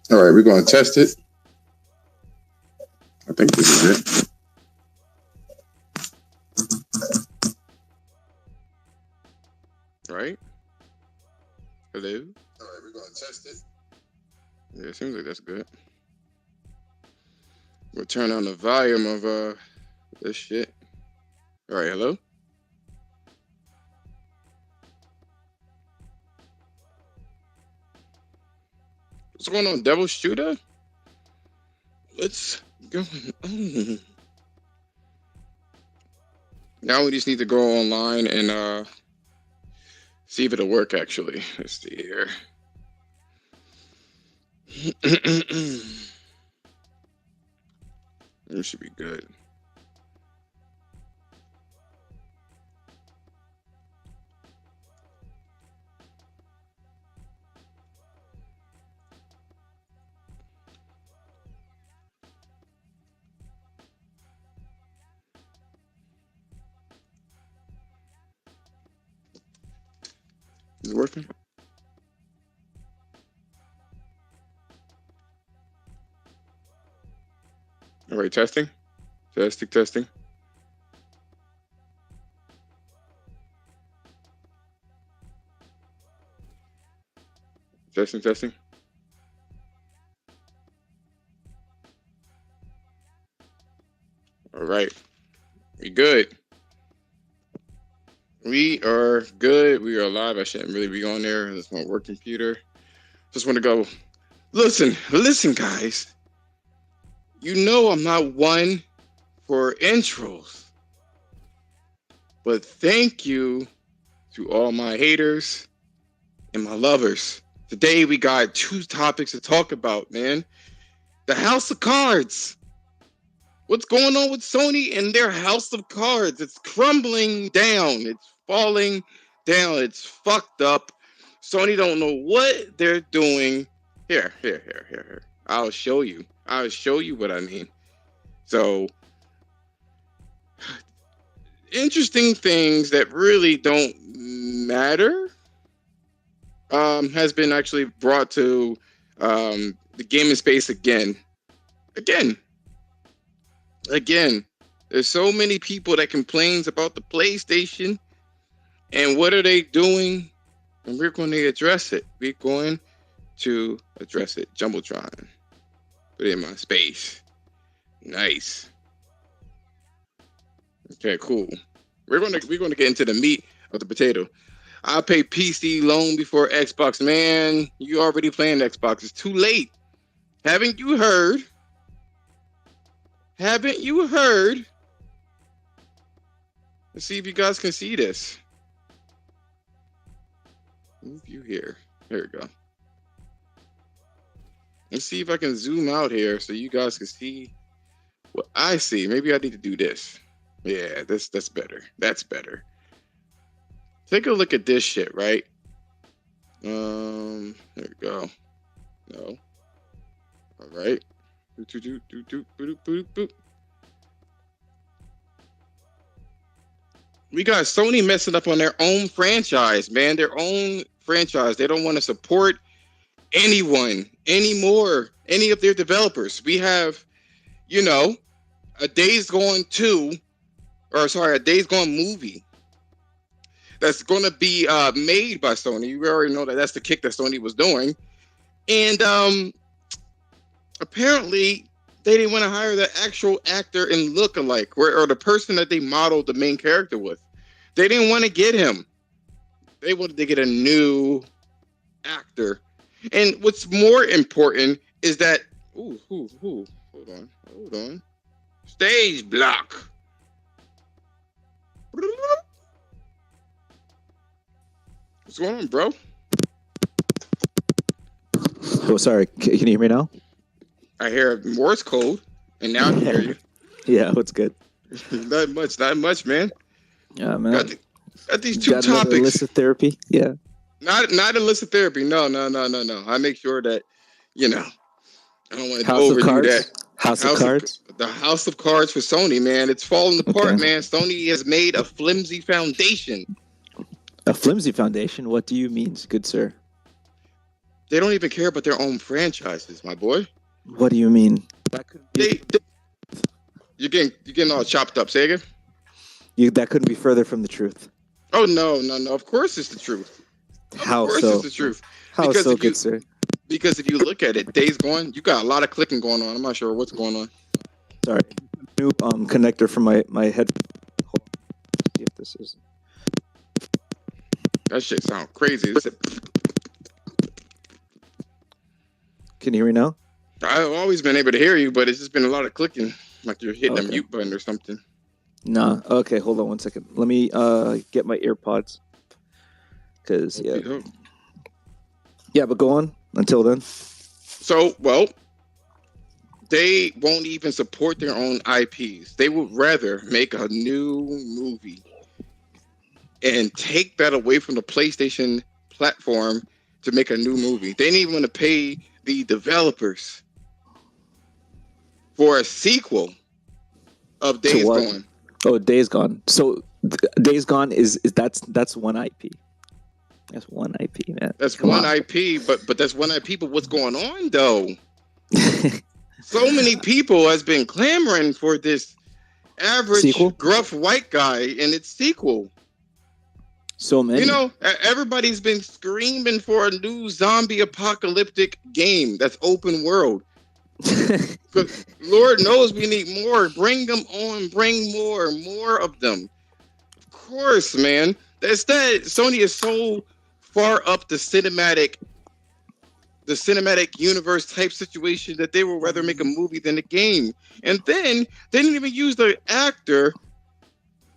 All right, we're going to test it. I think this is it. Right? Hello? All right, we're going to test it. Yeah, it seems like that's good. We'll turn on the volume of this shit. All right, hello? What's going on, Devil Shooter? What's going on? Now we just need to go online and see if it'll work, actually. Let's see here. It should be good. Is it working? All right, testing. Testing. Testing. All right. We good. We are good. We are live. I shouldn't really be on there. That's my work computer. Just want to go. Listen, guys. You know I'm not one for intros. But thank you to all my haters and my lovers. Today we got two topics to talk about, man. The House of Cards. What's going on with Sony and their House of Cards? It's crumbling down. It's falling down. It's fucked up. Sony don't know what they're doing. Here. I'll show you what I mean. So, interesting things that really don't matter has been actually brought to the gaming space again. There's so many people that complains about the PlayStation, and what are they doing? And we're going to address it. Jumbotron. Put it in my space. Nice. Okay, cool. We're going to get into the meat of the potato. I'll pay PC long before Xbox. Man, you already playing Xbox. It's too late. Haven't you heard? Let's see if you guys can see this. Move you here. There we go. Let's see if I can zoom out here so you guys can see what I see. Maybe I need to do this. Yeah, that's better. That's better. Take a look at this shit, right? There we go. No. All right. We got Sony messing up on their own franchise, man. Their own franchise. They don't want to support anyone anymore. Any of their developers. We have, a Days Gone movie that's going to be made by Sony. We already know that's the kick that Sony was doing. And apparently they didn't want to hire the actual actor and look-alike, or the person that they modeled the main character with. They didn't want to get him. They wanted to get a new actor. And what's more important is that... Hold on. Stage block. What's going on, bro? Oh, sorry. Can you hear me now? I hear Morse code, and now I can hear you. Yeah, what's good? Not much, man. Yeah, man. Got these two topics. Illicit therapy? Yeah. Not illicit therapy. No. I make sure that, I don't want to overdo that. House of Cards? The House of Cards for Sony, man. It's falling apart, man. Sony has made a flimsy foundation. A flimsy foundation? What do you mean, good sir? They don't even care about their own franchises, my boy. What do you mean? That could be. They you're getting all chopped up. Say again. That couldn't be further from the truth. Oh no! Of course it's the truth. Of How course so? it's the truth. How Because so, if you good sir? because if you look at it, Days Gone, you got a lot of clicking going on. I'm not sure what's going on. Sorry, new connector for my head. Hold on. See if this is. That shit sounds crazy. Can you hear me now? I've always been able to hear you, but it's just been a lot of clicking, like you're hitting a Okay. mute button or something. Nah. Okay, hold on one second. Let me get my earpods. Cause yeah, but go on until then. So, well, they won't even support their own IPs. They would rather make a new movie and take that away from the PlayStation platform to make a new movie. They didn't even want to pay the developers for a sequel of Days Gone. Oh, Days Gone. So Days Gone is that's one IP. That's one IP, man. That's one IP, but that's one IP. But what's going on though? So many people has been clamoring for this average sequel? Gruff white guy and its sequel. So many. You know, everybody's been screaming for a new zombie apocalyptic game that's open world. Because Lord knows we need more. Bring them on. Bring more of them. Of course, man. Instead, Sony is so far up the cinematic universe type situation that they would rather make a movie than a game. And then they didn't even use the actor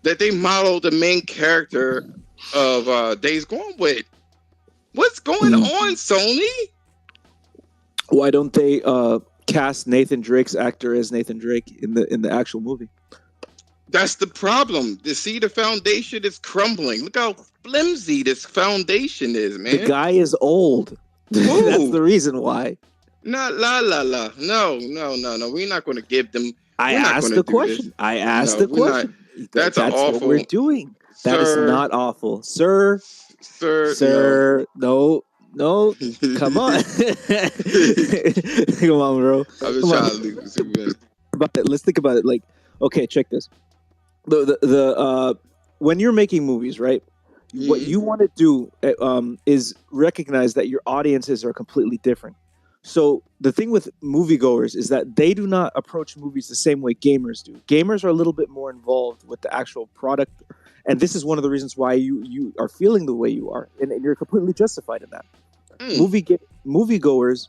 that they modeled the main character of Days Gone with. What's going on, Sony? Why don't they cast Nathan Drake's actor as Nathan Drake in the actual movie? That's the problem. The foundation is crumbling. Look how flimsy this foundation is, man. The guy is old. That's the reason why. No. We're not going to give them. I asked the question. That's awful. What we're doing. Sir, that is not awful, sir. No. Come on. Come on, bro. I'm just trying to lose. Let's think about it. Like, okay, check this. The when you're making movies, right? Mm-hmm. What you want to do is recognize that your audiences are completely different. So the thing with moviegoers is that they do not approach movies the same way gamers do. Gamers are a little bit more involved with the actual product, and this is one of the reasons why you are feeling the way you are, and you're completely justified in that. Moviegoers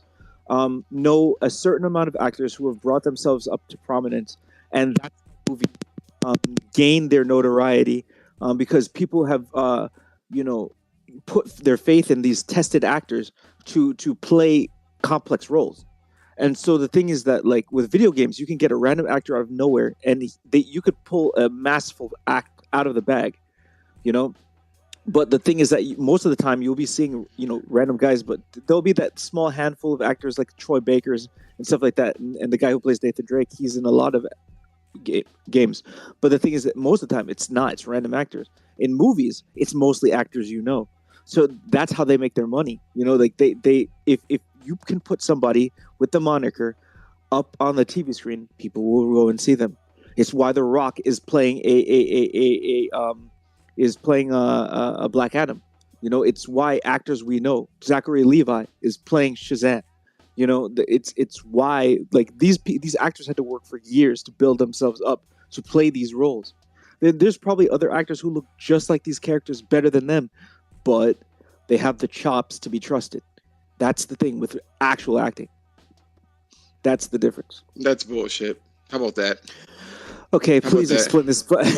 know a certain amount of actors who have brought themselves up to prominence, and that's how movies gain their notoriety because people have put their faith in these tested actors to play complex roles. And so the thing is that, like with video games, you can get a random actor out of nowhere and you could pull a masterful act out of the bag, but the thing is that most of the time you'll be seeing random guys, but there'll be that small handful of actors like Troy Bakers and stuff like that, and the guy who plays Nathan Drake, he's in a lot of games. But the thing is that most of the time it's random actors. In movies, it's mostly actors so that's how they make their money. Like they if you can put somebody with the moniker up on the TV screen, people will go and see them. It's why The Rock is playing a Black Adam. It's why actors we know, Zachary Levi is playing Shazam. It's why like these actors had to work for years to build themselves up to play these roles. There's probably other actors who look just like these characters better than them, but they have the chops to be trusted. That's the thing with actual acting. That's the difference. That's bullshit. How about that? Okay, please explain this. How about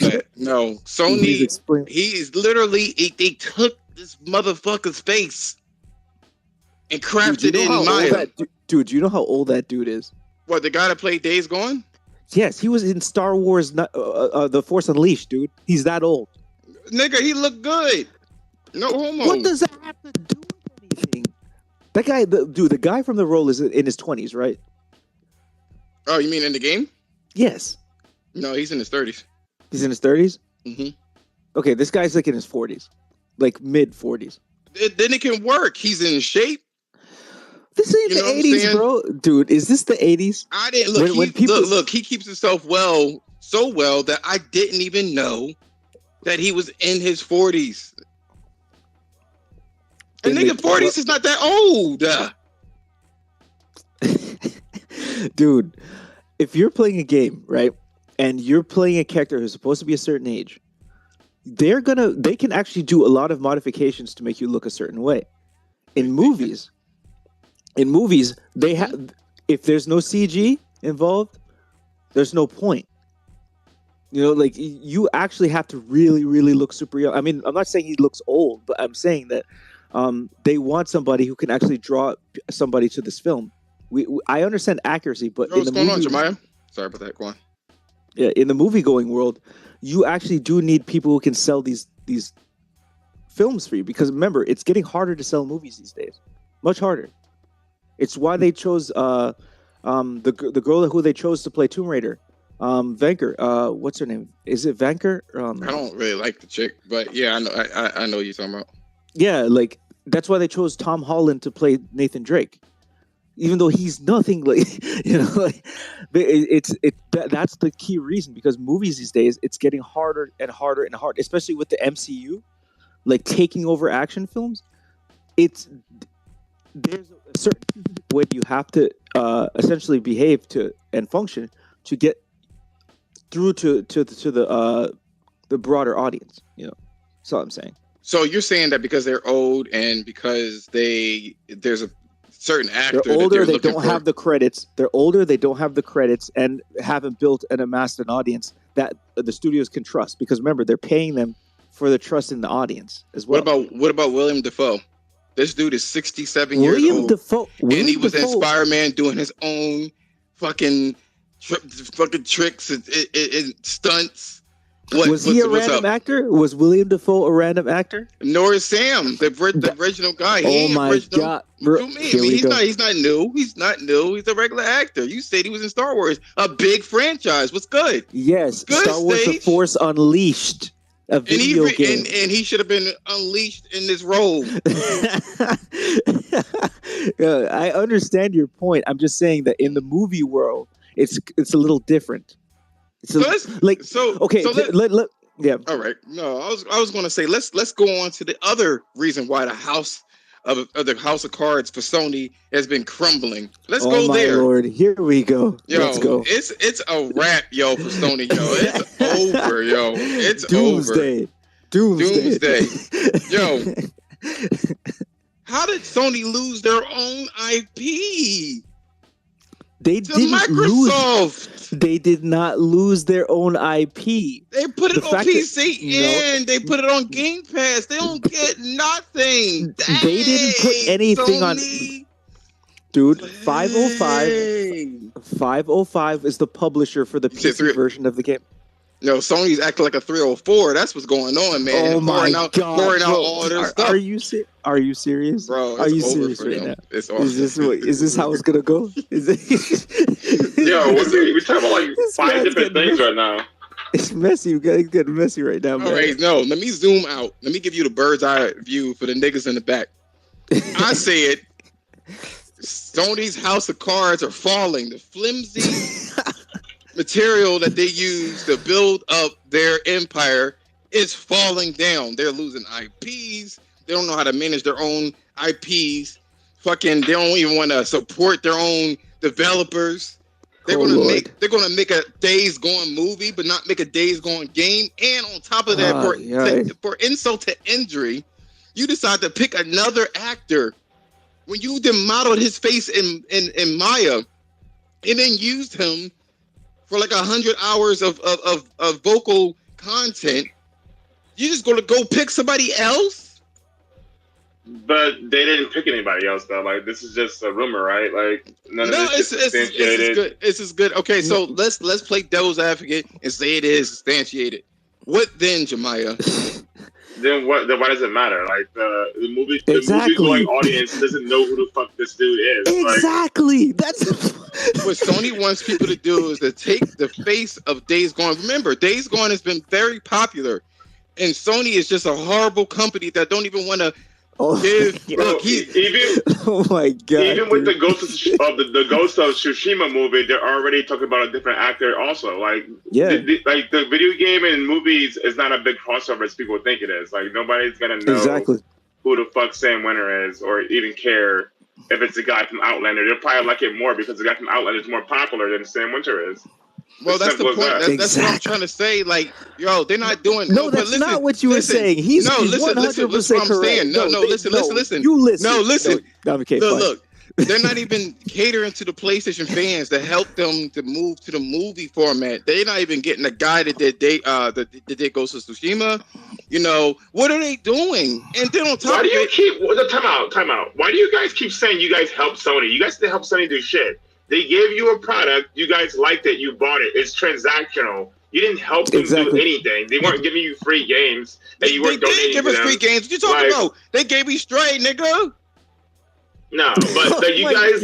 that? No, Sony. He's literally they took this motherfucker's face and crafted it in Maya. Dude, do you know how old that dude is? What, the guy that played Days Gone? Yes, he was in Star Wars, The Force Unleashed, dude. He's that old. Nigga, he looked good. No homo. What does that have to do with anything? That guy, the guy from the role is in his 20s, right? Oh, you mean in the game? Yes. No, he's in his 30s. He's in his 30s? Mm-hmm. Okay, this guy's like in his 40s. Like mid 40s. then it can work. He's in shape. This ain't You know the what I'm 80s, saying? bro. Dude, is this the 80s? I didn't look. When people look. He keeps himself so well that I didn't even know that he was in his 40s. And nigga, 40s is not that old. Dude, if you're playing a game, right, and you're playing a character who's supposed to be a certain age, they can actually do a lot of modifications to make you look a certain way. In movies, they have, if there's no CG involved, there's no point. You know, like, you actually have to really, really look super young. I mean, I'm not saying he looks old, but I'm saying that they want somebody who can actually draw somebody to this film. I understand accuracy, but what's going on, Jemiah? Sorry about that. Go on. Yeah, in the movie-going world, you actually do need people who can sell these films for you, because remember, it's getting harder to sell movies these days, much harder. It's why they chose the girl who they chose to play Tomb Raider, Vanker. What's her name? Is it Vanker? I don't really like the chick, but yeah, I know what you're talking about. Yeah, like, that's why they chose Tom Holland to play Nathan Drake, even though he's nothing like, you know, like, that's the key reason, because movies these days, it's getting harder and harder and harder, especially with the MCU, like, taking over action films. There's a certain way you have to essentially behave to and function to get through to the broader audience. You know, that's all I'm saying. So you're saying that because they're old and because there's a certain actor, they're older, they don't have the credits. They're older, they don't have the credits, and haven't built and amassed an audience that the studios can trust. Because remember, they're paying them for the trust in the audience as well. What about William Dafoe? This dude is 67 years old. And he was in Spider-Man doing his own fucking tricks and stunts. Was he a random actor? Was William Dafoe a random actor? Nor is Sam, the original guy. Oh my God! He's not new. He's not new. He's a regular actor. You said he was in Star Wars, a big franchise. What's good? Yes, good Star Wars: The Force Unleashed. A video game. And he should have been unleashed in this role. I understand your point. I'm just saying that in the movie world, it's a little different. Yeah. All right. No, I was going to say let's go on to the other reason why the house of cards for Sony has been crumbling. Let's go there. Oh my Lord, here we go. Let's go. It's a wrap, yo, for Sony, yo. It's over, yo. It's Doomsday. over. Doomsday. Yo. How did Sony lose their own IP? They didn't Microsoft. They did not lose their own IP. They put it on PC they put it on Game Pass. They don't get nothing. Dang, they didn't put anything Sony. on. Dude, 505 is the publisher for the PC version of the game. No, Sony's acting like a 304. That's what's going on, man. Oh my God! Pouring out all their stuff. Are you serious, bro? Are you serious right now? It's awesome. Is this how it's gonna go? Is it? Yo, we're talking about like 5 different things right now. It's messy. It's getting messy right now, man. All right, no. Let me zoom out. Let me give you the bird's eye view for the niggas in the back. I said, Sony's house of cards are falling. The flimsy material that they use to build up their empire is falling down. They're losing IPs. They don't know how to manage their own IPs. Fucking, they don't even want to support their own developers. They're gonna make a Days Gone movie, but not make a Days Gone game. And on top of that, for insult to injury, you decide to pick another actor when you then modeled his face in Maya, and then used him for like 100 hours of vocal content. You just gonna go pick somebody else? But they didn't pick anybody else though. Like, this is just a rumor, right? Like, none of this is substantiated. This is good. Okay, so let's play devil's advocate and say it is substantiated. What then, Jemiah? Then what? Then why does it matter? Like, the movie going audience doesn't know who the fuck this dude is. Exactly. That's what Sony wants people to do, is to take the face of Days Gone. Remember, Days Gone has been very popular, and Sony is just a horrible company that don't even want to Oh, look, even oh my god! Even with the Ghost of the Ghost of Tsushima movie, they're already talking about a different actor. Also, like like the video game and movies is not a big crossover as people think it is. Like nobody's gonna know who the fuck Sam Winter is, or even care if it's the guy from Outlander. They'll probably like it more because the guy from Outlander is more popular than Sam Winter is. Well, that's the point. That's what I'm trying to say. Like, yo, they're not doing. No, that's not what you were saying. He's 100% correct. Listen. You listen. No, listen. Okay, look. They're not even catering to the PlayStation fans to help them to move to the movie format. They're not even getting the guy that did Ghost of Tsushima. You know, what are they doing? And then on top Why do you keep time out? Why do you guys keep saying you guys help Sony? You guys didn't help Sony do shit. They gave you a product. You guys liked it. You bought it. It's transactional. You didn't help them do anything. They weren't giving you free games. And you weren't donating to them. They did give us free games. What you talking about? They gave me Stray, nigga. No, but you guys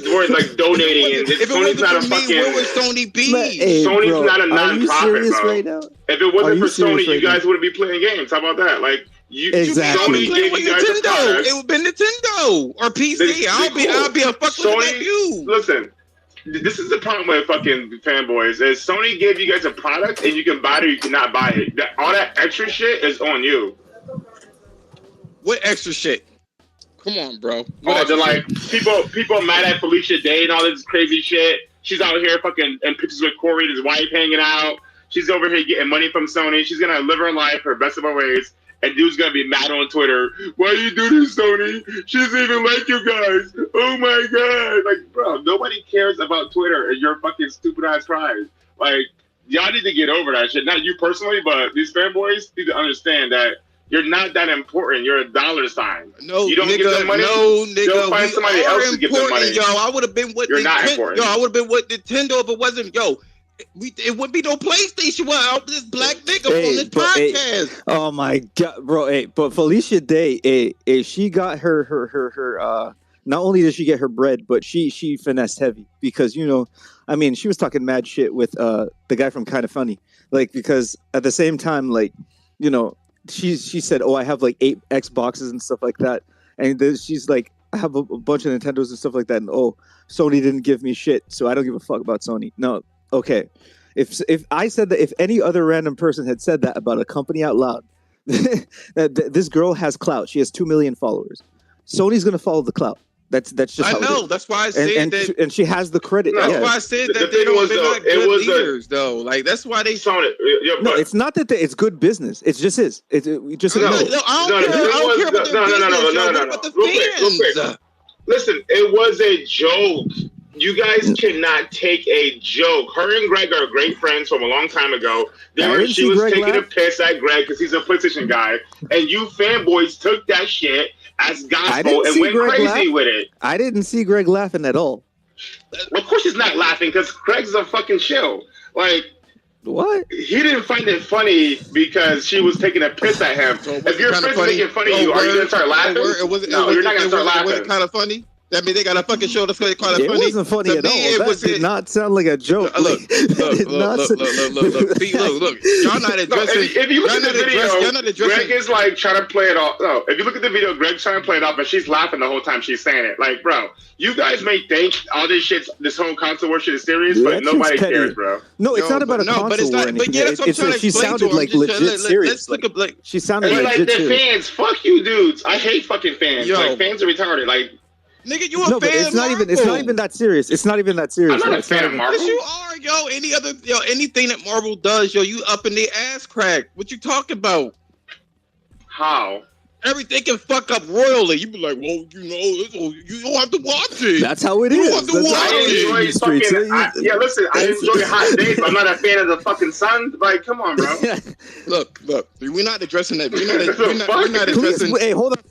weren't like donating. And if it wasn't for me, where would Sony be? Sony's not a non-profit, bro. Right now? If it wasn't for Sony, you guys wouldn't be playing games. How about that? Like, Sony gave you guys a product. It would be Nintendo or PC. I'll be a fucking like you. Listen, this is the problem with fucking fanboys. Is Sony gave you guys a product and you can buy it or you cannot buy it. All that extra shit is on you. What extra shit? Come on, bro. They're like people mad at Felicia Day and all this crazy shit. She's out here fucking in pictures with Corey and his wife hanging out. She's over here getting money from Sony. She's gonna live her life her best of her ways. And dude's gonna be mad on Twitter. Why you do this, Sony? She doesn't even like you guys. Oh my god! Like, bro, nobody cares about Twitter and your fucking stupid ass cries. Like, y'all need to get over that shit. Not you personally, but these fanboys need to understand that you're not that important. You're a dollar sign. No, you don't give them money. No, nigga, they'll find somebody else to give them money. Yo, I would have been with Nintendo. Yo, I would have been with Nintendo if it wasn't. Yo, it wouldn't be no PlayStation without this black nigga on this podcast. Oh my god, bro! But Felicia Day, she got her. Not only did she get her bread, but she finessed heavy because she was talking mad shit with the guy from Kind of Funny, like because at the same time, like she said, "Oh, I have like 8 Xboxes and stuff like that," and then she's like, "I have a bunch of Nintendos and stuff like that," and Sony didn't give me shit, so I don't give a fuck about Sony. No. Okay, if I said that, if any other random person had said that about a company out loud, that this girl has clout. She has 2 million followers. Sony's gonna follow the clout. That's just how I know. It is. That's why I said that. And she has the credit. No, that's why I said that they're not good leaders, though. Like that's why they. No, it's not that it's good business. It just is. I don't care about the fans. Listen, it was a joke. You guys cannot take a joke. Her and Greg are great friends from a long time ago. She was taking a piss at Greg because he's a PlayStation guy, and you fanboys took that shit as gospel and went crazy with it. I didn't see Greg laughing at all. Of course he's not laughing because Greg's a fucking chill. Like, what? He didn't find it funny because she was taking a piss at him. So if your friend's making fun of you, are you going to start laughing? No, you're not going to start laughing. Was it kind of funny? I mean, they got a fucking show that's called it funny. It wasn't funny at all. That did not sound like a joke. Look. Y'all not addressing. If you look at the video, Greg is like trying to play it off. No, if you look at the video, Greg's trying to play it off, but she's laughing the whole time she's saying it. Like, bro, you guys may think all this shit, this whole console war shit is serious, but nobody cares, bro. No, it's not about a console war. But yeah, that's what I'm trying to explain. She sounded like legit serious. She sounded legit serious. Like the fans, fuck you, dudes. I hate fucking fans. Like, fans are retarded. Like. Nigga, you a fan of Marvel. It's not even that serious. It's not even that serious. I'm not a fan of Marvel. Yes, you are, yo. Anything that Marvel does, you up in their ass crack. What you talking about? How? Everything can fuck up royally. You be like, well, you don't have to watch it. That's how it is. You don't have to watch it. Listen, I enjoy hot days, but I'm not a fan of the fucking sun. Like, come on, bro. Look, we're not addressing that. We're not addressing. Hey, hold on.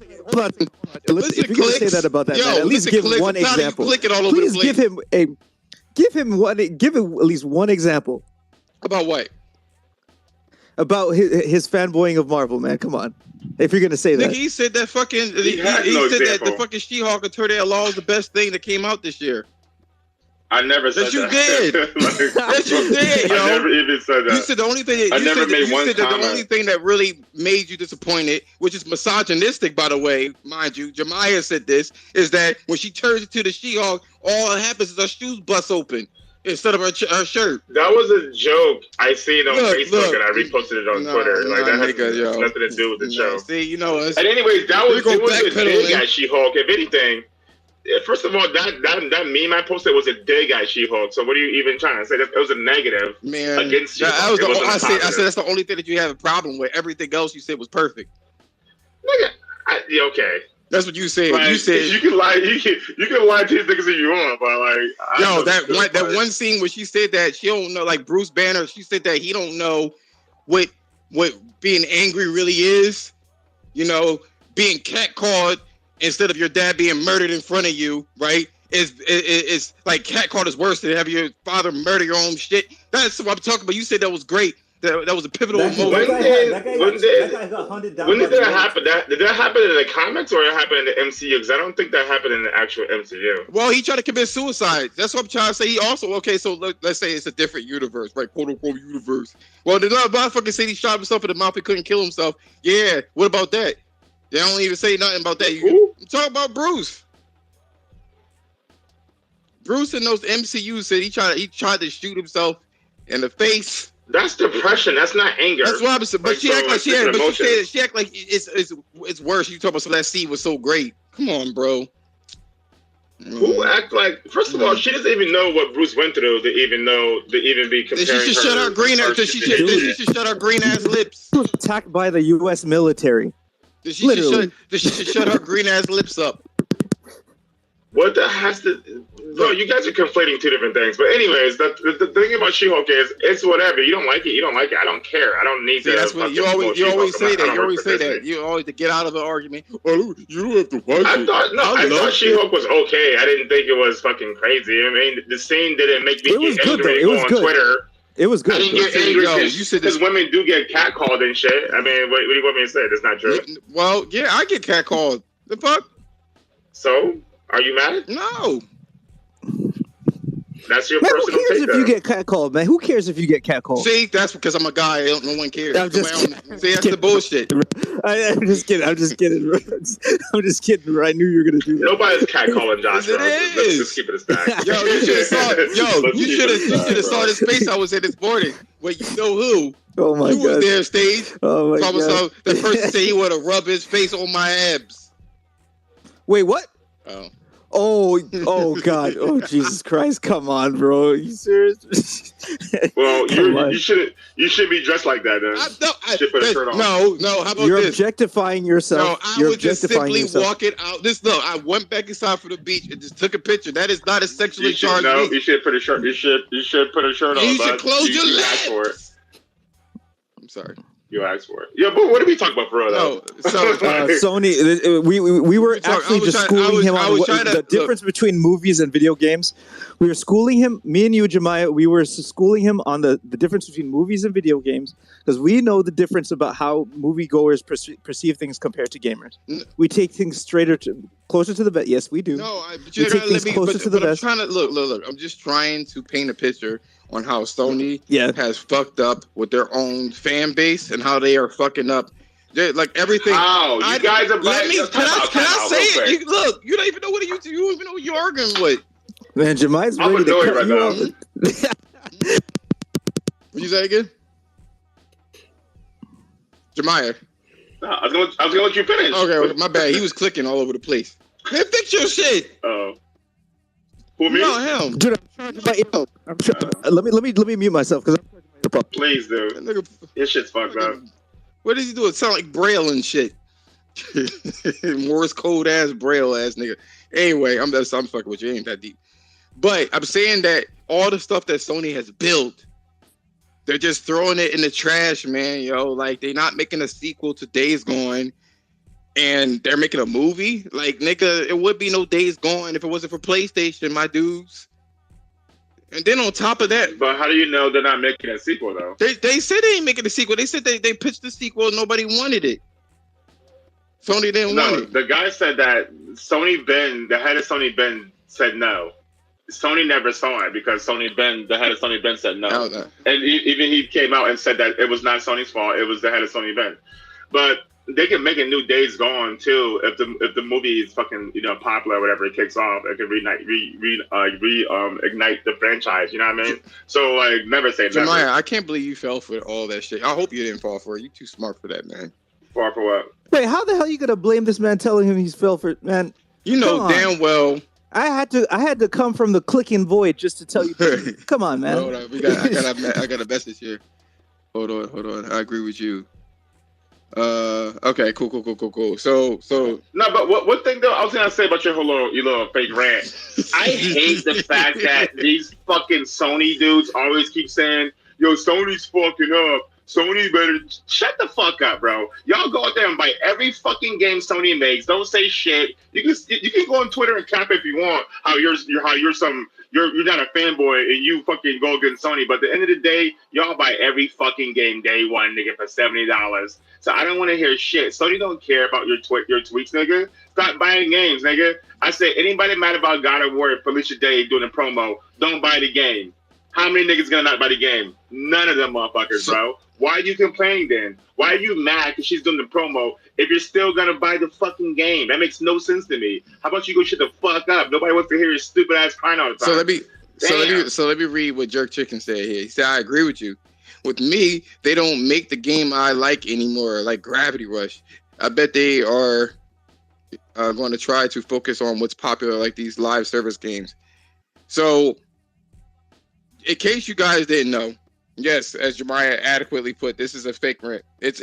If you're gonna say that about that, man, at least give one example. Please give him at least one example. About what? About his fanboying of Marvel, man. Come on. If you're gonna say that, he said that fucking. He said that the fucking She-Hulk and Turtle Law is the best thing that came out this year. I never said That you that. did. That you did, yo. I never even said that. You said the only thing. I never made one said that comment. the only thing that really made you disappointed, which is misogynistic, by the way, mind you. Jemiah said this is that when she turns into the She-Hulk, all that happens is her shoes bust open instead of her shirt. That was a joke I seen on Facebook and I reposted it on Twitter. Like that has nothing to do with the show. See, you know. And anyways, that was a dig at She-Hulk. If anything, first of all, that meme I posted was a dig at She-Hulk. So what are you even trying to say? That it was a negative against She-Hulk. I said that's the only thing that you have a problem with. Everything else you said was perfect. Nigga, okay. That's what you said. Like, you said you can lie. You can lie to these niggas if you want, but like, that one scene where she said that she don't know, like Bruce Banner. She said that he don't know what being angry really is. You know, being catcalled instead of your dad being murdered in front of you, right? Is like catcalled is worse than having your father murder your own shit. That's what I'm talking about. You said that was great. That was a pivotal moment. When did that happen? Did that happen in the comics or it happened in the MCU? Because I don't think that happened in the actual MCU. Well, he tried to commit suicide. That's what I'm trying to say. He also, okay, so let's say it's a different universe, right? Quote unquote universe. Well, the motherfucker said he shot himself in the mouth and couldn't kill himself. Yeah, what about that? They don't even say nothing about that. I'm talking about Bruce. Bruce in those MCU said he tried to shoot himself in the face. That's depression. That's not anger. That's what I'm saying. But she act like she act like it's worse. You talking about so that scene was so great. Come on, bro. Who act like? First of all, she doesn't even know what Bruce went through to even be comparing. She should shut her green ass. She should shut her green ass lips. She was attacked by the U.S. military. She should shut her green ass lips up. What that has to... Bro, you guys are conflating two different things. But anyways, the thing about She-Hulk is, it's whatever. You don't like it, you don't like it. I don't care. I don't need to... That's what you always say that. You always say that. You always to get out of the argument. Oh, you don't have to watch it. I thought She-Hulk was okay. I didn't think it was fucking crazy. I mean, the scene didn't make me get angry on Twitter. It was good. I didn't get angry because women do get catcalled and shit. I mean, what do you want me to say? That's not true. Well, yeah, I get catcalled. The fuck? So... Are you mad? No. That's your man, personal who cares take if you get catcalled, man? Who cares if you get catcalled? See, that's because I'm a guy. No one cares. I'm just See, that's the bullshit. I'm just kidding. I'm just kidding. I'm just kidding. I knew you were gonna do that. Nobody's catcalling Josh. Let's just keep it a stack. Yo, you should have saw this space I was in this morning. Wait, you know who? Oh my god. Who was there stage? Oh my god. The person said he would have rubbed his face on my abs. Wait, what? Oh God! Oh Jesus Christ! Come on, bro! Are you serious? Well, you should be dressed like that. Then put a shirt on. No. How about You're this? objectifying yourself. No, I was just simply walking out. I went back inside for the beach and just took a picture. That is not a sexually charged. No, you should put a shirt. You should put a shirt on. You should close your legs. I'm sorry. You asked for it. Yeah, but what are we talking about for real? No, so Sony, we were actually just schooling him on the difference between movies and video games. We were schooling him, me and you, Jemiah, we were schooling him on the difference between movies and video games because we know the difference about how moviegoers perceive things compared to gamers. We take things closer to the vest. Yes, we do. No, but you gotta let me. I'm trying to look. I'm just trying to paint a picture on how Sony has fucked up with their own fan base and how they are fucking up. Like everything. How you guys are? Let me. Can I say it? Look, you don't even know what you don't even know what you're arguing with. Man, Jemiah's ready to cut you off. What you say again? Jemiah. No, I was gonna let you finish. Okay, my bad. He was clicking all over the place. Man, fix your shit. Who, me? No, him. Dude, let me mute myself because I'm please, dude. This shit's fucked up. What does he do? It sound like Braille and shit. Morse code ass Braille ass nigga. Anyway, I'm fucking with you. It ain't that deep. But I'm saying that all the stuff that Sony has built, they're just throwing it in the trash, man. Yo, like they're not making a sequel to Days Gone, and they're making a movie. Like, nigga, it would be no Days Gone if it wasn't for PlayStation, my dudes. And then on top of that, but how do you know they're not making a sequel though? They said they ain't making a sequel. They said they pitched the sequel and nobody wanted it. Sony didn't want it. The guy said that the head of Sony Ben said no. Sony never saw it because the head of Sony Ben said no, No, no. and even he came out and said that it was not Sony's fault. It was the head of Sony Ben, but they can make a new Days Gone too if the movie is fucking popular or whatever, it kicks off. It can ignite the franchise. You know what I mean? So like, never say never. Jeremiah, I can't believe you fell for all that shit. I hope you didn't fall for it. You too smart for that, man. Far for what? Wait, how the hell are you gonna blame this man telling him he's fell for it, man? You know damn well. I had to come from the clicking void just to tell you. Come on, man. Hold on. I got a message here. Hold on. I agree with you. Okay, cool. So no, but what thing though? I was gonna say about your little fake rant. I hate the fact that these fucking Sony dudes always keep saying, "Yo, Sony's fucking up. Sony better shut the fuck up, bro. Y'all go out there and buy every fucking game Sony makes. Don't say shit. You can go on Twitter and cap if you want how you're not a fanboy and you fucking go against Sony. But at the end of the day, y'all buy every fucking game day one, nigga, for $70. So I don't want to hear shit. Sony don't care about your tweets, nigga. Stop buying games, nigga. I say anybody mad about God of War, Felicia Day doing a promo, don't buy the game. How many niggas gonna not buy the game? None of them motherfuckers, bro. Why are you complaining then? Why are you mad because she's doing the promo if you're still gonna buy the fucking game? That makes no sense to me. How about you go shut the fuck up? Nobody wants to hear your stupid ass crying all the time. So let me read what Jerk Chicken said here. He said, I agree with you. With me, they don't make the game I like anymore, like Gravity Rush. I bet they are going to try to focus on what's popular, like these live service games. So, in case you guys didn't know, yes, as Jeremiah adequately put, this is a fake rent. It's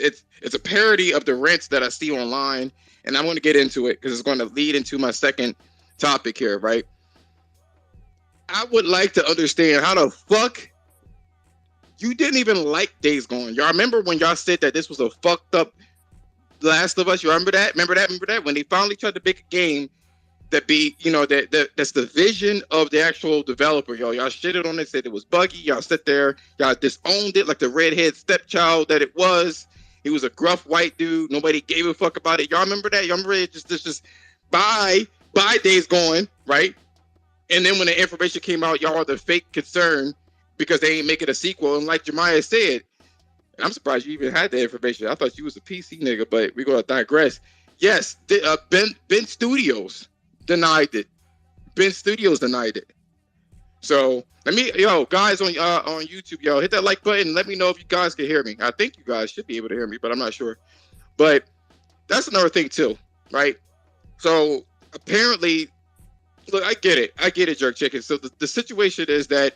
a parody of the rents that I see online, and I'm going to get into it because it's going to lead into my second topic here, right? I would like to understand how the fuck you didn't even like Days Gone. Y'all remember when y'all said that this was a fucked up Last of Us? You remember that? Remember that? When they finally tried to make a game that that's the vision of the actual developer, y'all shitted on it, said it was buggy. Y'all sit there, y'all disowned it like the redhead stepchild that it was. He was a gruff white dude. Nobody gave a fuck about it. Y'all remember that? Y'all remember it? Just buy Days Gone, right? And then when the information came out, y'all are the fake concern because they ain't making a sequel. And like Jeremiah said, and I'm surprised you even had that information. I thought you was a PC nigga, but we're gonna digress. Yes, Ben Studios denied it. Ben Studios denied it. So guys on YouTube, hit that like button. Let me know if you guys can hear me. I think you guys should be able to hear me, but I'm not sure. But that's another thing too, right? So apparently, look, I get it, Jerk Chicken. So the situation is that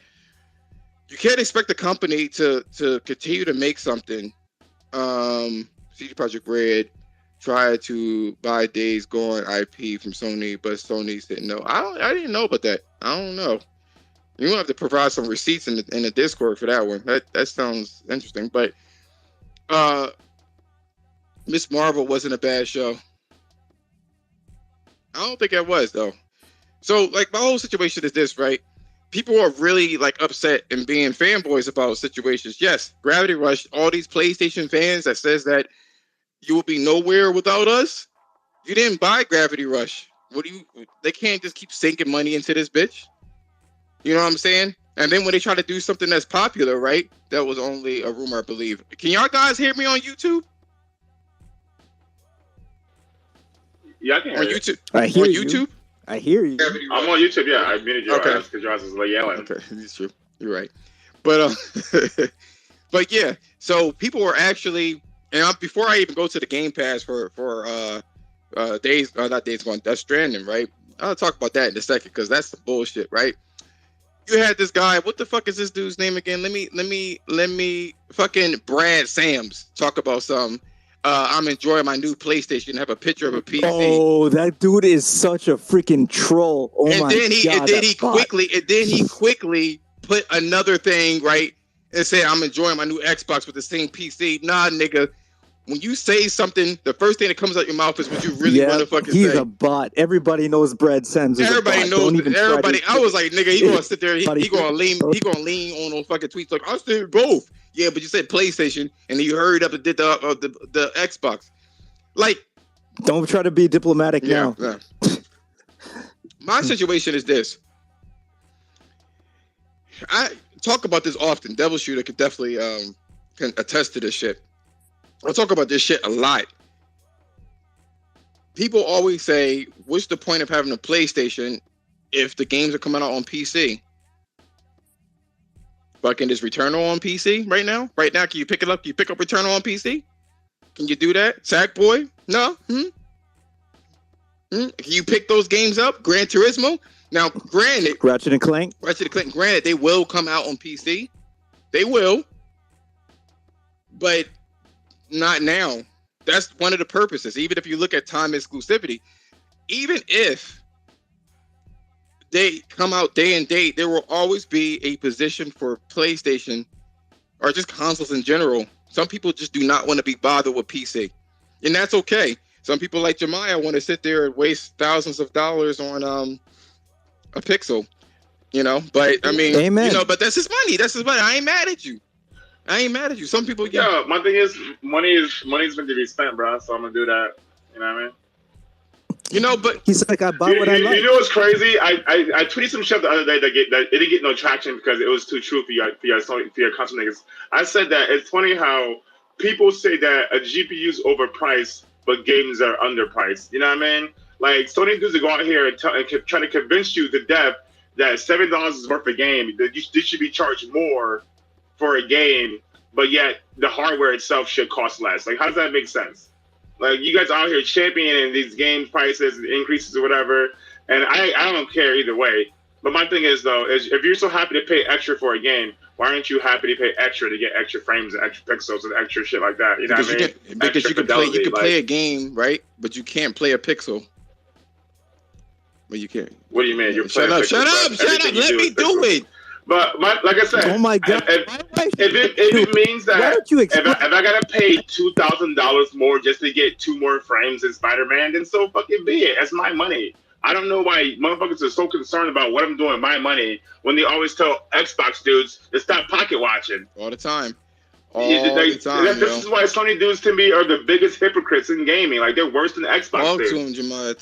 you can't expect the company to continue to make something. CD Projekt Red tried to buy Days Gone IP from Sony, but Sony said no. I didn't know about that. I don't know. You're gonna have to provide some receipts in the Discord for that one. That sounds interesting. But Miss Marvel wasn't a bad show. I don't think it was though. So like my whole situation is this, right? People are really like upset and being fanboys about situations. Yes, Gravity Rush, all these PlayStation fans that says that you will be nowhere without us. You didn't buy Gravity Rush. They can't just keep sinking money into this bitch. You know what I'm saying? And then when they try to do something that's popular, right? That was only a rumor, I believe. Can y'all guys hear me on YouTube? Yeah, I can hear on you. YouTube. I hear on you. YouTube. I hear you. I'm on YouTube. Yeah, I muted your Okay. ass because your ass is like yelling. Okay, that's true. You're right. But but yeah. So people were actually, and before I even go to the Game Pass for not Days Gone, Death Stranding, right? I'll talk about that in a second because that's the bullshit, right? You had this guy. What the fuck is this dude's name again? Let me fucking Brad Sams talk about something. I'm enjoying my new PlayStation. Have a picture of a PC. Oh, that dude is such a freaking troll. Oh and my god! And then he quickly put another thing right and said, "I'm enjoying my new Xbox with the same PC." Nah, nigga. When you say something, the first thing that comes out your mouth is what you really want to fucking say. He's a bot. Everybody knows Brad Sams is everybody a bot. knows. Everybody. I was like, nigga, he gonna sit there. He gonna lean. He gonna lean on those fucking tweets like I said both. Yeah, but you said PlayStation, and then you hurried up and did the Xbox. Like, don't try to be diplomatic now. Yeah. My situation is this: I talk about this often. Devil Shooter could definitely can attest to this shit. I talk about this shit a lot. People always say, "What's the point of having a PlayStation if the games are coming out on PC?" Fucking is Returnal on PC right now? Right now, can you pick it up? Can you pick up Returnal on PC? Can you do that, Sackboy? No. Can you pick those games up? Gran Turismo. Now, granted, Ratchet and Clank. Granted, they will come out on PC. They will, but not now. That's one of the purposes. Even if you look at time exclusivity, even if they come out day and date, there will always be a position for PlayStation or just consoles in general. Some people just do not want to be bothered with PC, and that's okay. Some people like Jemiah want to sit there and waste thousands of dollars on a Pixel, But I mean, Amen. But that's his money. That's his money. I ain't mad at you. Some people, yeah. My thing is, money's meant to be spent, bro. So I'm gonna do that. You know what I mean? But he's like, I buy what I like. You know what's crazy? I tweeted some shit the other day that it didn't get no traction because it was too true for your console niggas. I said that it's funny how people say that a GPU is overpriced, but games are underpriced. You know what I mean? Like Sony dudes to go out here and trying to convince you to death that $7 is worth a game. That you should be charged more for a game, but yet the hardware itself should cost less. Like, how does that make sense? Like, you guys out here championing these game prices and increases or whatever, and I don't care either way. But my thing is, though, is if you're so happy to pay extra for a game, why aren't you happy to pay extra to get extra frames and extra pixels and extra shit like that? You know what I mean? Because you can play a game, right? But you can't play a pixel. Well, you can't. What do you mean? You're shut up! Let me do it. But like I said, oh my god! If it means that if I gotta pay $2,000 more just to get 2 more frames in Spider-Man, then so fucking be it. That's my money. I don't know why motherfuckers are so concerned about what I'm doing with my money when they always tell Xbox dudes to stop pocket watching all the time. This is why Sony dudes to me are the biggest hypocrites in gaming. Like, they're worse than Xbox dudes. Talk to him, Jemiah.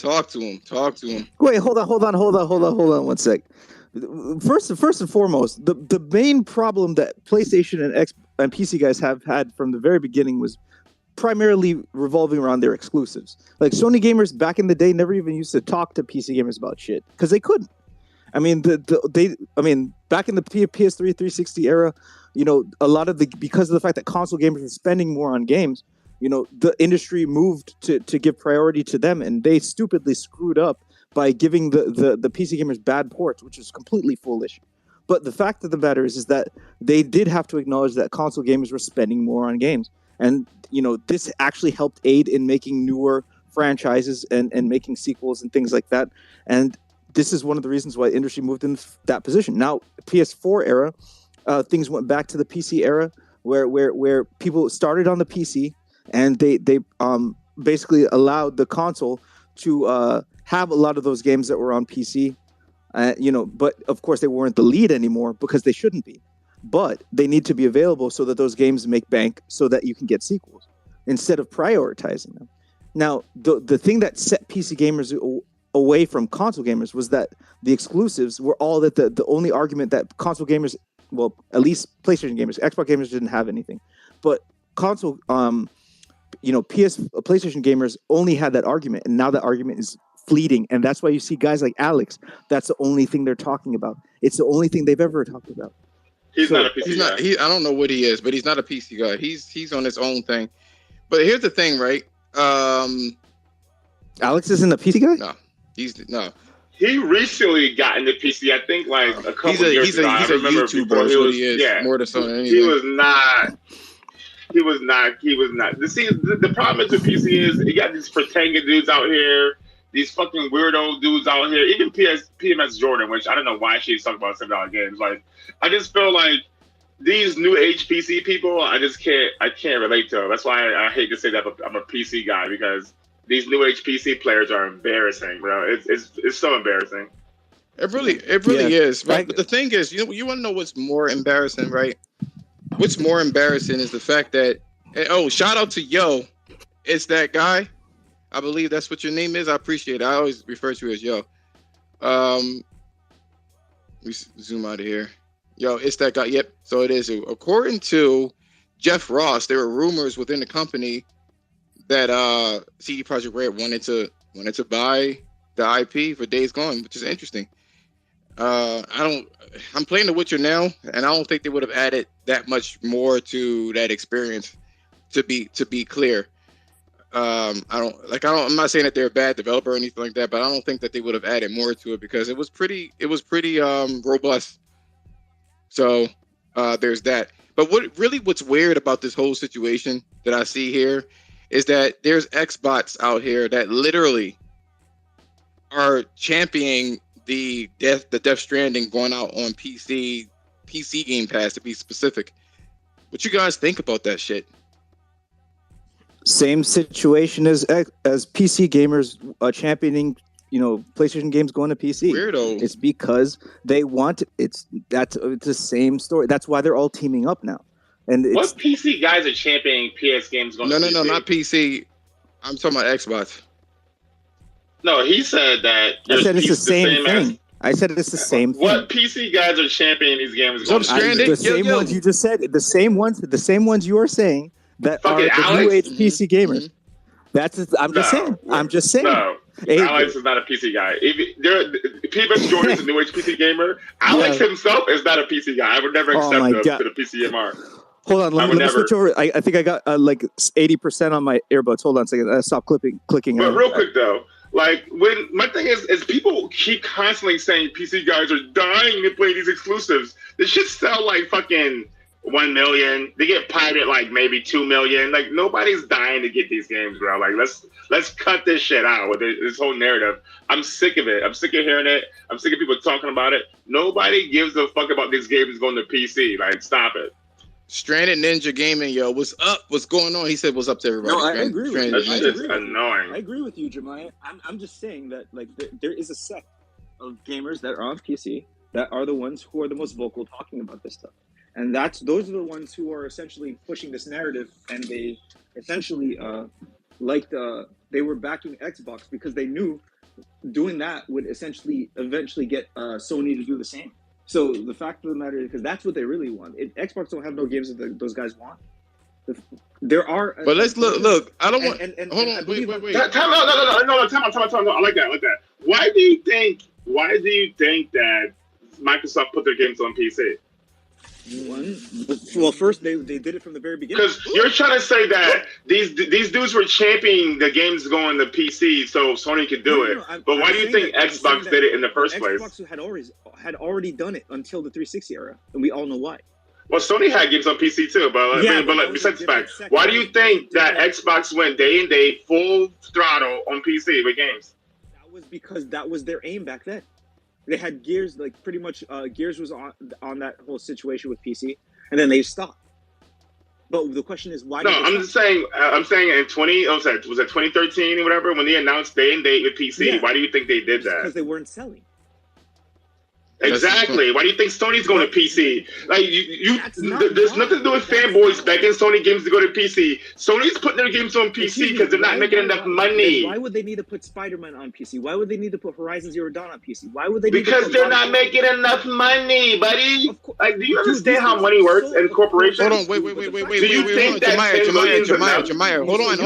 Talk to him. Wait, hold on 1 sec. First and foremost, the main problem that PlayStation and PC guys have had from the very beginning was primarily revolving around their exclusives. Like, Sony gamers back in the day never even used to talk to PC gamers about shit because they couldn't. I mean, back in the PS3 360 era, a lot of because of the fact that console gamers were spending more on games, the industry moved to give priority to them, and they stupidly screwed up by giving the PC gamers bad ports, which is completely foolish. But the fact of the matter is that they did have to acknowledge that console gamers were spending more on games. And, this actually helped aid in making newer franchises and making sequels and things like that. And this is one of the reasons why the industry moved in that position. Now, PS4 era, things went back to the PC era where people started on the PC and they basically allowed the console to have a lot of those games that were on PC, but of course they weren't the lead anymore because they shouldn't be. But they need to be available so that those games make bank so that you can get sequels instead of prioritizing them. Now, the thing that set PC gamers away from console gamers was that the exclusives were all that the only argument that console gamers, well, at least PlayStation gamers, Xbox gamers didn't have anything. But console, PlayStation gamers only had that argument, and now that argument is fleeting, and that's why you see guys like Alex. That's the only thing they're talking about. It's the only thing they've ever talked about. He's not a PC guy. I don't know what he is, but he's not a PC guy. He's on his own thing. But here's the thing, right? Alex isn't a PC guy? No. He recently got into PC. I think like a couple years ago. He's a YouTuber. He was, more than something. Anyway. He was not. The problem is with PC is you got these pretending dudes out here. These fucking weirdo dudes out here, even PMS Jordan, which I don't know why she's talking about $7 games. Like, I just feel like these new age PC people, I can't relate to them. That's why I hate to say that, but I'm a PC guy because these new age PC players are embarrassing, bro. It's so embarrassing. It really is. Right? But the thing is, you want to know what's more embarrassing, right? What's more embarrassing is the fact that, shout out to Yo, it's that guy. I believe that's what your name is. I appreciate it. I always refer to you as Yo. We zoom out of here. Yo, it's that guy. Yep. So it is. According to Jeff Ross, there were rumors within the company that CD Projekt Red wanted to buy the IP for Days Gone, which is interesting. I'm playing The Witcher now, and I don't think they would have added that much more to that experience. To be clear, I'm not saying that they're a bad developer or anything like that, but I don't think that they would have added more to it because it was pretty robust. So there's that. But what's weird about this whole situation that I see here is that there's Xbots out here that literally are championing the Death Stranding going out on PC Game Pass, to be specific. What you guys think about that shit? Same situation as PC gamers championing, PlayStation games going to PC. Weirdo. It's because they want it's the same story. That's why they're all teaming up now. And what PC guys are championing PS games going to PC? No, not PC. I'm talking about Xbox. No, he said that. I said it's the same thing. I said it's the same thing. What PC guys are championing these games? The same ones you just said. The same ones you are saying that fucking are the new age PC gamers. Mm-hmm. I'm just saying. No, Alex is not a PC guy. P.S. Jordan's a new age PC gamer. Alex himself is not a PC guy. I would never accept him to the PCMR. Hold on, let me switch over. I think I got like 80% on my earbuds. Hold on a second. Stop clicking. But real quick though, like when my thing is people keep constantly saying PC guys are dying to play these exclusives. This shit sell like fucking 1 million. They get pirated like maybe 2 million. Like nobody's dying to get these games, bro. Like let's cut this shit out with this whole narrative. I'm sick of it. I'm sick of hearing it. I'm sick of people talking about it. Nobody gives a fuck about these games going to PC. Like stop it. Stranded Ninja Gaming, yo, what's up? What's going on? He said, "What's up to everybody?" No, I agree with you. That shit's annoying. I agree with you, Jemiah. I'm just saying that like there is a set of gamers that are on PC that are the ones who are the most vocal talking about this stuff, and those are the ones who are essentially pushing this narrative, and they essentially they were backing Xbox because they knew doing that would eventually get Sony to do the same. So the fact of the matter is, because that's what they really want. Xbox don't have no games that those guys want. There are, but let's look. I don't want. Hold on, wait. No. Time out. I like that. Why do you think that Microsoft put their games on PC? Well, first they did it from the very beginning. Because you're trying to say that these dudes were championing the games going to PC so Sony could do it. But why do you think Xbox did it in the first place? Xbox had already done it until the 360 era, and we all know why. Well, Sony had games on PC too, but besides the fact, why do you think that Xbox went day and day full throttle on PC with games? That was because that was their aim back then. They had Gears, like pretty much. Gears was on that whole situation with PC, and then they stopped. But the question is, why? No, I'm just saying. I'm saying in 2013 or whatever when they announced day and date with PC. Yeah. Why do you think they did that? Because they weren't selling. Exactly. Why do you think Sony's going to PC? Like there's nothing to do with fanboys begging Sony games to go to PC. Sony's putting their games on PC because they're not making enough money. Why would they need to put Spider-Man on PC? Why would they need to put Horizon Zero Dawn on PC? Why would they? Because they're not making enough money, buddy. Like, do you understand how money works in corporations? Hold on, wait. Do you think that Jemiah, hold on,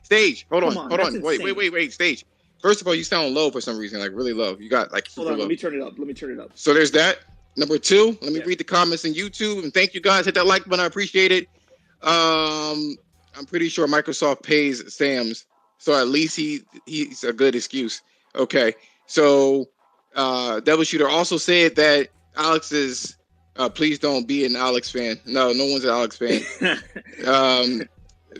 stage. Hold on, wait, stage. First of all, you sound low for some reason, like really low. You got like super low. Let me turn it up. So there's that. Number two, let me read the comments on YouTube, and thank you guys. Hit that like button, I appreciate it. I'm pretty sure Microsoft pays Sam's, so at least he's a good excuse. Okay, so Devil Shooter also said that Alex is. Please don't be an Alex fan. No one's an Alex fan.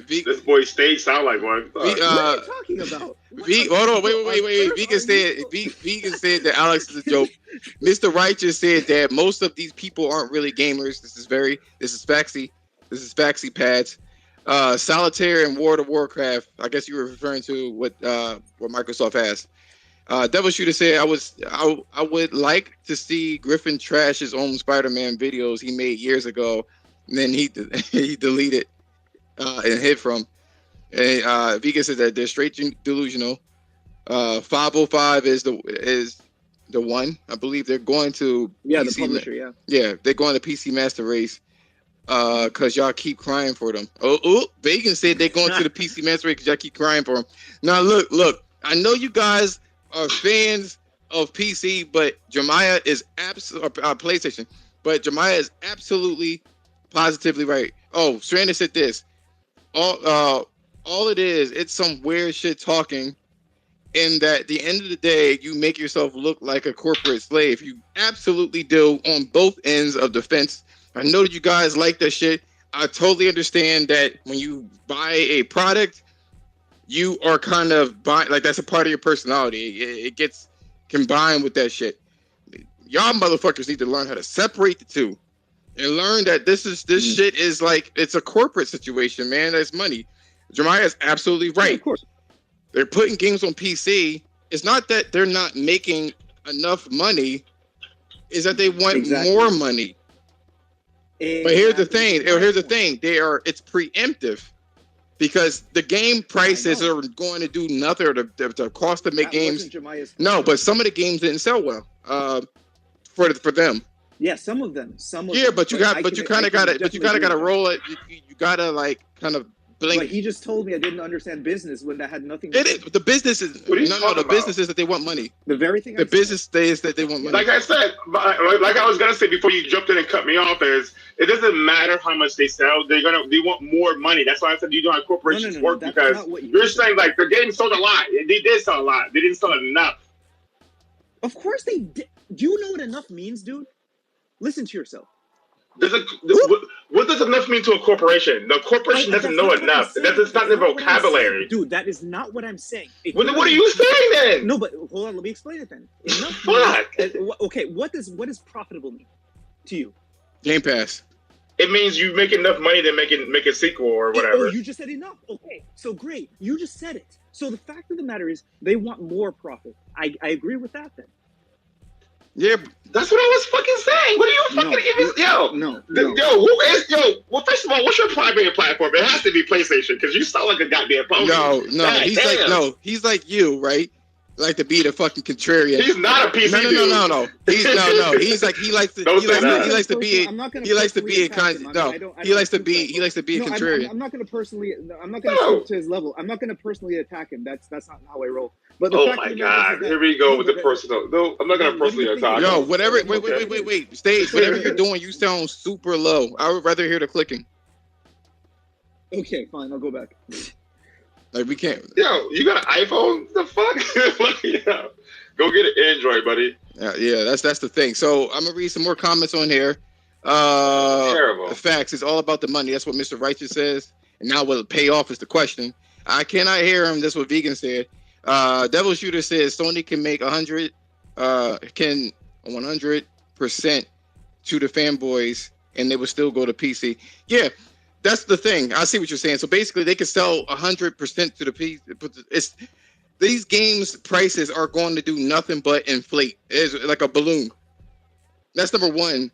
This boy stage sound like one. What are you talking about? Hold on, wait. Vegan said that Alex is a joke. Mr. Righteous said that most of these people aren't really gamers. This is Faxy. This is Faxy pads. Solitaire and World of Warcraft. I guess you were referring to what Microsoft has. Devil Shooter said I would like to see Griffin trash his own Spider-Man videos he made years ago, and then he deleted and hid from. And Vega said that they're straight delusional. 505 is the one. I believe they're going to Yeah, PC the publisher. Yeah. Yeah, they're going to PC Master Race. Cause y'all keep crying for them. Vegan said they're going to the PC Master Race because y'all keep crying for them. Now look. I know you guys are fans of PC, but Jemiah is PlayStation. But Jemiah is absolutely, positively right. Oh, Stranded said this. All it is, it's some weird shit talking. In that, at the end of the day, you make yourself look like a corporate slave. You absolutely do on both ends of the fence. I know that you guys like that shit. I totally understand that when you buy a product, you are kind of buying, like, that's a part of your personality. It gets combined with that shit. Y'all motherfuckers need to learn how to separate the two and learn that this shit is like, it's a corporate situation, man. That's money. Jemiah is absolutely right. Yeah, of course. They're putting games on PC. It's not that they're not making enough money. It's that they want more money. Exactly. But here's the thing. It's preemptive. Because the game prices are going to do nothing. The cost to make games. No, but some of the games didn't sell well. For them. Yeah, some of them. Yeah, but you kind of gotta roll it. You gotta like kind of blink. But he just told me I didn't understand business when that had nothing to do. The business is the business is that they want money. The very thing. The business is that they want money. Like I said, like I was gonna say before you jumped in and cut me off, is it doesn't matter how much they sell. They want more money. That's why I said you know how corporations work, because you're saying like the game sold a lot. They did sell a lot. They didn't sell enough. Of course they did. Do you know what enough means, dude? Listen to yourself. What does enough mean to a corporation? The corporation doesn't know enough. That's not the vocabulary. Dude, that is not what I'm saying. What are you saying then? No, but hold on. Let me explain it then. Okay, what does profitable mean to you? Game Pass. It means you make enough money to make a sequel or whatever. Oh, you just said enough. Okay, so great. You just said it. So the fact of the matter is they want more profit. I agree with that then. Yeah, that's what I was fucking saying. What are you fucking Well, first of all, what's your primary platform? It has to be PlayStation because you sound like a goddamn pony. No, he's like you, right? Like to be the fucking contrarian. He's not a PC. No. He's like he likes to be a contrarian. I'm not going to personally to his level. I'm not going to personally attack him. That's not how I roll. But oh my god, here we go with the personal. No, I'm not going to personally attack. Yo, whatever. Wait. Stage, whatever you're doing, you sound super low. I would rather hear the clicking. Okay, fine. I'll go back. Like we can't. Yo, you got an iPhone? The fuck? Yeah. Go get an Android, buddy. Yeah, that's the thing. So I'm gonna read some more comments on here. Terrible. The facts. It's all about the money. That's what Mr. Righteous says. And now will it pay off is the question. I cannot hear him. That's what Vegan said. Devil Shooter says Sony can make 100% to the fanboys, and they will still go to PC. Yeah. That's the thing. I see what you're saying. So basically, they can sell 100% to the PC. These games' prices are going to do nothing but inflate. It's like a balloon. That's number one.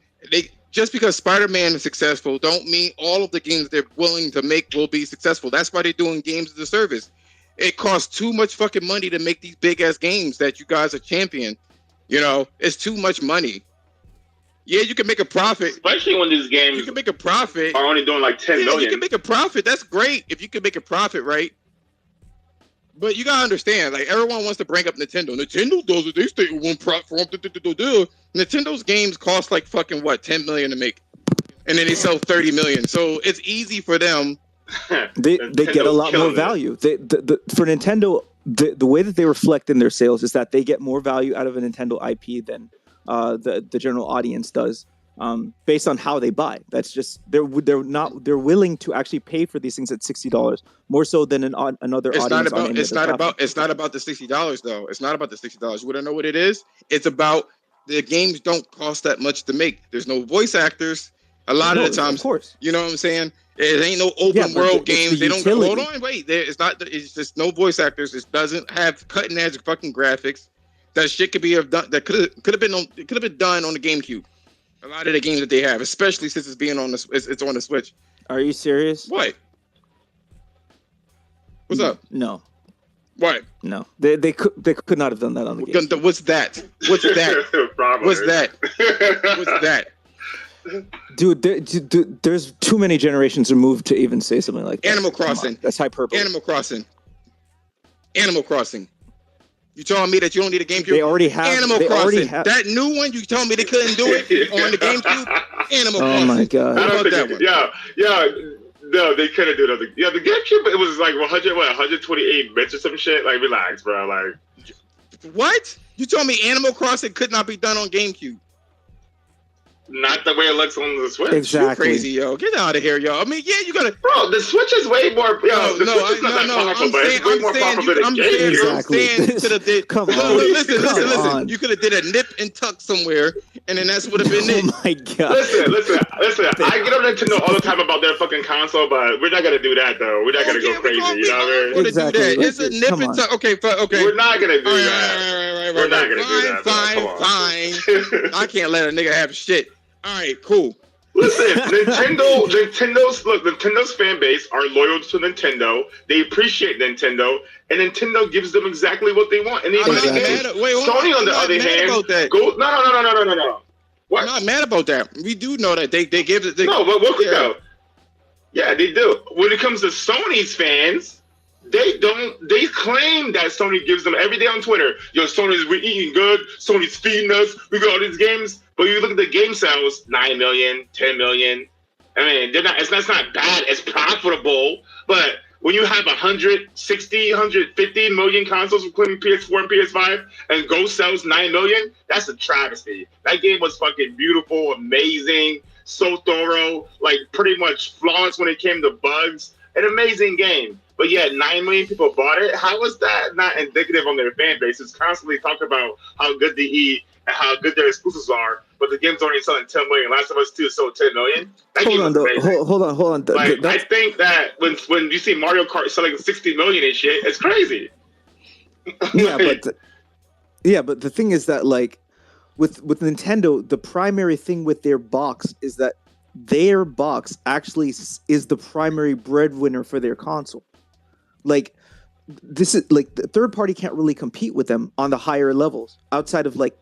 Just because Spider-Man is successful, don't mean all of the games they're willing to make will be successful. That's why they're doing games as a service. It costs too much fucking money to make these big ass games that you guys are champion. You know, it's too much money. Yeah, you can make a profit. Especially when these games you can make a profit. Are only doing like 10 million. You can make a profit. That's great if you can make a profit, right? But you gotta understand, like everyone wants to bring up Nintendo. Nintendo does it. They stay with one platform. Nintendo's games cost like fucking what, 10 million to make, and then they sell 30 million. So it's easy for them. They get a lot more value. For Nintendo, the way that they reflect in their sales is that they get more value out of a Nintendo IP than the general audience does, based on how they buy. That's just they're willing to actually pay for these things at $60 more so than another audience. It's not about the $60 though. It's not about the $60. You want to know what it is? It's about the games don't cost that much to make. There's no voice actors a lot of the times. Of course, you know what I'm saying. It ain't no open world games. They don't hold on. Wait, it's not. It's just no voice actors. It doesn't have cutting edge fucking graphics. That shit could have been done on the GameCube. A lot of the games that they have, especially since it's on the Switch. Are you serious? What? What's up? No. What? No, they could not have done that on the game. What's that? What's that? What's that? What's that? Dude, there's too many generations removed to even say something like that. Animal Crossing. That's hyperbole. Animal Crossing. You telling me that you don't need a GameCube? They already have Animal Crossing. That new one, you told me they couldn't do it on the GameCube? Animal Crossing. Oh my god. I don't think no, they couldn't do that. Yeah, the GameCube, it was like 128 bits or some shit. Like, relax, bro. Like, what? You told me Animal Crossing could not be done on GameCube? Not the way it looks on the Switch. Exactly. You're crazy, yo. Get out of here, yo. I mean, yeah, you gotta. Bro, the Switch is way more. Yo, the Switch is not that powerful, but it's way more powerful than the GameCube. Exactly. Come on. Listen. You could have did a nip and tuck somewhere, and then that's would have been it. Oh my god. Listen. I get on Nintendo all the time about their fucking console, but we're not gonna do that though. We're not gonna go crazy. You know what I mean? Exactly. It's a nip and tuck. Okay. We're not gonna do that. We're not gonna do that. Fine. I can't let a nigga have shit. All right, cool. Listen, Nintendo's fan base are loyal to Nintendo. They appreciate Nintendo, and Nintendo gives them exactly what they want. And Sony, on the other hand, no. What? I'm not mad about that. We do know that they give it. No, but what could go? Yeah, they do. When it comes to Sony's fans, they don't. They claim that Sony gives them every day on Twitter. Yo, we're eating good. Sony's feeding us. We got all these games. But you look at the game sales, 9 million, 10 million. I mean, it's not bad. It's profitable. But when you have 160, 150 million consoles, including PS4 and PS5, and Go sells 9 million, that's a travesty. That game was fucking beautiful, amazing, so thorough, like pretty much flawless when it came to bugs. An amazing game. But yeah, 9 million people bought it. How is that not indicative on their fan base? It's constantly talking about how good they eat and how good their exclusives are, but the game's only selling 10 million. Last of Us 2 sold 10 million. Hold on. Like, I think that when you see Mario Kart selling 60 million and shit, it's crazy. But the thing is that, like, with Nintendo, the primary thing with their box is that their box actually is the primary breadwinner for their console. Like, this is like the third party can't really compete with them on the higher levels outside of like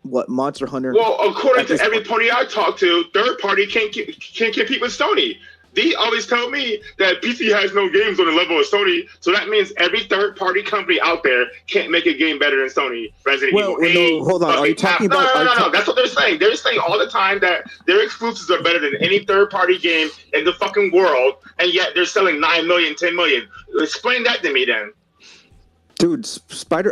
what Monster Hunter. Well, according to every party I talk to, third party can't compete with Sony. They always tell me that PC has no games on the level of Sony, so that means every third party company out there can't make a game better than Sony. Resident Evil 8. No, hold on. Are you talking about? No. That's what they're saying. They're saying all the time that their exclusives are better than any third party game in the fucking world, and yet they're selling 9 million, 10 million. Explain that to me then. Dude,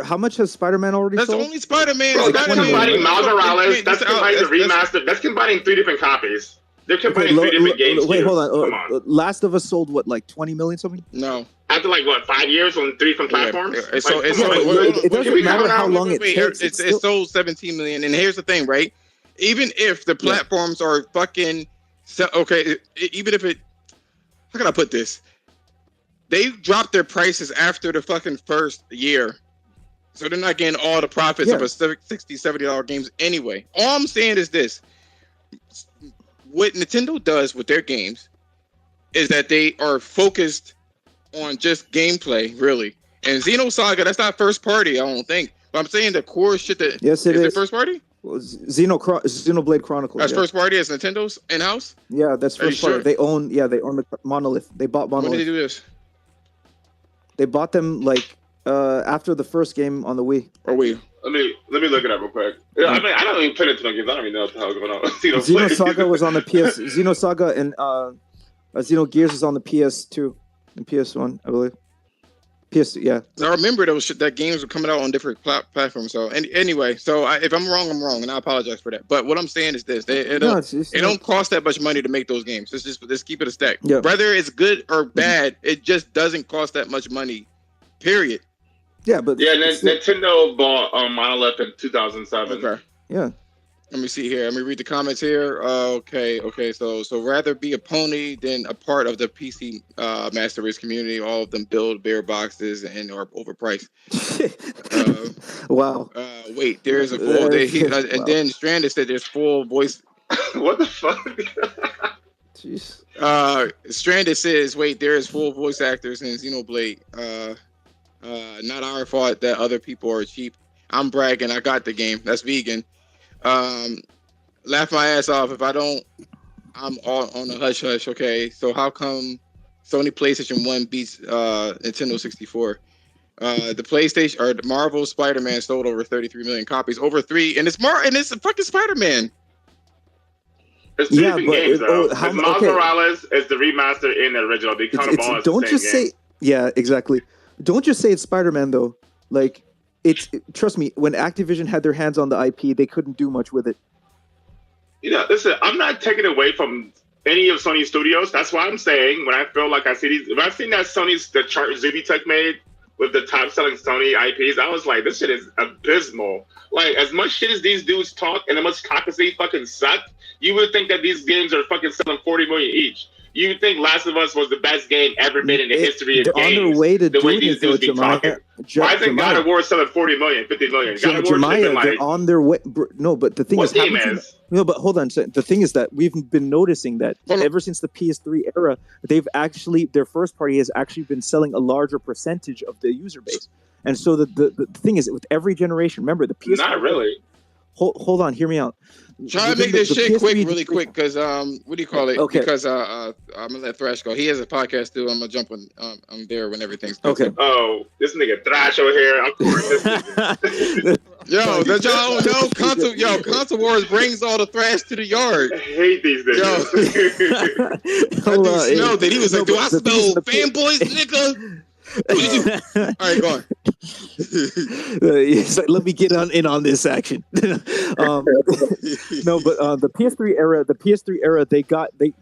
how much has Spider-Man already sold? That's only Spider-Man. Bro, that's combining Miles Morales. That's combining the remaster. That's combining 3 different copies. They're combining 3 different games. Wait, hold on. Last of Us sold what, like 20 million something? No. After like what, 5 years on 3 different platforms? It doesn't matter how long it takes. It sold 17 million. And here's the thing, right? Even if the platforms are fucking okay, even if it, how can I put this? They dropped their prices after the fucking first year. So they're not getting all the profits of a $60, $70 games anyway. All I'm saying is this. What Nintendo does with their games is that they are focused on just gameplay, really. And Xenosaga, that's not first party, I don't think. But I'm saying the core shit that... Yes, it is. It first party? Well, Xenoblade Chronicles. That's first party as Nintendo's in-house? Yeah, that's first party. Sure? They own the Monolith. They bought Monolith. When did they do this? They bought them like after the first game on the Wii. Or Wii. Let me look it up real quick. Yeah, I mean, I don't even play Nintendo games. I don't even know what the hell's going on. Xenosaga was on the PS. Xenosaga and Xenogears was on the PS2 and PS1, I believe. Yeah. I remember that games were coming out on different platforms. So anyway, if I'm wrong, I'm wrong, and I apologize for that. But what I'm saying is this: it don't cost that much money to make those games. Let's keep it a stack. Yeah. Whether it's good or bad, it just doesn't cost that much money. Period. Yeah, but Nintendo bought Monolith in 2007. Okay. Yeah. Let me see here. Let me read the comments here. Okay. So rather be a pony than a part of the PC Master Race community. All of them build bare boxes and are overpriced. Wow. Wait, there's a full. And then Stranded said there's full voice. What the fuck? Jeez. Stranded says, wait, there is full voice actors in Xenoblade. Not our fault that other people are cheap. I'm bragging. I got the game. That's vegan. Laugh my ass off if I don't. I'm all on a hush hush. Okay, so how come Sony PlayStation 1 beats Nintendo 64? The PlayStation or the Marvel Spider-Man sold over 33 million copies, over 3, and it's a fucking Spider-Man. It's two different games though. It's Miles Morales is the remaster in the original. They count them all as don't the just same say yeah, exactly. Don't just say it's Spider-Man though. Like trust me, when Activision had their hands on the IP, they couldn't do much with it. You know, listen, I'm not taking away from any of Sony's studios. That's why I'm saying when I feel like I see these, when I've seen that the chart Zubitech made with the top selling Sony IPs, I was like, this shit is abysmal. Like, as much shit as these dudes talk and as much cock as they fucking suck, you would think that these games are fucking selling 40 million each. You would think Last of Us was the best game ever made in the history of games. On their way to the way doing these it, dudes though, be talking. Why isn't God of War selling 40 million, 50 million? God of War should have been like... They're on their way. No, but the thing what game is? No, but hold on. So the thing is that we've been noticing that ever since the PS3 era, their first party has actually been selling a larger percentage of the user base. And so the thing is, with every generation, remember the PS3... Not really. Hold on, hear me out. Try to make this shit really quick, because what do you call it? Okay. Because I'm gonna let Thrash go. He has a podcast too. I'm gonna jump on. I'm there when everything's okay. Oh, this nigga Thrash over here. Of course. Yo, that y'all don't know. Console Wars brings all the thrash to the yard. I hate these niggas. That dude smelled it. He was like, "Do I smell fanboys, nigga?" All right, go on. Like, let me get in on this action. No, but the PS3 era, they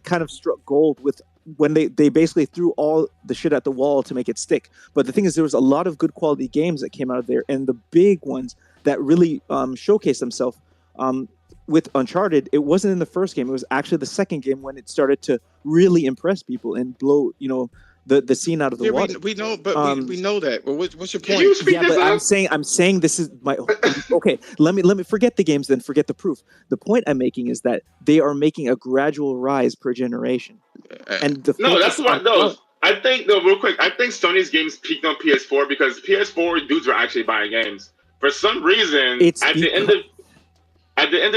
kind of struck gold with when they basically threw all the shit at the wall to make it stick. But the thing is, there was a lot of good quality games that came out of there, and the big ones that really showcased themselves. With Uncharted, it wasn't in the first game; it was actually the second game when it started to really impress people and blow, the scene out of the water. We know, but we know that. Well, what's your point? I'm saying this is my okay. Let me forget the games, then forget the proof. The point I'm making is that they are making a gradual rise per generation, and that's what those. I think though, real quick, I think Sony's games peaked on PS4 because PS4 dudes were actually buying games. For some reason, at the end of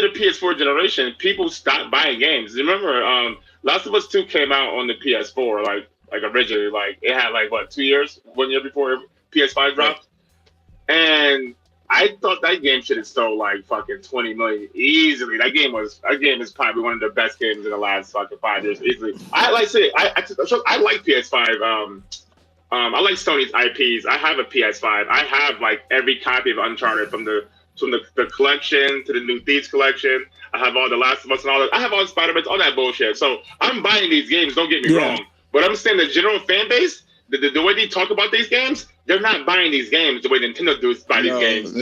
the PS4 generation, people stopped buying games. Remember, Last of Us 2 came out on the PS4, like originally, like it had 1 year before PS5 dropped, and I thought that game should have sold fucking 20 million easily. That game is probably one of the best games in the last fucking 5 years easily. I like PS5. I like Sony's IPs. I have a PS5. I have every copy of Uncharted from the collection to the New Thieves collection. I have all the Last of Us and all that. I have all the Spider-Man, all that bullshit. So I'm buying these games. Don't get me wrong. But I'm saying the general fan base, the way they talk about these games, they're not buying these games the way Nintendo does buy these games.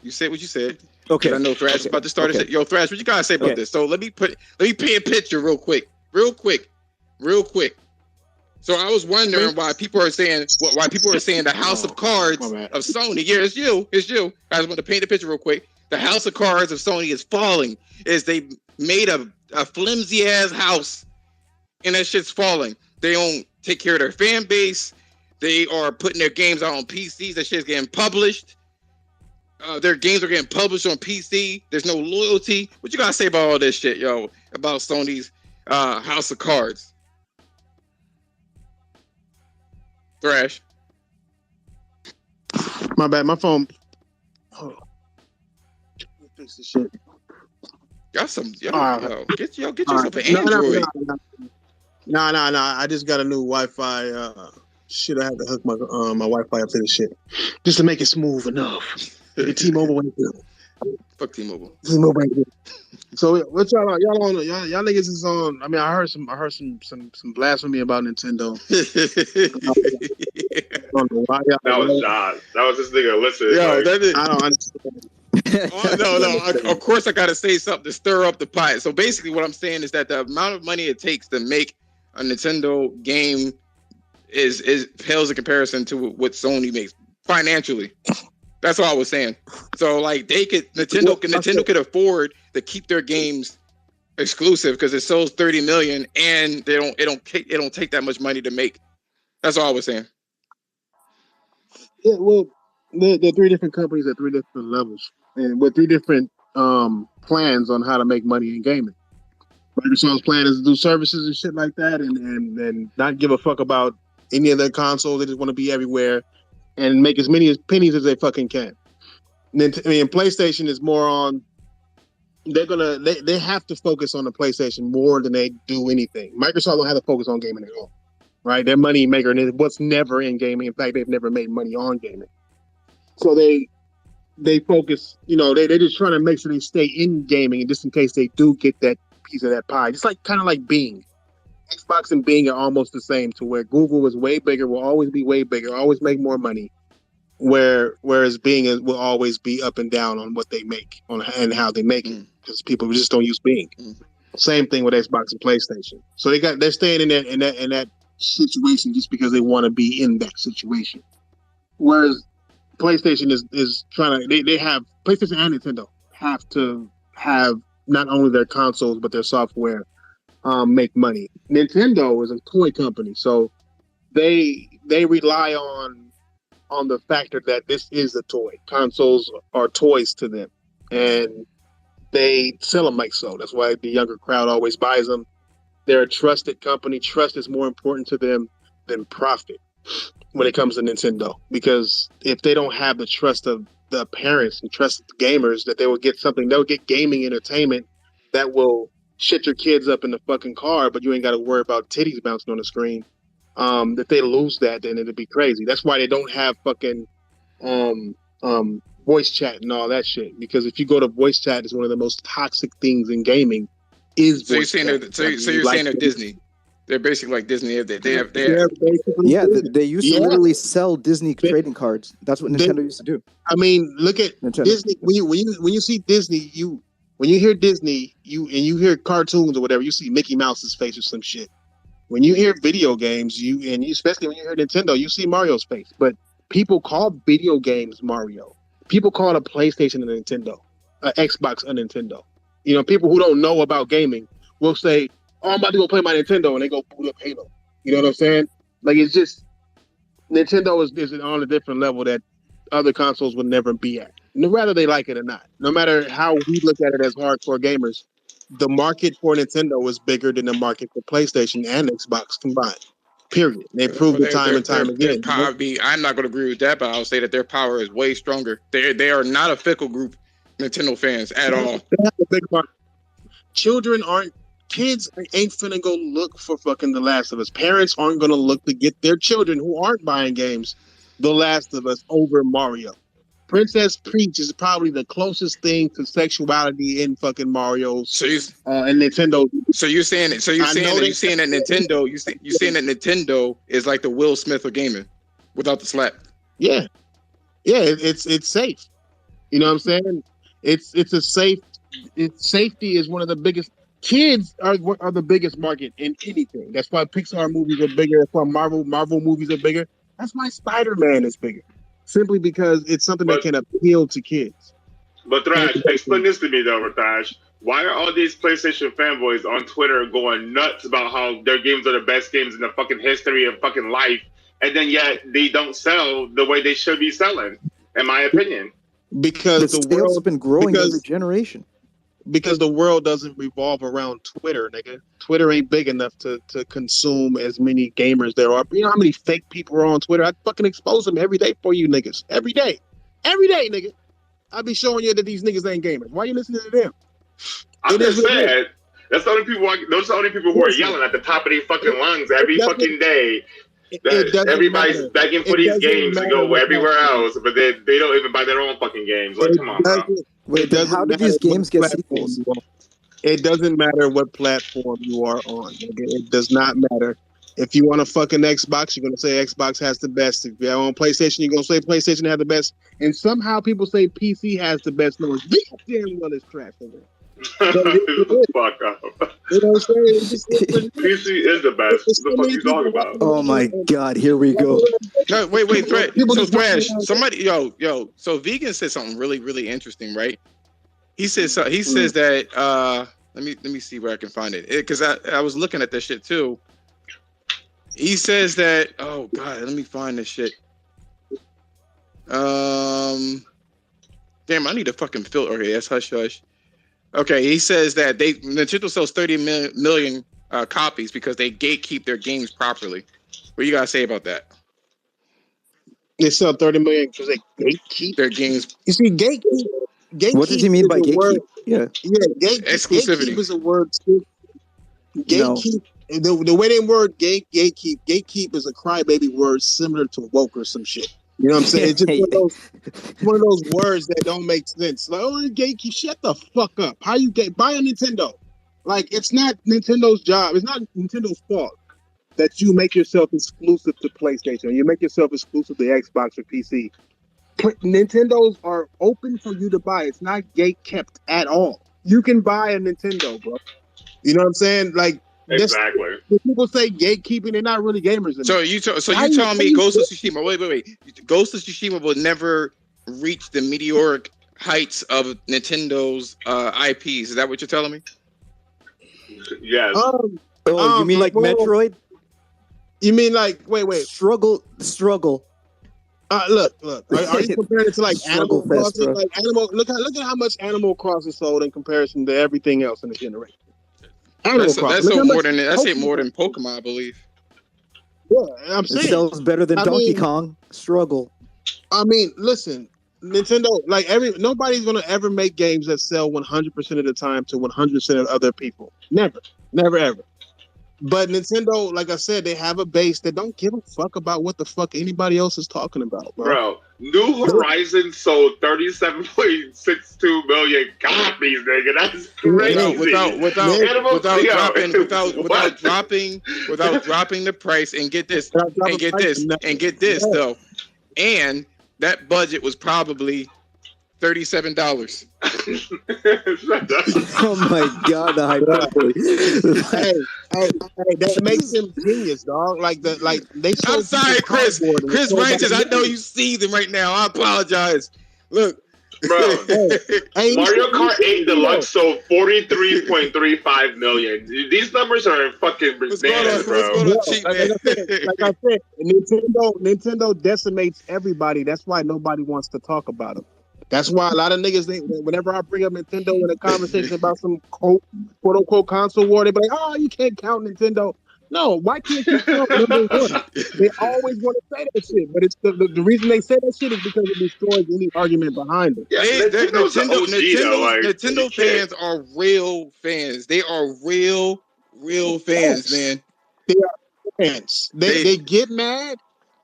You said what you said. Okay. I know Thrash is about to start. Okay. Yo, Thrash, what you gotta say about this? So let me paint a picture real quick. So I was wondering why people are saying the House of Cards of Sony. Yeah, it's you. I just want to paint a picture real quick. The House of Cards of Sony is falling. They made a flimsy ass house, and that shit's falling. They don't take care of their fan base. They are putting their games out on PCs. That shit's getting published. Their games are getting published on PC. There's no loyalty. What you gotta say about all this shit, yo? About Sony's House of Cards? Thrash. My bad. My phone. Oh. Fix this shit. Got some. Get yourself an Android. No. I just got a new Wi-Fi. Shit, I had to hook my Wi-Fi up to this shit just to make it smooth enough. The T-Mobile. Fuck T-Mobile. So what y'all niggas is on? I mean, I heard some blasphemy about Nintendo. That was John. That was this nigga. Listen, I don't understand. No. Of course, I gotta say something to stir up the pot. So basically, what I'm saying is that the amount of money it takes to make a Nintendo game is pales in comparison to what Sony makes financially. That's all I was saying. So Nintendo could afford to keep their games exclusive because it sells 30 million and it don't take that much money to make. That's all I was saying. Yeah, well, they're three different companies at three different levels, and with three different plans on how to make money in gaming. Microsoft's plan is to do services and shit like that, and not give a fuck about any of their consoles. They just want to be everywhere and make as many pennies as they fucking can. And then, PlayStation is more on. They have to focus on the PlayStation more than they do anything. Microsoft don't have to focus on gaming at all, right? Their money maker and what's never in gaming. In fact, they've never made money on gaming. So they focus. They're just trying to make sure they stay in gaming, and just in case they do get that piece of that pie, just kind of like Bing. Xbox and Bing are almost the same, to where Google is way bigger, will always be way bigger, always make more money. Whereas Bing will always be up and down on what they make and how they make it, because people just don't use Bing. Same thing with Xbox and PlayStation. So they're staying in that situation just because they want to be in that situation. Whereas PlayStation is trying to they have PlayStation and Nintendo have to have not only their consoles but their software make money. Nintendo is a toy company, so they rely on the factor that this is a toy. Consoles are toys to them, and they sell them like so. That's why the younger crowd always buys them. They're a trusted company. Trust is more important to them than profit when it comes to Nintendo, because if they don't have the trust of the parents and trust the gamers that they will get something, they'll get gaming entertainment that will shit your kids up in the fucking car, but you ain't got to worry about titties bouncing on the screen. If they lose that, then it'd be crazy. That's why they don't have fucking voice chat and all that shit. Because if you go to voice chat, it's one of the most toxic things in gaming. You're saying they're Disney? They're basically like Disney. They have. They used to literally sell Disney trading cards. That's what Nintendo used to do. I mean, look at Nintendo. Disney. When you see Disney, when you hear Disney, you hear cartoons or whatever, you see Mickey Mouse's face or some shit. When you hear video games, especially when you hear Nintendo, you see Mario's face. But people call video games Mario. People call a PlayStation a Nintendo, Xbox a Nintendo. People who don't know about gaming will say, "Oh, I'm about to go play my Nintendo," and they go boot up Halo. You know what I'm saying? Like, it's just Nintendo is on a different level that other consoles would never be at, whether they like it or not. No matter how we look at it as hardcore gamers, the market for Nintendo is bigger than the market for PlayStation and Xbox combined. Period. They proved it time and time again. I'm not going to agree with that, but I'll say that their power is way stronger. They are not a fickle group, Nintendo fans, at all. They have a big market. Kids ain't finna go look for fucking The Last of Us. Parents aren't gonna look to get their children who aren't buying games The Last of Us over Mario. Princess Peach is probably the closest thing to sexuality in fucking Mario's and Nintendo. So you're saying that Nintendo is like the Will Smith of gaming without the slap. Yeah, it's safe. You know what I'm saying? It's a safe. Safety is one of the biggest. Kids are the biggest market in anything. That's why Pixar movies are bigger. That's why Marvel movies are bigger. That's why Spider-Man is bigger. Simply because it's something that can appeal to kids. But Thrash, explain this to me though, Thrash. Why are all these PlayStation fanboys on Twitter going nuts about how their games are the best games in the fucking history of fucking life, and then yet they don't sell the way they should be selling, in my opinion? Because the sales have been growing every generation. Because the world doesn't revolve around Twitter, nigga. Twitter ain't big enough to consume as many gamers there are. You know how many fake people are on Twitter? I fucking expose them every day for you niggas. Every day, nigga. I be showing you that these niggas ain't gamers. Why you listening to them? I'm just saying. That's the only people. Those are the only people who are yelling at the top of their fucking lungs every fucking day. Everybody's begging for these games to go everywhere else, but they don't even buy their own fucking games. Like, come on, bro. Wait, then how did these games get sequels? It doesn't matter what platform you are on. It does not matter. If you want a fucking Xbox, you're going to say Xbox has the best. If you're on PlayStation, you're going to say PlayStation has the best. And somehow people say PC has the best. No, it's damn well is trash. Fuck up. You know what I'm saying? PC is the best. What the fuck you talking about? Oh my god, here we go. No, wait, Thrash. So Thrash, somebody, yo. So Vegan said something really, really interesting, right? He says that. Let Let me see where I can find it. Because I was looking at this shit too. He says that. Oh God, let me find this shit. Damn, I need a fucking filter. Okay, that's hush hush. Okay, he says that Nintendo sells 30 million copies because they gatekeep their games properly. What you gotta say about that? They sell 30 million because they gatekeep their games. You see, gatekeep. What does he mean by gatekeep? Yeah, Exclusivity. Gatekeep is a word. Gatekeep. No. The way they word gatekeep is a crybaby word similar to woke or some shit. You know what I'm saying? It's just one of those words that don't make sense. Like, oh, gatekeep. Shut the fuck up. How you buy a Nintendo? Like, it's not Nintendo's job. It's not Nintendo's fault that you make yourself exclusive to PlayStation. You make yourself exclusive to Xbox or PC. Nintendos are open for you to buy. It's not gate kept at all. You can buy a Nintendo, bro. You know what I'm saying? Like, exactly. When people say gatekeeping, they're not really gamers anymore. So you telling me Ghost of Tsushima? Wait. Ghost of Tsushima will never reach the meteoric heights of Nintendo's IPs. Is that what you're telling me? Yes. You mean like Metroid? You mean like wait? Struggle. Look. Are you comparing it to like Animal Crossing? Bro. Like look at how much Animal Crossing sold in comparison to everything else in the generation. That's more than Pokemon, I believe. Yeah, I'm saying it sells better than Donkey Kong. Struggle. I mean, listen, Nintendo, nobody's gonna ever make games that sell 100% of the time to 100% of other people. Never, ever. But Nintendo, like I said, they have a base that don't give a fuck about what the fuck anybody else is talking about, bro. New Horizons sold 37.62 million copies, nigga. That's crazy. Without dropping the price, and get this, though, and that budget was probably $37. Oh my God, the hyperbole. hey, that makes them genius, dog. I'm sorry, Chris. Chris Righteous, I know you see them right now. I apologize. Look, bro. Mario Kart 8 Deluxe sold 43.35 million. These numbers are fucking bananas, bro. Like I said, Nintendo decimates everybody. That's why nobody wants to talk about them. That's why a lot of niggas, whenever I bring up Nintendo in a conversation about some quote unquote console war, they be like, "Oh, you can't count Nintendo." No, why can't you count number one? They always want to say that shit, but it's the reason they say that shit is because it destroys any argument behind it. Yeah, Nintendo fans are real fans. They are real fans, man. They are fans. They get mad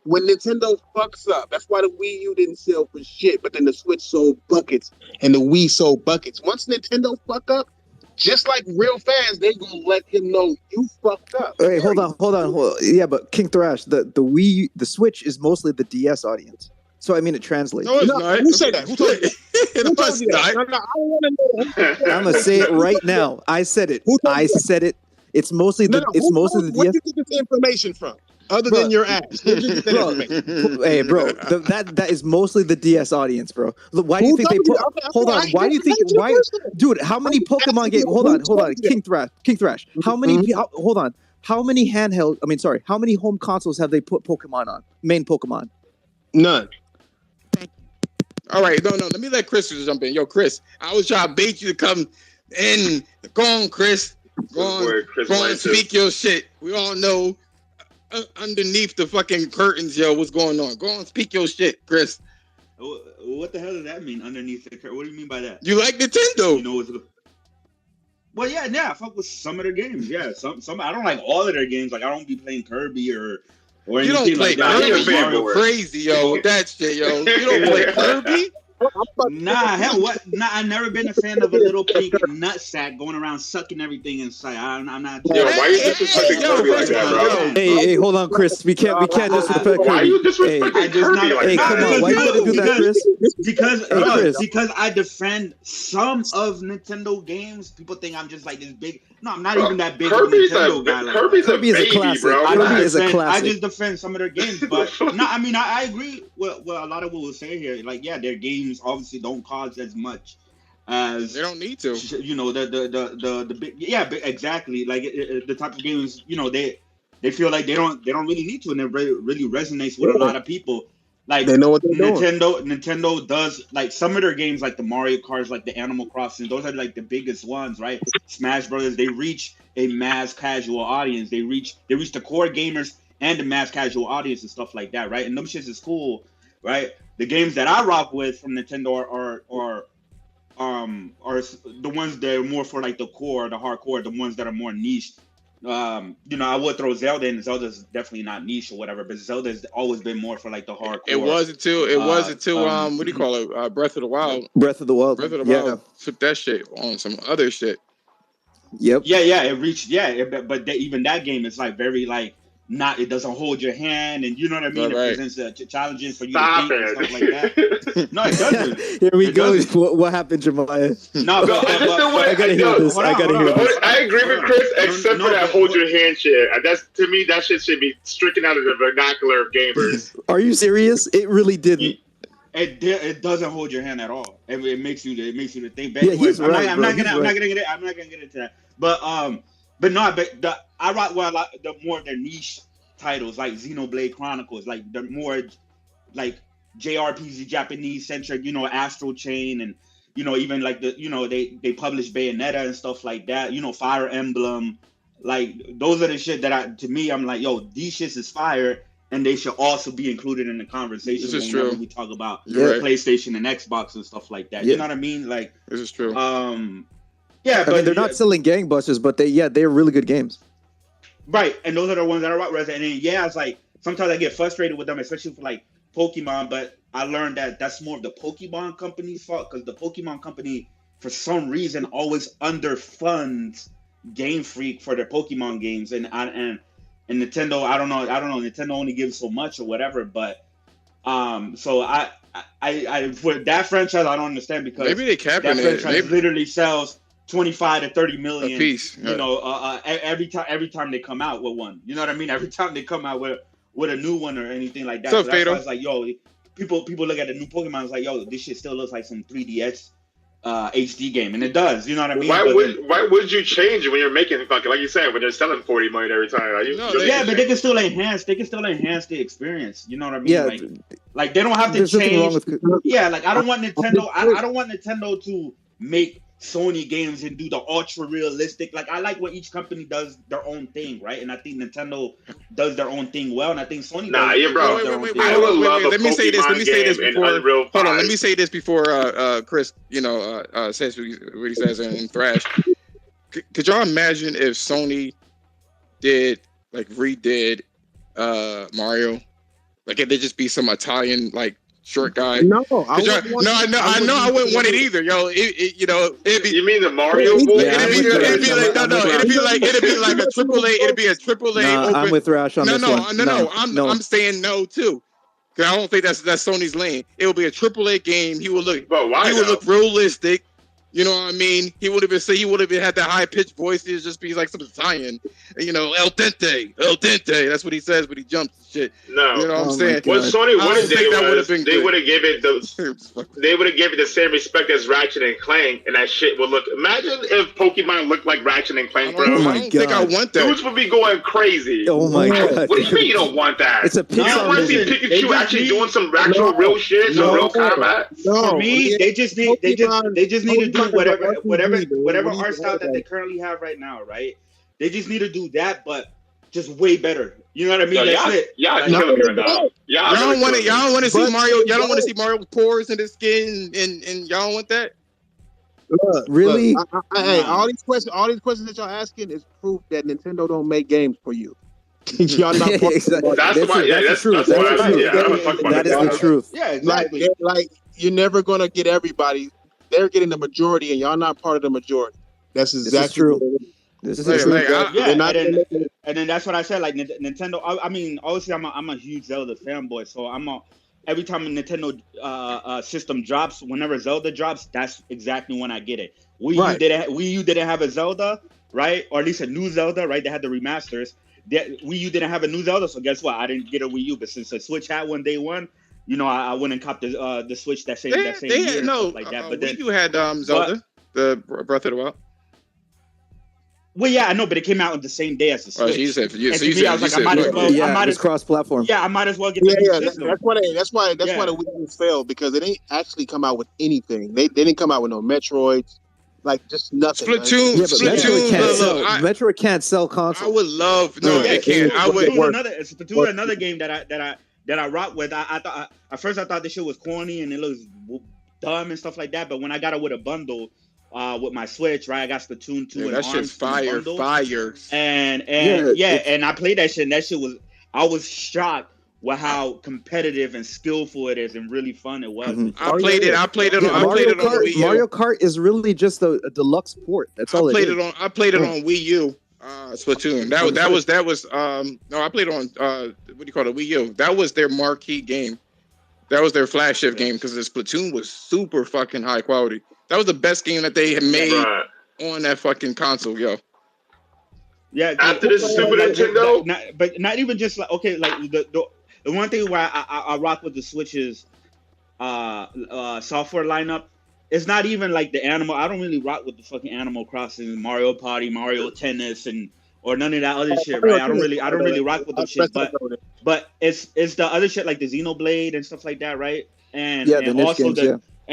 when Nintendo fucks up. That's why the Wii U didn't sell for shit, but then the Switch sold buckets and the Wii sold buckets. Once Nintendo fuck up, just like real fans, they gonna let him know you fucked up. Wait, hold on. Yeah, but King Thrash, the Switch is mostly the DS audience. So I mean, it translates. No, it's not. Who said that? Who told you that? Who told you that? No, I don't want to know. I'm gonna say it right now. I said it. I said it. It's mostly the DS. Where did you get this information from? Other than your ass. Hey, bro, that is mostly the DS audience, bro. Look, why do you think they put? Hold on. Why do you think? Why, dude? How many Pokemon games? Hold on. King Thrash. How many? Hold on. How many handheld? How many home consoles have they put Pokemon on? Main Pokemon. None. All right, no. Let me let Chris jump in. Yo, Chris, I was trying to bait you to come in. Go on, Chris. Go on, speak your shit. We all know. Underneath the fucking curtains, yo, what's going on? Go on, speak your shit, Chris. What the hell does that mean? Underneath the curtain? What do you mean by that? You like Nintendo? You know, well, yeah, I fuck with some of their games. Yeah, some. I don't like all of their games. Like I don't be playing Kirby or you anything don't play like that. Kirby. You're crazy, yo. With that shit, yo. You don't play Kirby. Nah, hell, what? Nah, I've never been a fan of a little pink nutsack going around sucking everything inside. I'm not. Yo, why you disrespecting Kirby like that, bro? Hey, hold on, Chris. We can't disrespect Kirby. Why are you disrespecting Kirby like hey, that? come on. Why you gotta do that, Chris? Because I defend some of Nintendo games. People think I'm just like this big. No, I'm not even that big of a Nintendo guy. Kirby's a baby, bro. Kirby is a classic. I just defend some of their games, but no, I mean I agree with a lot of what we'll say here. Like, yeah, their games obviously don't cost as much as They don't need to. you know the big exactly like the type of games they feel like they don't really need to, and it really resonates with a lot of people. Like They know what they're doing. Nintendo does like some of their games, like the Mario Karts, like the Animal Crossing. Those are like the biggest ones, right? Smash Brothers. They reach a mass casual audience. They reach the core gamers and the mass casual audience and stuff like that, right? And them shits is cool, right? The games that I rock with from Nintendo are the ones that are more for like the core, the hardcore, the ones that are more niche. I would throw Zelda in. Zelda's definitely not niche or whatever, but Zelda's always been more for like the hardcore. It was until what do you call it? Breath of the Wild. Breath of the Wild. Breath of the Wild took that shit on some other shit. Yep. Yeah, it reached. But even that game is like very like not. It doesn't hold your hand, and you know what I mean. Right. It presents challenges for you to think and stuff like that. No, it doesn't. Here we go. What happened, Jeremiah? No, but I gotta hear this. I gotta hear this. I agree with Chris, except for that hold your hand shit. That's to me, that shit should be stricken out of the vernacular of gamers. Are you serious? It really didn't. It doesn't hold your hand at all. It makes you to think. But Yeah, anyways, he's right, I'm bro. not gonna He's get it. I'm not gonna get into that. But I rock well the more of their niche titles like Xenoblade Chronicles, like the more like JRPG Japanese centric, Astral Chain, and even like they publish Bayonetta and stuff like that. Fire Emblem, like those are the shit that I'm like, yo, these shits is fire. And they should also be included in the conversation whenever we talk about PlayStation and Xbox and stuff like that. You know what I mean? Like this is true. Yeah, but I mean, they're not selling gangbusters, but they're really good games. Right, and those are the ones that are rock resin. And then, it's like sometimes I get frustrated with them, especially for like Pokemon. But I learned that that's more of the Pokemon company's fault, because the Pokemon company, for some reason, always underfunds Game Freak for their Pokemon games, and Nintendo, I don't know. Nintendo only gives so much or whatever, but so I for that franchise I don't understand, because maybe they cap that it. franchise literally sells 25 to 30 million a piece. Every time they come out with one. You know what I mean? Every time they come out with a new one or anything like that. So that's why it's like, yo, people look at the new Pokemon, it's like, yo, this shit still looks like some 3DS HD game, and it does. You know what I mean? Why would you change it when you're making fucking, like you said, when they're selling 40 million every time? But they can still enhance. They can still enhance the experience. You know what I mean? Yeah, like they don't have to change. Like I don't want Nintendo. I don't want Nintendo to make Sony games and do the ultra realistic. Like I like when each company does their own thing, right? And I think Nintendo does their own thing well, and I think Sony. Wait. Let me say this before. Hold on. Let me say this before Chris, says what he says in Thrash. Could y'all imagine if Sony redid Mario? Like if they just be some Italian short guy. No, I know I wouldn't want it either, yo. It'd be. You mean the Mario? It'd be like a AAA. It'd be a AAA. Nah, open. I'm with Rash on this one. No. I'm saying no too. Cause I don't think that's Sony's lane. It will be a AAA game. He will look. But why? He would look realistic. You know what I mean? He would have had that high pitched voice. He'd just be like some Italian, el dente. That's what he says when he jumps and shit. No, you know what I'm saying? What Sony would have did was they would have given it the same respect as Ratchet and Clank, and that shit would look. Imagine if Pokemon looked like Ratchet and Clank, bro. I don't think I want that. Dudes would be going crazy. Oh my god! What do you mean you don't want that? It's a Pixar. You don't want to see Pikachu actually doing some actual real shit, some real combat. For me, they just need to do whatever art style that they currently have right now, right? They just need to do that, but just way better. You know what I mean? That's it. Yeah, killing me right now. Y'all don't want to see Mario. Y'all don't want to see Mario with pores in his skin, and y'all don't want that. Really? Hey, all these questions that y'all asking is proof that Nintendo don't make games for you. Y'all not exactly. That's the truth. That is the truth. Yeah, exactly. Like you're never gonna get everybody. They're getting the majority, and y'all not part of the majority. That's exactly true. This is true. And then that's what I said. Like Nintendo. I mean, obviously, I'm a huge Zelda fanboy, so every time a Nintendo system drops, whenever Zelda drops, that's exactly when I get it. Wii U didn't have a Zelda, right? Or at least a new Zelda, right? They had the remasters. Wii U didn't have a new Zelda, so guess what? I didn't get a Wii U, but since the Switch had one day one, I went and copped the Switch that same year and stuff like that. But then Wii U had Zelda, the Breath of the Wild. Well, yeah, I know, but it came out on the same day as the Switch. Oh, you said, I was like, I might as well. Yeah, it was cross-platform. Yeah, I might as well get the new system. That's why the Wii U failed, because they didn't actually come out with anything. They didn't come out with no Metroids, like just nothing. Splatoon, Yeah, but Splatoon Metroid can't sell. Metroid can't sell consoles. I would love. No, it can't. I would. Splatoon, another game that I rock with. I thought at first I thought this shit was corny and it looks dumb and stuff like that. But when I got it with a bundle. With my Switch, right? I got Splatoon 2 and that shit's fire. And I played that shit, and that shit I was shocked with how competitive and skillful it is and really fun it was. Mm-hmm. I played it on Wii U. Mario Kart is really just a deluxe port. That's all I played on Wii U. Splatoon. That was no, I played on what do you call it, Wii U. That was their marquee game. That was their flagship game because the Splatoon was super fucking high quality. That was the best game that they had made on that fucking console, yo. Yeah, after the Super Nintendo, but not even just like the one thing why I rock with the Switch's software lineup. It's not even like the Animal. I don't really rock with the fucking Animal Crossing, Mario Party, Mario Tennis, or none of that other shit, right? I don't really rock with the shit, but it's the other shit like the Xenoblade and stuff like that, right? And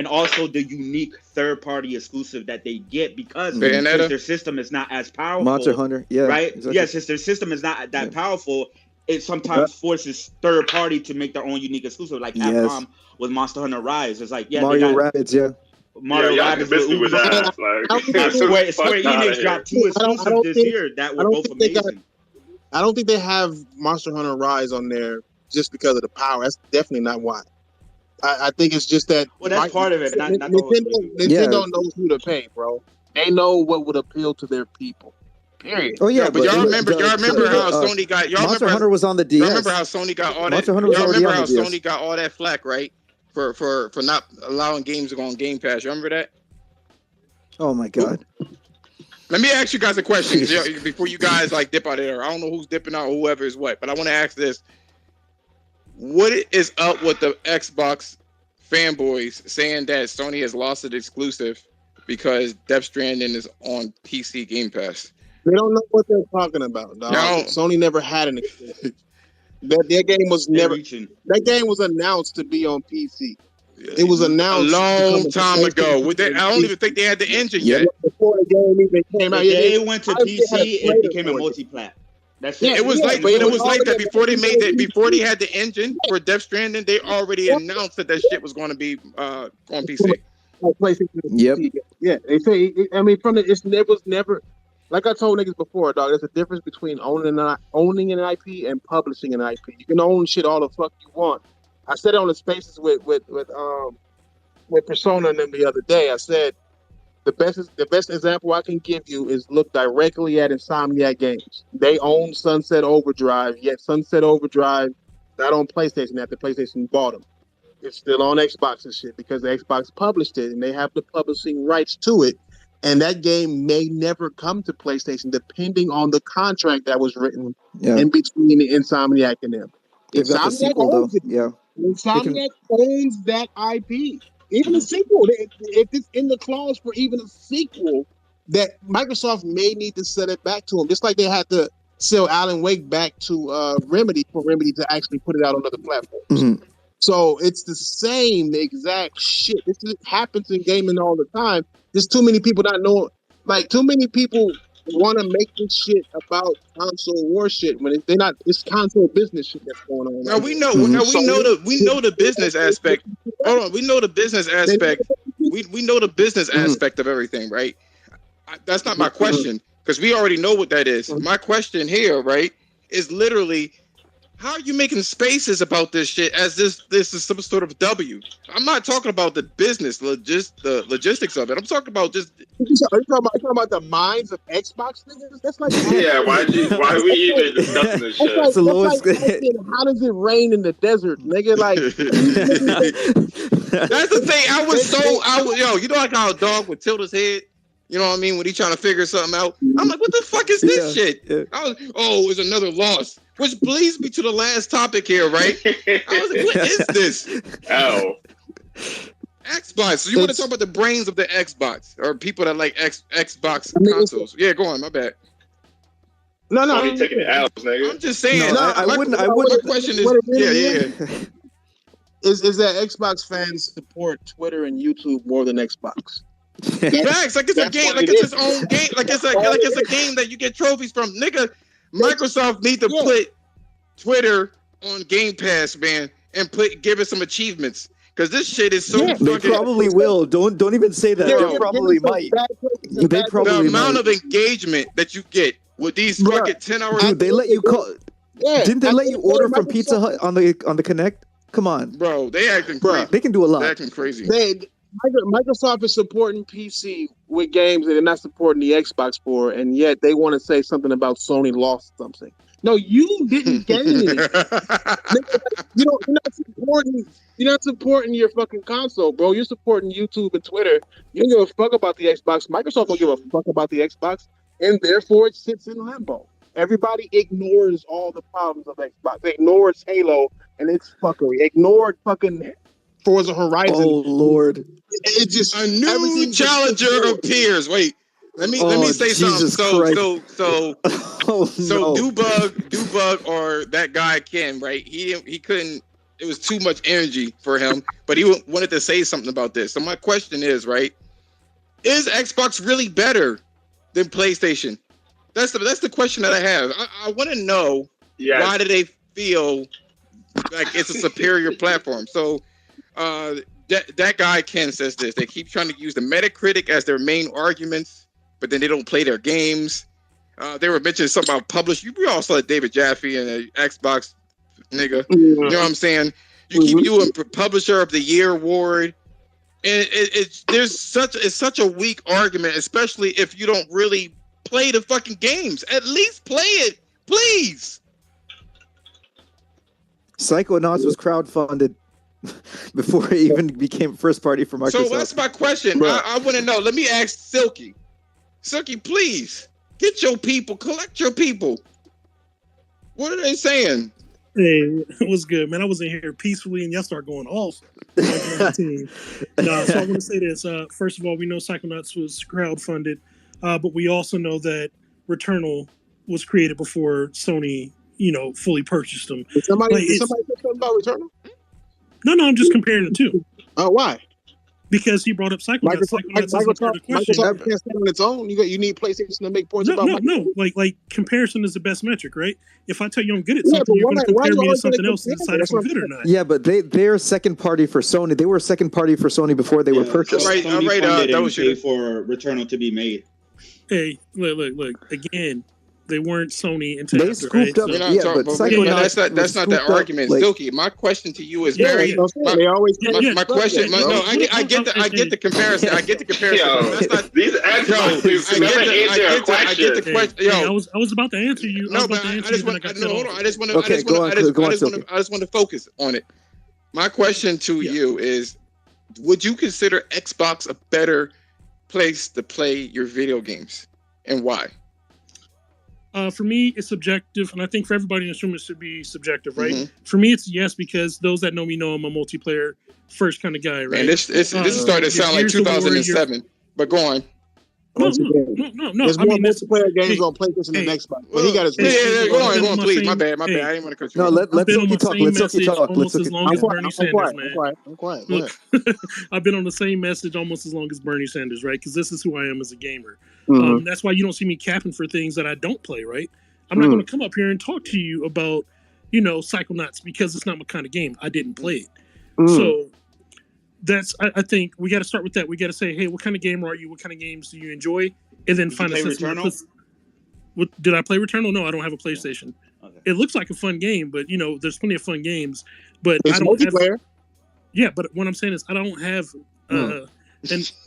also the unique third-party exclusive that they get because their system is not as powerful. Monster Hunter, yeah, right. Exactly. Yes, since their system is not that powerful, it sometimes forces third-party to make their own unique exclusive, like Capcom with Monster Hunter Rise. It's like Mario Rabbids, Mario Rabbids was ass. Square Enix dropped 2 exclusives this year that were both amazing. I don't think they have Monster Hunter Rise on there just because of the power. That's definitely not why. I think it's just that. Well, that's part of it. Nintendo knows who to pay, bro. They know what would appeal to their people. Period. Oh yeah, but y'all remember how Sony got. Monster Hunter was on the DS. Y'all remember how Sony got all that? Monster Hunter was already on the DS. Sony got all that flack, right? For not allowing games to go on Game Pass. You remember that? Oh my god. Let me ask you guys a question before you guys like dip out of there. I don't know who's dipping out, whoever is what, but I want to ask this. What is up with the Xbox fanboys saying that Sony has lost its exclusive because Death Stranding is on PC Game Pass? They don't know what they're talking about, dog. Sony never had an exclusive. Their game was never. That game was announced to be on PC. It was announced a long time ago. I don't even think they had the engine yet. Before the game even came out, they went to PC. It became a multi-plat. That's it. It was like that before they made that. Before they had the engine for Death Stranding, they already announced that shit was going to be on PC. Yep. Yeah, they say. I mean, it was never. Like I told niggas before, dog. There's a difference between owning an IP and publishing an IP. You can own shit all the fuck you want. I said it on the Spaces with Persona and them the other day. I said the best example I can give you is look directly at Insomniac Games. They own Sunset Overdrive, yet Sunset Overdrive not on PlayStation after PlayStation bought them. It's still on Xbox and shit because the Xbox published it and they have the publishing rights to it. And that game may never come to PlayStation depending on the contract that was written in between the Insomniac and them. Insomniac owns it. Yeah. Insomniac owns that IP. Even a sequel, if it's in the clause for even a sequel, that Microsoft may need to sell it back to them, just like they had to sell Alan Wake back to Remedy for Remedy to actually put it out on other platforms. Mm-hmm. So it's the same exact shit. This happens in gaming all the time. There's too many people not know. Like too many people want to make this shit about console war shit when they're not. It's console business shit that's going on. Now we know. Now we know the business aspect. Hold on, we know the business aspect. We know the business aspect of everything, right? That's not my question because we already know what that is. My question here, right, is literally. How are you making spaces about this shit as this is some sort of W? I'm not talking about the business, the logistics of it. I'm talking about just. Are you talking about the minds of Xbox niggas? That's like why are we even discussing this shit? That's how does it rain in the desert, nigga? Like that's the thing. You know like how a dog would tilt his head. You know what I mean? When he's trying to figure something out, I'm like, what the fuck is this shit? Yeah. It's another loss. Which leads me to the last topic here, right? I was like, what is this? Oh. Xbox. So you want to talk about the brains of the Xbox or people that like Xbox consoles? Yeah, go on. My bad. No. Sony taking the L's, nigga. I'm just saying. No, I wouldn't. My question is, what it really yeah. is that Xbox fans support Twitter and YouTube more than Xbox. Facts. Like it's a game. Like it's its own game. Like it's a game that you get trophies from. Nigga, Microsoft need to put Twitter on Game Pass, man, and give it some achievements. Because this shit is so They probably will. Don't even say that. They probably might. They probably the amount of engagement that you get with these fucking 10-hour. Dude, they let you call. Yeah, Didn't they let you order from Pizza Hut on the Connect? Come on, bro. They acting crazy. They can do a lot. They acting crazy. Microsoft is supporting PC with games that they're not supporting the Xbox for, and yet they want to say something about Sony lost something. No, you didn't gain anything. You're not supporting your fucking console, bro. You're supporting YouTube and Twitter. You don't give a fuck about the Xbox. Microsoft don't give a fuck about the Xbox, and therefore it sits in limbo. Everybody ignores all the problems of Xbox. They ignores Halo and its fuckery. Ignored fucking Forza Horizon. Oh Lord! It just a new challenger appears. Wait. Let me say Jesus something. Christ. So no. Dubug or that guy Ken, right? He couldn't. It was too much energy for him, but he wanted to say something about this. So my question is, right? Is Xbox really better than PlayStation? That's the question that I have. I want to know why do they feel like it's a superior platform? So that guy Ken says this. They keep trying to use the Metacritic as their main arguments, but then they don't play their games. They were mentioning something about publish. We all saw David Jaffe and the Xbox nigga. You know what I'm saying? You keep doing Publisher of the Year award, and it's such a weak argument, especially if you don't really play the fucking games. At least play it, please. Psychonauts was crowdfunded before it even became first party for Microsoft. So that's my question. I want to know. Let me ask Silky. Silky, please get your people, collect your people. What are they saying? Hey, it was good, man. I was in here peacefully, and y'all start going off. So I want to say this. First of all, we know Psychonauts was crowdfunded, but we also know that Returnal was created before Sony, fully purchased them. Did somebody say something about Returnal? No, I'm just comparing the two. Oh, why? Because he brought up Psychonauts. Microsoft can't stand on its own. You need PlayStation to make points about Microsoft. No. Like comparison is the best metric, right? If I tell you I'm good at something, you're going to compare me to something else and decide if I'm good or not. Yeah, but they're second party for Sony. They were second party for Sony before they were purchased. Right. That was paid for Returnal to be made. Hey, look. Again, they weren't Sony until they after, scooped up. right? That's not that argument, Silky. My question to you is very. My question. I get the comparison. I get the comparison. That's not these Xbox. I get the question. Yo, I was about to answer you. No, but I just want to focus on it. My question to you is: would you consider Xbox a better place to play your video games, and why? For me, it's subjective, and I think for everybody in this room, it should be subjective, right? Mm-hmm. For me, it's yes, because those that know me know I'm a multiplayer first kind of guy, right? And this started to sound like 2007, but go on. No. There's more multiplayer games on PlayStation than Xbox. But he got his go on, please. My bad. I didn't want to cut you off. Let's talk. Almost as long as Bernie Sanders, man. I'm quiet. Look, I've been on the same message almost as long as Bernie Sanders, right? Because this is who I am as a gamer. That's why you don't see me capping for things that I don't play, right? I'm not going to come up here and talk to you about, Psychonauts because it's not my kind of game. I didn't play it. So I think we got to start with that. We got to say, hey, what kind of gamer are you? What kind of games do you enjoy? And then find a Returnal? Did I play Returnal? No, I don't have a PlayStation. Okay. It looks like a fun game, but there's plenty of fun games. But it's I don't multiplayer. But what I'm saying is I don't have an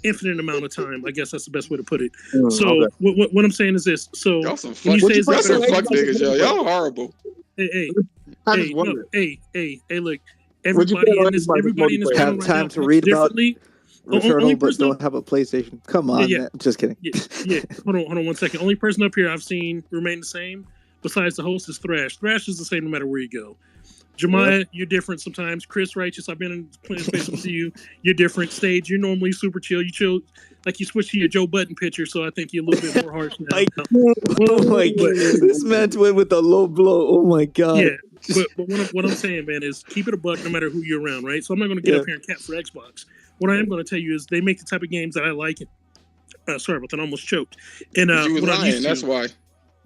infinite amount of time. I guess that's the best way to put it. So what I'm saying is this. So y'all some fuck niggas, y'all horrible. Hey, look. Everybody in this have time to read about Returnal, but don't have a PlayStation. Come on, man. Just kidding. Yeah. Hold on 1 second. Only person up here I've seen remain the same besides the host is Thrash. Thrash is the same no matter where you go. Jemiah, you're different sometimes. Chris Righteous, I've been in playing space with you. You're different. Stage, you're normally super chill. You chill like you switch to your Joe Budden picture, so I think you're a little bit more harsh now. Oh my god, this man went with a low blow. Oh my god. Yeah, but what I'm saying, man, is keep it a buck no matter who you're around, right? So I'm not going to get up here and cap for Xbox. What I am going to tell you is they make the type of games that I like. Sorry about that, I almost choked. And you were what lying. That's why.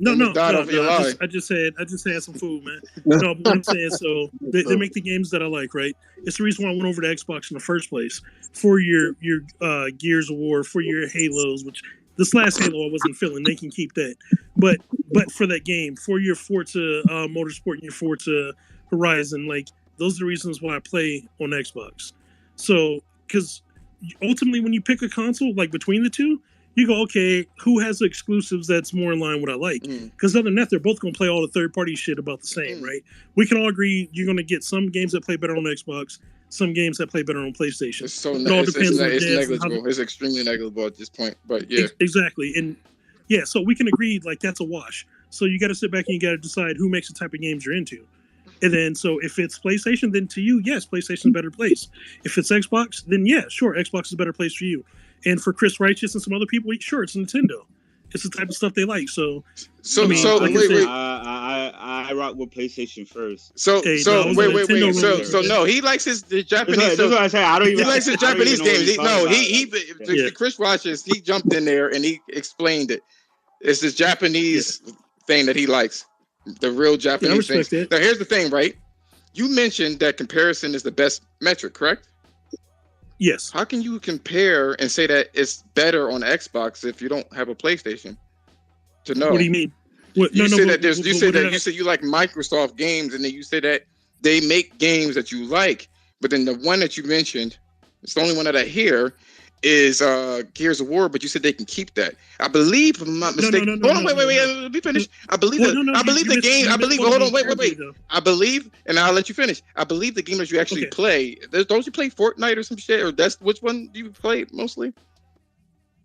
No. I just had some food, man. No, but what I'm saying, so they make the games that I like, right? It's the reason why I went over to Xbox in the first place for your Gears of War, for your Halos, which this last Halo I wasn't feeling. They can keep that, but for that game, for your Forza Motorsport and your Forza Horizon, like those are the reasons why I play on Xbox. So, because ultimately, when you pick a console, like between the two, you go, okay, who has the exclusives that's more in line with what I like? Because other than that, they're both going to play all the third-party shit about the same, right? We can all agree you're going to get some games that play better on Xbox, some games that play better on PlayStation. It's so it all depends on it's negligible. It's extremely negligible at this point, but yeah. Exactly. And yeah, so we can agree, like, that's a wash. So you got to sit back and you got to decide who makes the type of games you're into. And then, so if it's PlayStation, then to you, yes, PlayStation's a better place. If it's Xbox, then yeah, sure, Xbox is a better place for you. And for Chris Righteous and some other people, sure, it's Nintendo. It's the type of stuff they like. So wait. I rock with PlayStation first. No, he likes the Japanese. That's what I say. I don't even. He likes his Japanese games. Chris Righteous, he jumped in there and he explained it. It's this Japanese thing that he likes, the real Japanese thing. Now, here's the thing, right? You mentioned that comparison is the best metric, correct? Yes. How can you compare and say that it's better on Xbox if you don't have a PlayStation? To know. What do you mean? You said you like Microsoft games, and then you said that they make games that you like, but then the one that you mentioned, it's the only one that I hear, is Gears of War, but you said they can keep that. I believe, if I'm not mistaken. Hold on, wait, let me finish. I believe the game. Hold on, wait. I believe, and I'll let you finish. I believe the game that you actually play. Don't you play Fortnite or some shit? Or that's which one do you play mostly?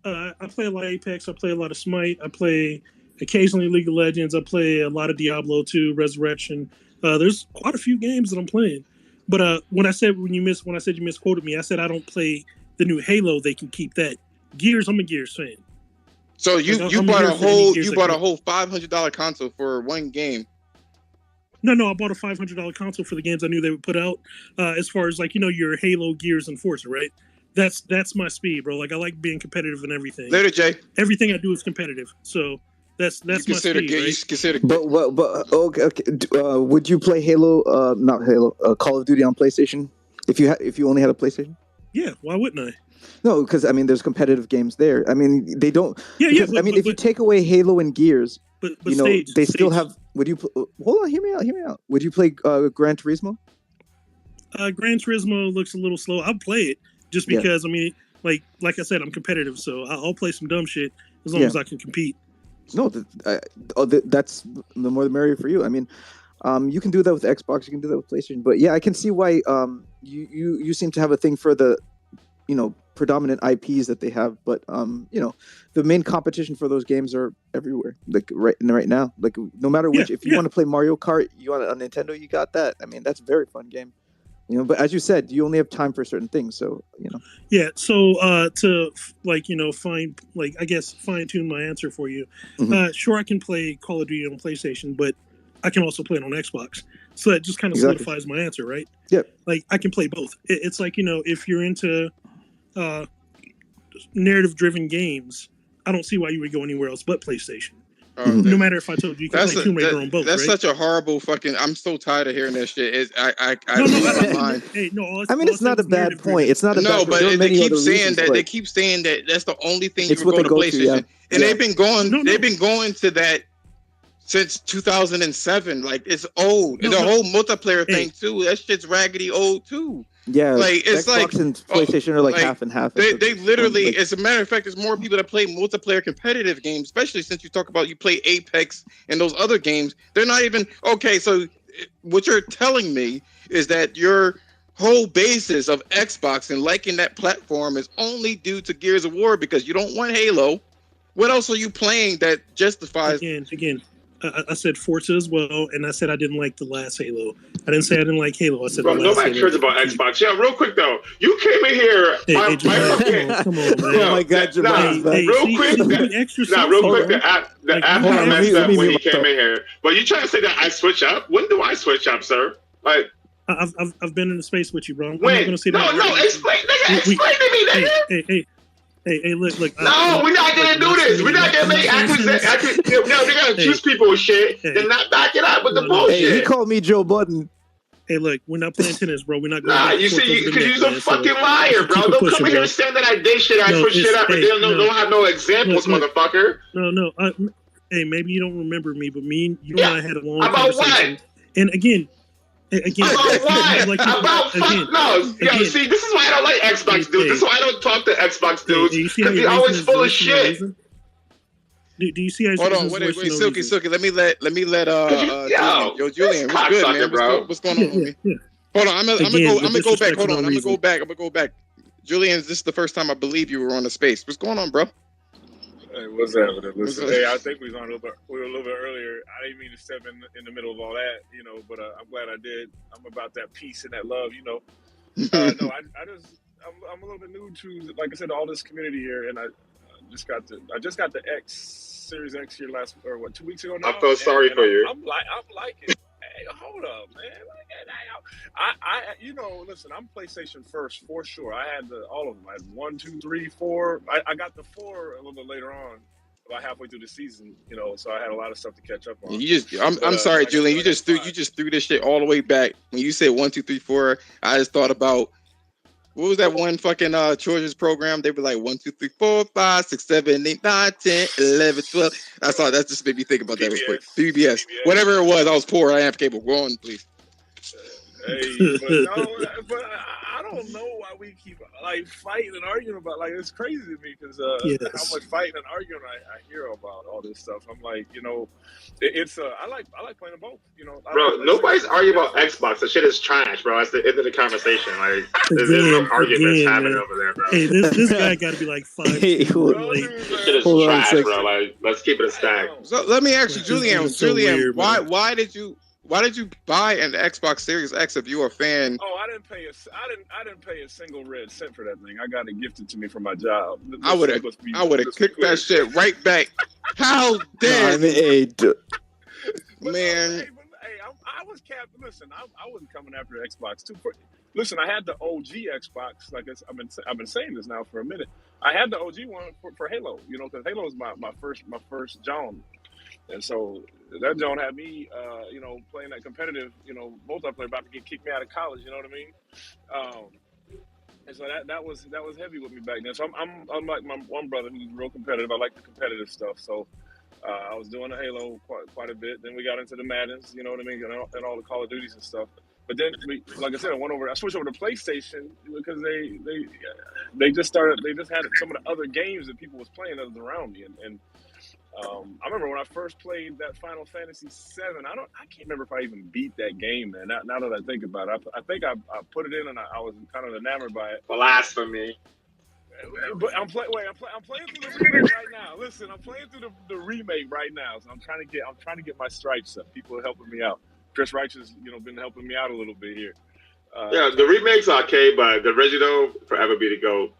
I play a lot of Apex. I play a lot of Smite. I play occasionally League of Legends. I play a lot of Diablo 2, Resurrection. There's quite a few games that I'm playing. But when I said you misquoted me, I said I don't play the new Halo. They can keep that. Gears, I'm a Gears fan. So you bought a whole $500 console for one game. No, I bought a $500 console for the games I knew they would put out. As far as your Halo, Gears, and Forza, right? That's my speed, bro. Like I like being competitive and everything. Later, Jay. Everything I do is competitive. So that's my speed, right? But okay. Would you play Halo? Not Halo. Call of Duty on PlayStation? If you only had a PlayStation? Yeah, why wouldn't I? No, because I mean, there's competitive games there. I mean, they don't. Yeah. If you take away Halo and Gears, they still have. Would you? Hold on, hear me out. Would you play Gran Turismo? Gran Turismo looks a little slow. I'll play it just because I mean, like I said, I'm competitive, so I'll play some dumb shit as long as I can compete. No, that's the more the merrier for you. I mean, you can do that with Xbox, you can do that with PlayStation, but yeah, I can see why you seem to have a thing for the predominant IPs that they have, but the main competition for those games are everywhere. Like right now, like no matter which, if you want to play Mario Kart, you want on Nintendo, you got that. I mean, that's a very fun game. But as you said, you only have time for certain things, so Yeah, so to fine tune my answer for you. Sure, I can play Call of Duty on PlayStation, but I can also play it on Xbox. So that just kind of solidifies my answer, right? Yep. Like I can play both. It's like if you're into narrative-driven games, I don't see why you would go anywhere else but PlayStation. No matter if I told you can play Tomb Raider on both. That's right? such a horrible fucking. I'm so tired of hearing that shit. I mean, it's not a bad point. It's not a bad. But they keep saying that. They keep saying that that's the only thing you would go to PlayStation, and they've been going. They've been going to that since 2007. Like it's old. The whole multiplayer thing too. That shit's raggedy old too. Yeah, like it's Xbox and PlayStation are like half and half. They literally, as a matter of fact, there's more people that play multiplayer competitive games, especially since you talk about you play Apex and those other games. They're not even okay. So what you're telling me is that your whole basis of Xbox and liking that platform is only due to Gears of War because you don't want Halo. What else are you playing that justifies? Again, I said Forza as well, and I said I didn't like the last Halo. I didn't say I didn't like Halo. I said Bro, the last nobody Halo. cares about Xbox. Yeah, real quick though, you came in here. Hey, Jamal, come on, man. Oh my God, Jamal's back. Real quick, the app kind of messed up when he came in here. But you trying to say that I switch up? When do I switch up, sir? Like, I've been in the space with you, bro. I'm when? not gonna say no, explain to me, nigga. Hey, look. No, we're not gonna do this. We're not gonna make accusations. No, they're gonna accuse people of shit and not back it up with the bullshit. Hey, he called me Joe Budden. Hey, look, we're not playing tennis, bro. We're not going. Nah, you see, because you're a fucking liar, bro. Don't come in here saying that I did shit. I switched shit up, and they don't have no examples, motherfucker. No. Hey, maybe you don't remember me, but me and you and I had a long about conversation. What? And again. About what? See, this is why I don't like Xbox dudes. This is why I don't talk to Xbox dudes, because they're always full of shit. Do you see how? Hold on, wait, Silky. Let me let Julian. What's good, man? Bro? What's going on with me? Hold on, I'm gonna go back. Hold on, I'm gonna go back. Julian, this is the first time I believe you were on the space. What's going on, bro? Hey, what's happening? Listen, hey, I think we were a little bit earlier. I didn't mean to step in the middle of all that, but I'm glad I did. I'm about that peace and that love, No, I'm a little bit new to, like I said, all this community here, and I just got the Series X here 2 weeks ago now. I feel sorry for you. I'm liking. Hey, hold up, man. Listen, I'm PlayStation first for sure. I had all of them. I had 1, 2, 3, 4. I got the 4 a little bit later on, about halfway through the season. So I had a lot of stuff to catch up on. I'm sorry, Julian. You just threw this shit all the way back. When you said 1, 2, 3, 4, I just thought about. What was that one fucking children's program? They were like 1, 2, 3, 4, 5, 6, 7, 8, 9, 10, 11, 12. I saw that just made me think about that real quick. PBS. Whatever it was, I was poor. I didn't have cable. Go on, please. Hey, but I don't know why we keep fighting and arguing about it's crazy to me because how much fighting and arguing I hear about all this stuff. I'm like, it's I like playing them both. Bro, nobody's arguing about Xbox. The shit is trash, bro. That's the end of the conversation. There's no arguments happening over there, bro. Hey, this guy got to be 5. This shit is trash, bro. Let's keep it a stack. So let me ask you, Julian. Weird, why did you buy an Xbox Series X if you were a fan? Oh, I didn't pay a single red cent for that thing. I got it gifted to me from my job. I would have kicked that shit right back. How dare man? I was capped. Listen, I wasn't coming after Xbox too. Listen, I had the OG Xbox. I've been saying this now for a minute. I had the OG one for Halo. Because Halo was my first John. And so that John had me, playing that competitive, multiplayer, about to get kicked me out of college. You know what I mean? And so that was heavy with me back then. So I'm like my one brother who's real competitive. I like the competitive stuff. So I was doing the Halo quite a bit. Then we got into the Maddens, you know what I mean, and all the Call of Duties and stuff. But then, like I said, I switched over to PlayStation because they just had some of the other games that people was playing that was around me, and I remember when I first played that Final Fantasy VII. I can't remember if I even beat that game, man. Now that I think about it, I think I put it in and I was kind of enamored by it. Blasphemy. But I'm playing through the remake right now. Listen, I'm playing through the remake right now, so I'm trying to get my stripes up. People are helping me out. Chris Reich has been helping me out a little bit here. Yeah, the remake's okay, but the original forever be the GOAT.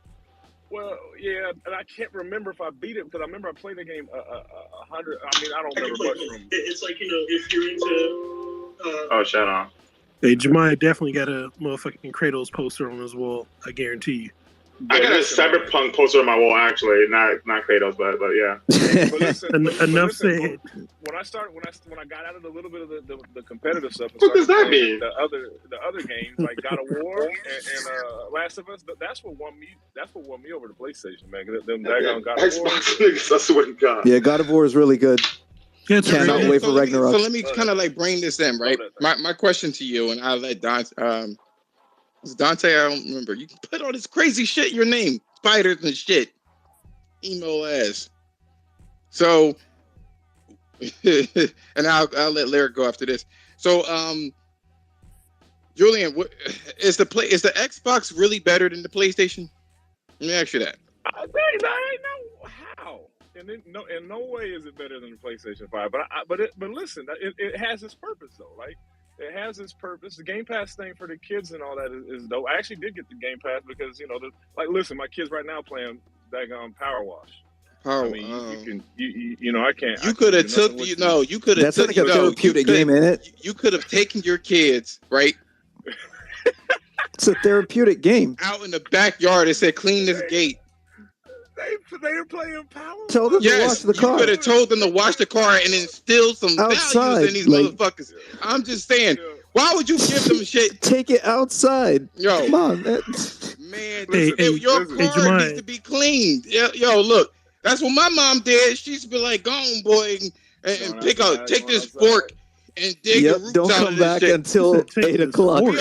Well, yeah, and I can't remember if I beat it because I remember I played the game 100. I mean, I don't remember much from. It's like if you're into. Oh, shut on. Hey, Jemiah definitely got a motherfucking Kratos poster on his wall. I guarantee you. I got a Cyberpunk poster on my wall, actually. Not Kratos, but yeah. But listen, enough said. When I got out of a little bit of the competitive stuff, what does that mean? The other games like God of War and Last of Us, that's what won me. That's what won me over to PlayStation, man. Them daggone God of War. Xbox niggas, I swear to God. Yeah, God of War is really good. Cannot wait for Ragnarok. So let me kind of bring this in, right? My question to you, and I'll let Dante, I don't remember. You put all this crazy shit in your name. Spiders and shit. Emo ass. So, and I'll let Larry go after this. So, Julian, is the Xbox really better than the PlayStation? Let me ask you that. I know how. And then, no, in no way is it better than the PlayStation 5. But listen, it has its purpose though. Like it has its purpose. The Game Pass thing for the kids and all that is dope. I actually did get the Game Pass because listen, my kids right now playing daggone Power Wash. I mean, I can't. You could have took, you could have. That's like a therapeutic game, ain't it? You could have taken your kids, right? It's a therapeutic game. Out in the backyard and said, "Clean this gate." They were playing Power. Tell them to wash the car. You could have told them to wash the car and instill some values in these motherfuckers. I'm just saying, why would you give them shit? Take it outside. Yo, come on, man. Your car needs to be cleaned. Yo, look, that's what my mom did. She used to be like, "Go on, boy, and take this fork and dig the roots don't out come of this back shit." until 8 o'clock. Look,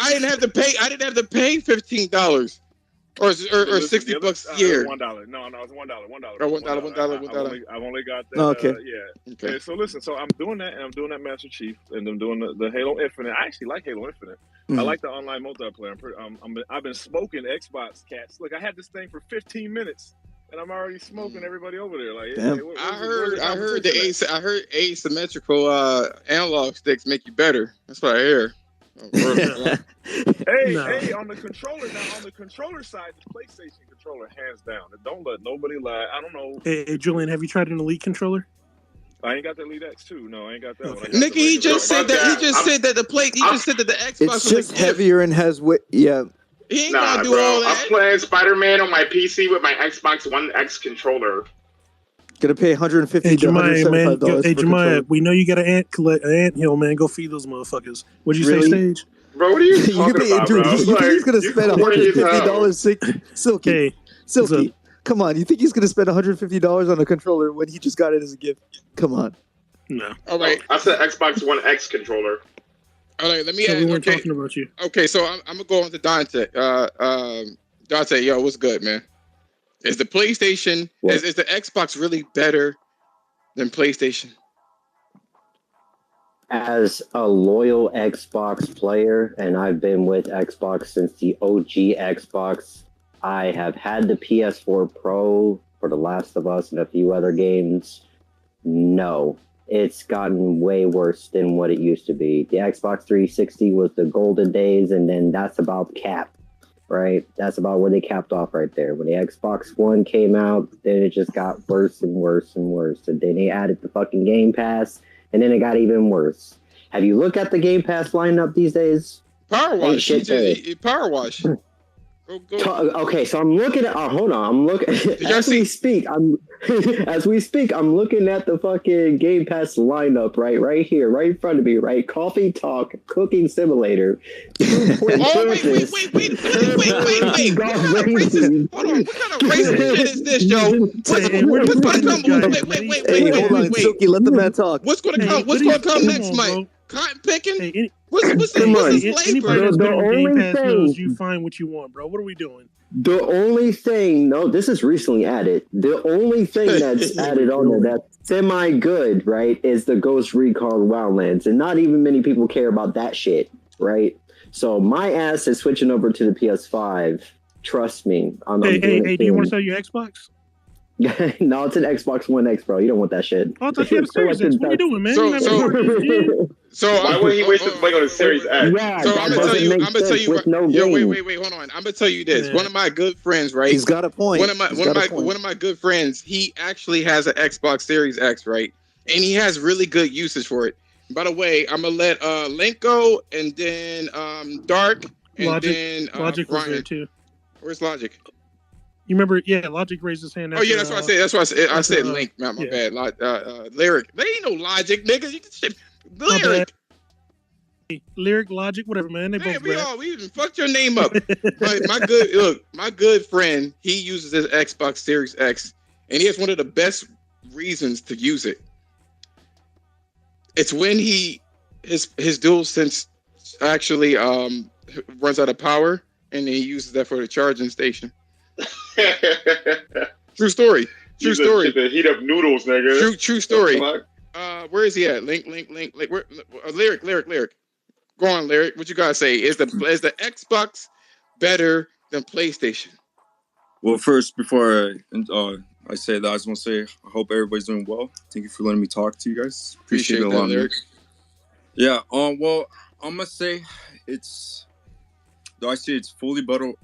I didn't have to pay $15 or $60 a year. $1. No, it's $1. Oh, $1. I've only got that. Okay. Okay. And so listen, so I'm doing that, and I'm doing that Master Chief, and I'm doing the Halo Infinite. I actually like Halo Infinite. I like the online multiplayer. I've been smoking Xbox cats. Look, I had this thing for 15 minutes. And I'm already smoking everybody over there. Like, I heard asymmetrical analog sticks make you better. That's what I hear. Hey, on the controller side, the PlayStation controller, hands down. Don't let nobody lie. I don't know. Hey, Julian, have you tried an Elite controller? I ain't got the Elite X2. No, I ain't got that one. Nicky, he just said that. He just said that the Xbox. It's just heavier and has weight. Yeah. He ain't gonna do all that. I'm playing Spider-Man on my PC with my Xbox One X controller. Gonna pay $150 to $175. Hey, Jemiah, we know you got an ant hill, man. Go feed those motherfuckers. What'd you say, Stage? Bro, what are you talking about, bro? You think he's gonna spend $150? Silky, come on. You think he's gonna spend $150 on a controller when he just got it as a gift? Come on. No. All right. I said Xbox One X controller. All right, let me we weren't talking about you. Okay, so I'm gonna go on to Dante. Dante, yo, what's good, man? Is the PlayStation is the Xbox really better than PlayStation? As a loyal Xbox player, and I've been with Xbox since the OG Xbox, I have had the PS4 Pro for The Last of Us and a few other games. No. It's gotten way worse than what it used to be. The Xbox 360 was the golden days, and then that's about cap, right? That's about where they capped off right there. When the Xbox One came out, then it just got worse and worse and worse. And then they added the fucking Game Pass, and then it got even worse. Have you looked at the Game Pass lineup these days? Power Wash. Power Wash. Go. Okay, so I'm looking at. Hold on, I'm looking as we speak. I'm looking at the fucking Game Pass lineup right here, right in front of me. Right, Coffee Talk, Cooking Simulator. Wait! What kind of racist shit is this, yo? Wait! Silky, let the man talk. What's gonna come next, Mike? Cotton picking? What's this anybody that's been on Game Pass knows you find what you want, bro. What are we doing? The only thing, this is recently added. The only thing that's added on there that's semi-good, right, is the Ghost Recon Wildlands. And not even many people care about that shit, right? So my ass is switching over to the PS5. Trust me. Hey, do you want to sell your Xbox? No, it's an Xbox One X, bro. You don't want that shit. Oh, I thought you had a Series X. What are you doing, man? So why would he waste his money on a Series X? Yeah, so I'm gonna tell you. Wait, hold on. I'm gonna tell you this. Yeah. One of my good friends, right? He's got a point. One of my good friends. He actually has an Xbox Series X, right? And he has really good usage for it. By the way, I'm gonna let Link go, and then Dark, and Logic. then Logic was Ryan. there too. Where's Logic? You remember? Yeah, Logic raised his hand. Oh yeah, that's what I said. That's what I said. Link, not my bad. Lyric. There ain't no Logic, nigga. You just Lyric. Lyric, Logic, whatever, man. They both we even fucked your name up. But my good friend, he uses his Xbox Series X, and he has one of the best reasons to use it. It's when his DualSense actually runs out of power, and he uses that for the charging station. True story. The heat up noodles, nigga. True story. Where is he at? Link. Where, lyric. Go on, Lyric. What you gotta say? Is the Xbox better than PlayStation? Well, first, before I I say that. I just want to say I hope everybody's doing well. Thank you for letting me talk to you guys. Appreciate it a that, lot. Lyric. Yeah. Well, I'm gonna say it's. Do I say it's fully better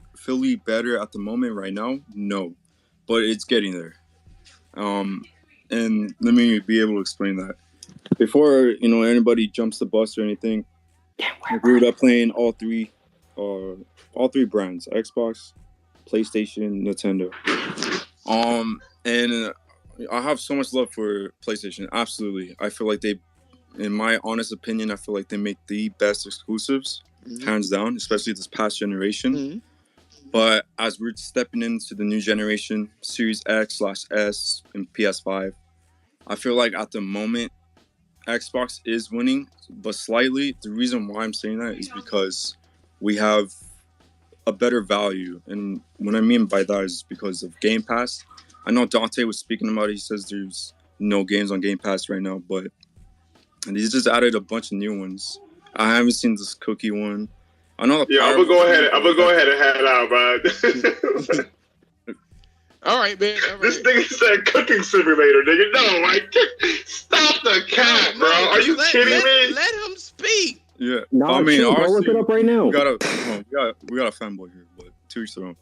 at the moment right now? No, but it's getting there. And let me be able to explain that. Before anybody jumps the bus or anything, I grew up playing all three brands: Xbox, PlayStation, Nintendo. And I have so much love for PlayStation. Absolutely, I feel like in my honest opinion, I feel like they make the best exclusives, hands down, especially this past generation. Mm-hmm. But as we're stepping into the new generation, Series X/S and PS5, I feel like at the moment, Xbox is winning, but slightly. The reason why I'm saying that is because we have a better value. And what I mean by that is because of Game Pass. I know Dante was speaking about it. He says there's no games on Game Pass right now, but he's just added a bunch of new ones. I haven't seen this cookie one. I know the I'm gonna go ahead and head out, bro. All right, man. All right. This nigga said cooking simulator, nigga. No, like, stop the cat, bro. Are you kidding me? Let him speak. Yeah. No, I mean, go look it up right now. We got a fanboy here, but 2 weeks ago.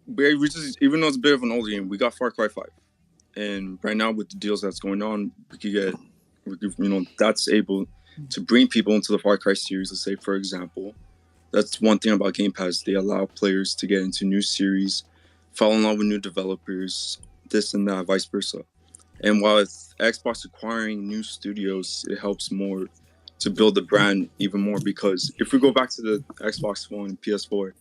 We just, even though it's a bit of an older game, we got Far Cry 5. And right now with the deals that's going on, that's able to bring people into the Far Cry series. Let's say, for example, that's one thing about Game Pass. They allow players to get into new series, fall in love with new developers, this and that, vice versa. And while it's Xbox acquiring new studios, it helps more to build the brand even more, because if we go back to the Xbox One and PS4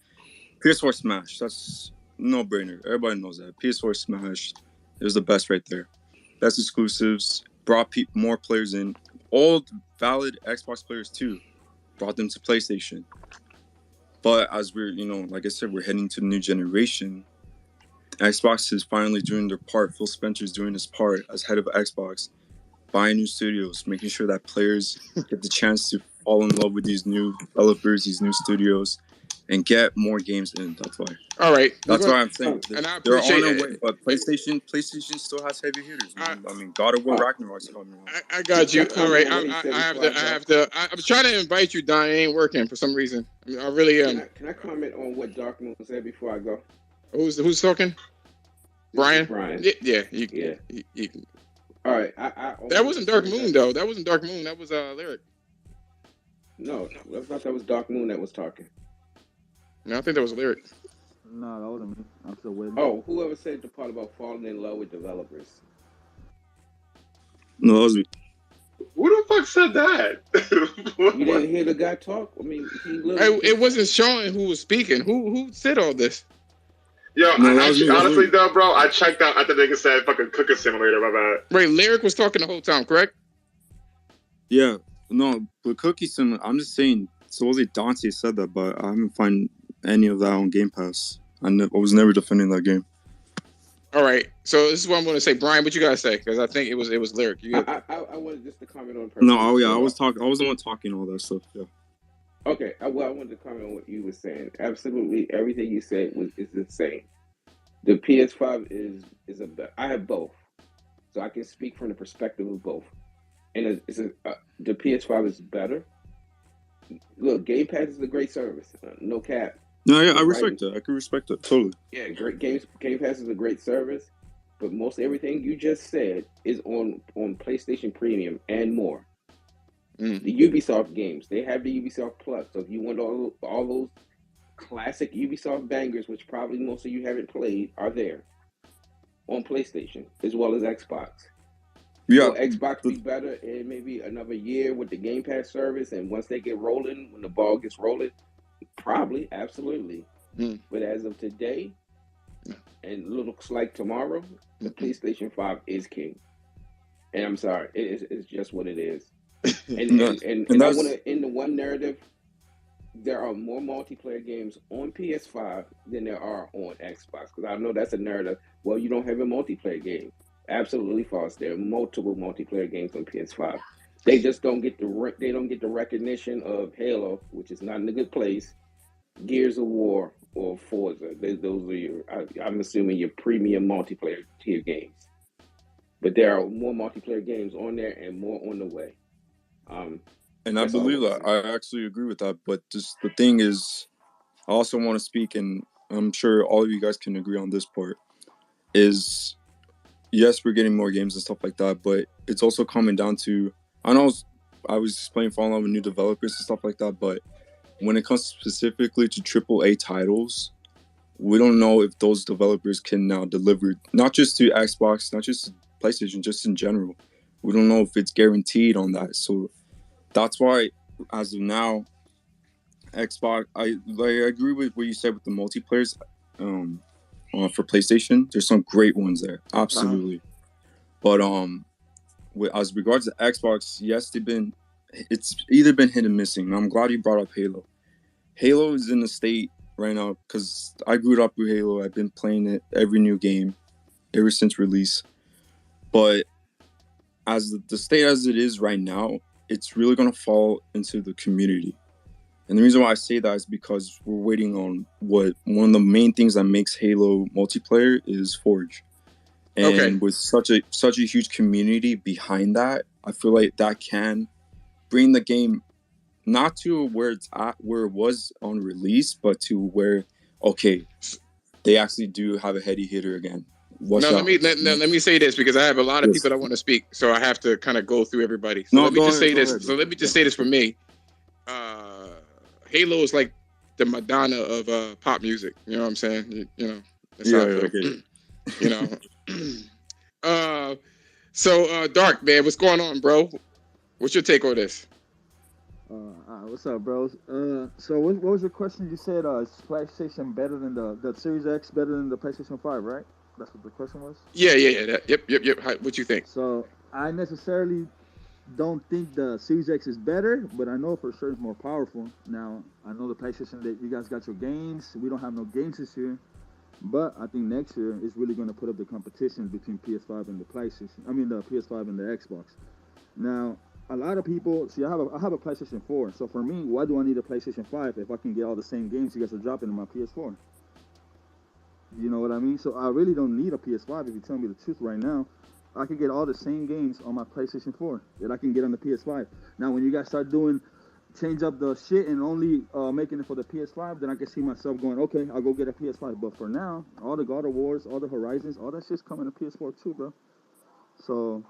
Smash, that's no-brainer. Everybody knows that. PS4 Smash is the best right there. Best exclusives, brought more players in. Old, valid Xbox players too, brought them to PlayStation. But as we're, like I said, we're heading to the new generation, Xbox is finally doing their part. Phil Spencer's doing his part as head of Xbox, buying new studios, making sure that players get the chance to fall in love with these new developers, these new studios, and get more games in. That's why. All right. That's why I'm saying. And I they're appreciate on their it. way, but PlayStation still has heavy hitters. I mean, God of War Ragnarok's coming. I got you. All right. I have to. I'm trying to invite you, Don. It ain't working for some reason. I really am. Can I comment on what Dark Moon said before I go? Who's talking? Brian. Yeah. You can. All right. That wasn't Dark Moon though. That wasn't Dark Moon. That was Lyric. No, I thought that was Dark Moon that was talking. No, I think that was Lyric. No, that wasn't me. I'm still waiting. Oh, whoever said the part about falling in love with developers? No, that was me. Who the fuck said that? You didn't hear the guy talk? I mean, it wasn't showing who was speaking. Who said all this? Yo, honestly though, bro, I checked out after the nigga said fucking cooking simulator. My bad. Right, Lyric was talking the whole time, correct? Yeah, no, but Cookie Sim, I'm just saying. Supposedly Dante said that, but I haven't found any of that on Game Pass. I was never defending that game. All right, so this is what I'm going to say, Brian. What you gotta say? Because I think it was Lyric. I wanted just to comment on. No, I was talking. I was the one talking all that stuff. Yeah. Okay, I wanted to comment on what you were saying. Absolutely, everything you said is insane. The PS5 is I have both, so I can speak from the perspective of both. And the PS5 is better. Look, Game Pass is a great service. No cap. No, yeah, I respect that. I can respect that totally. Yeah, great games. Game Pass is a great service, but most everything you just said is on PlayStation Premium and more. The Ubisoft games, they have the Ubisoft Plus. So if you want all those classic Ubisoft bangers, which probably most of you haven't played, are there on PlayStation as well as Xbox. Yeah, will Xbox be better in maybe another year with the Game Pass service? And once they get rolling, when the ball gets rolling, probably, absolutely. But as of today, and looks like tomorrow, the PlayStation 5 is king. And I'm sorry, it's just what it is. And I want to end the one narrative. There are more multiplayer games on PS5 than there are on Xbox. Because I know that's a narrative. Well, you don't have a multiplayer game. Absolutely false. There are multiple multiplayer games on PS5. They just don't get the recognition of Halo, which is not in a good place, Gears of War or Forza. Those are your. I'm assuming your premium multiplayer tier games. But there are more multiplayer games on there and more on the way. And I believe that. I actually agree with that. But just the thing is, I also want to speak, and I'm sure all of you guys can agree on this part, is yes, we're getting more games and stuff like that, but it's also coming down to, I know I was just playing Fallout with new developers and stuff like that, but when it comes specifically to AAA titles, we don't know if those developers can now deliver, not just to Xbox, not just to PlayStation, just in general. We don't know if it's guaranteed on that. So that's why, as of now, Xbox, I agree with what you said with the multiplayers for PlayStation. There's some great ones there, absolutely. But as regards to Xbox, yes, it's either been hit and missing. And I'm glad you brought up Halo. Halo is in a state right now because I grew up with Halo. I've been playing it every new game ever since release. But as the state as it is right now, it's really going to fall into the community. And the reason why I say that is because we're waiting on one of the main things that makes Halo multiplayer is Forge. And with such a huge community behind that, I feel like that can bring the game not to where it's at, where it was on release, but to where, okay, they actually do have a heady hitter again. Let me say this, because I have a lot of people that want to speak, so I have to kind of go through everybody. So let me just say this for me. Halo is like the Madonna of pop music. You know what I'm saying? You know. That's how I feel. You know. So Dark, man, what's going on, bro? What's your take on this? What's up, bros? So what was your question? You said is PlayStation better than the Series X better than the PlayStation 5, right? That's what the question was? Yeah. Yep. What you think? So I necessarily don't think the Series X is better, but I know for sure it's more powerful. Now, I know the PlayStation that you guys got your games. We don't have no games this year. But I think next year is really going to put up the competition between PS5 and the PlayStation. I mean, the PS5 and the Xbox. Now, a lot of people see. I have a PlayStation 4. So for me, why do I need a PlayStation 5 if I can get all the same games you guys are dropping in my PS4? You know what I mean? So I really don't need a PS5 if you tell me the truth right now. I can get all the same games on my PlayStation 4 that I can get on the PS5. Now, when you guys start change up the shit and only making it for the PS5, then I can see myself going, okay, I'll go get a PS5. But for now, all the God of Wars, all the Horizons, all that shit's coming to PS4 too, bro. So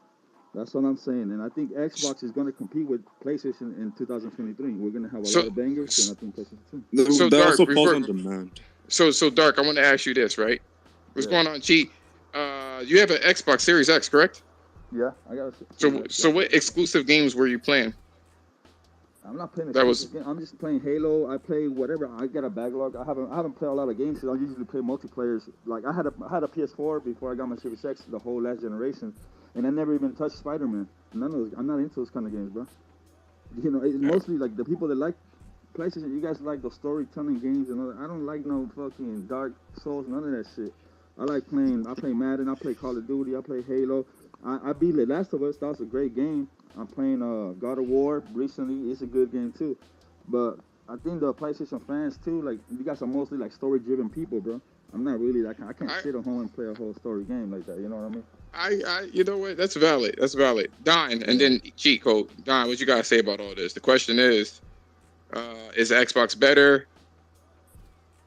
that's what I'm saying. And I think Xbox is going to compete with PlayStation in 2023. We're going to have a lot of bangers, and I think PlayStation 2. So that Dark, also falls on demand. So Dark, I want to ask you this, right? What's going on, Cheat? You have an Xbox Series X, correct? Yeah, I got it. So what exclusive games were you playing? I'm not playing game. I'm just playing Halo. I play whatever. I got a backlog. I haven't played a lot of games because I usually play multiplayers. Like I had a PS4 before I got my Series X, the whole last generation, and I never even touched Spider-Man. None of those. I'm not into those kind of games, bro. You know, it's mostly like the people that like PlayStation. You guys like the storytelling games and all that. I don't like no fucking Dark Souls, none of that shit. I play Madden. I play Call of Duty. I play Halo. I beat The Last of Us. That was a great game. I'm playing God of War recently. It's a good game too. But I think the PlayStation fans too, like you guys are mostly like story-driven people, bro. I'm not really like I can't sit at home and play a whole story game like that. You know what I mean? You know what? That's valid. Don, and then Cheat Code. Don, what you gotta say about all this? The question is Xbox better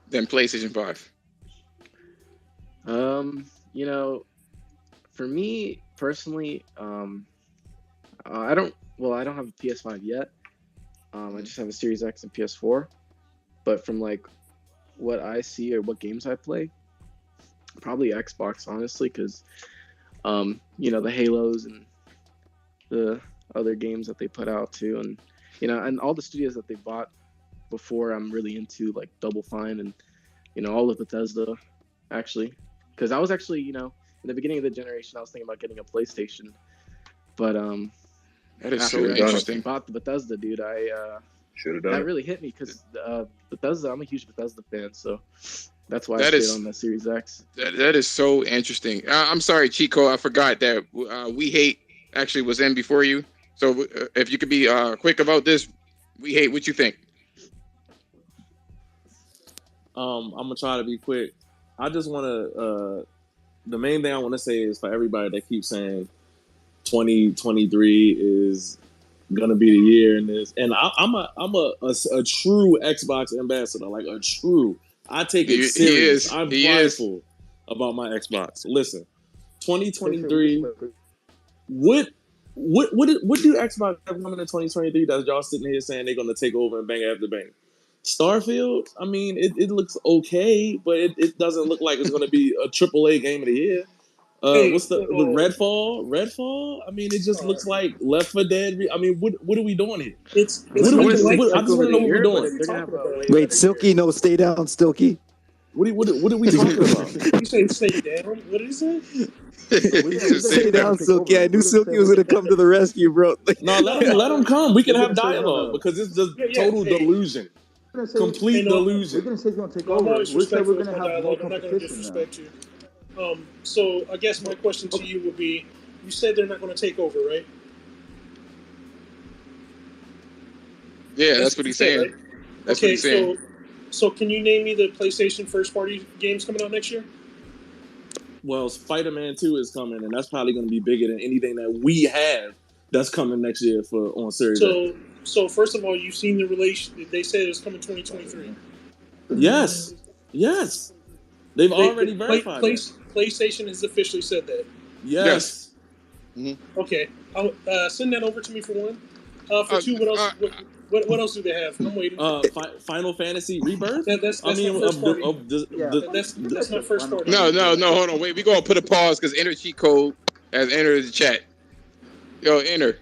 than PlayStation 5? You know, for me personally, I don't have a PS5 yet. I just have a Series X and PS4. But from like what I see or what games I play, probably Xbox, honestly, because you know, the Halos and the other games that they put out too, and you know, and all the studios that they bought before, I'm really into, like Double Fine and you know, all of Bethesda, actually, because I was actually, you know, in the beginning of the generation, I was thinking about getting a PlayStation, but that is so interesting. Bought the Bethesda, dude. Should have done that it. really hit me because Bethesda. I'm a huge Bethesda fan, so that's why I stayed on the Series X. That is so interesting. I'm sorry, Chico. I forgot that We Hate actually was in before you. So if you could be quick about this, We Hate. What you think? I'm gonna try to be quick. I just want to. The main thing I want to say is for everybody that keeps saying 2023 is gonna be the year in this, and I'm a true Xbox ambassador, like a true. I take it serious. I'm prideful about my Xbox. Listen, 2023. What do Xbox have coming in 2023 that y'all sitting here saying they're gonna take over and bang after bang? Starfield, I mean, it looks okay, but it doesn't look like it's gonna be a AAA game of the year. What's the Redfall? Redfall? I mean, it just looks like Left 4 Dead. I mean, what are we doing here? I just want to know what we're doing. Wait, Silky, no, stay down, Silky. What are we talking about? You say stay down? What did he say? Stay down, Silky. I knew Silky was gonna come to the rescue, bro. No, let him come. We can have dialogue because it's just total delusion. Complete delusion. We're gonna say he's gonna take I'm over. always We said we're respectful gonna of have dialogue. more I'm not going to competition disrespect you. So I guess my question to you would be: you said they're not going to take over, right? Yeah, that's what he's saying. Right? That's what he's saying. So can you name me the PlayStation first-party games coming out next year? Well, Spider-Man 2 is coming, and that's probably going to be bigger than anything that we have that's coming next year on Series X. So first of all, you've seen the release. They said it's coming 2023. Yes. They've already verified that. PlayStation has officially said that. Yes. Mm-hmm. Okay, I'll send that over to me for one. For two, what else? What else do they have? I'm waiting. Final Fantasy Rebirth. That's not first party. That's not first party. No, hold on, wait. We gonna put a pause because Enter cheat code has entered the chat. Yo, Enter.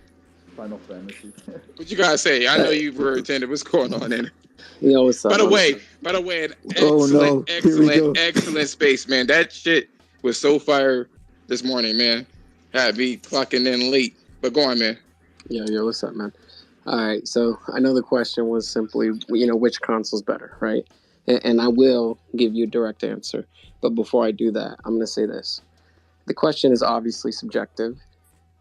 Final Fantasy. What you guys say? I know you were attending. What's going on, Enter? Yo, what's up? By the way, excellent space, man. That shit was so fire this morning, man. Had me clocking in late, but go on, man. Yo, what's up, man? All right, so I know the question was simply, which console's better, right? And I will give you a direct answer. But before I do that, I'm going to say this. The question is obviously subjective.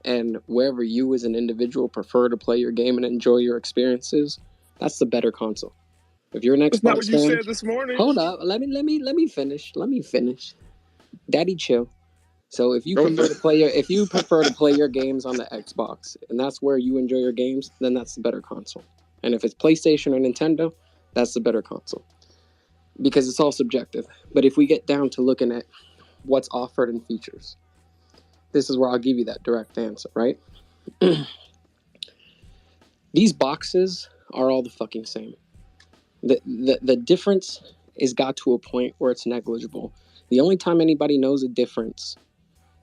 And wherever you as an individual prefer to play your game and enjoy your experiences, that's the better console. If you're an Xbox That's not what you fan, said this morning. hold up. Let me finish. Daddy, chill. So if you prefer to play your games on the Xbox, and that's where you enjoy your games, then that's the better console. And if it's PlayStation or Nintendo, that's the better console. Because it's all subjective. But if we get down to looking at what's offered in features, this is where I'll give you that direct answer, right? These boxes are all the fucking same. The difference is got to a point where it's negligible. The only time anybody knows a difference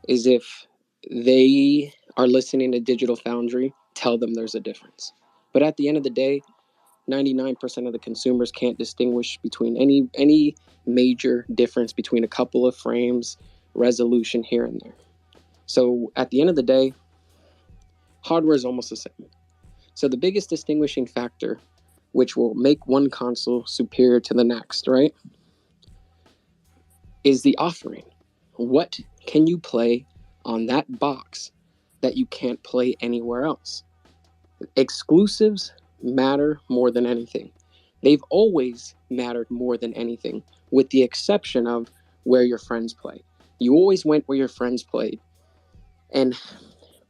is if they are listening to Digital Foundry tell them there's a difference. But at the end of the day, 99% of the consumers can't distinguish between any major difference between a couple of frames, resolution here and there. So at the end of the day, hardware is almost the same. So the biggest distinguishing factor, which will make one console superior to the next, right, is the offering. What can you play on that box that you can't play anywhere else? Exclusives matter more than anything. They've always mattered more than anything, with the exception of where your friends play. You always went where your friends played. And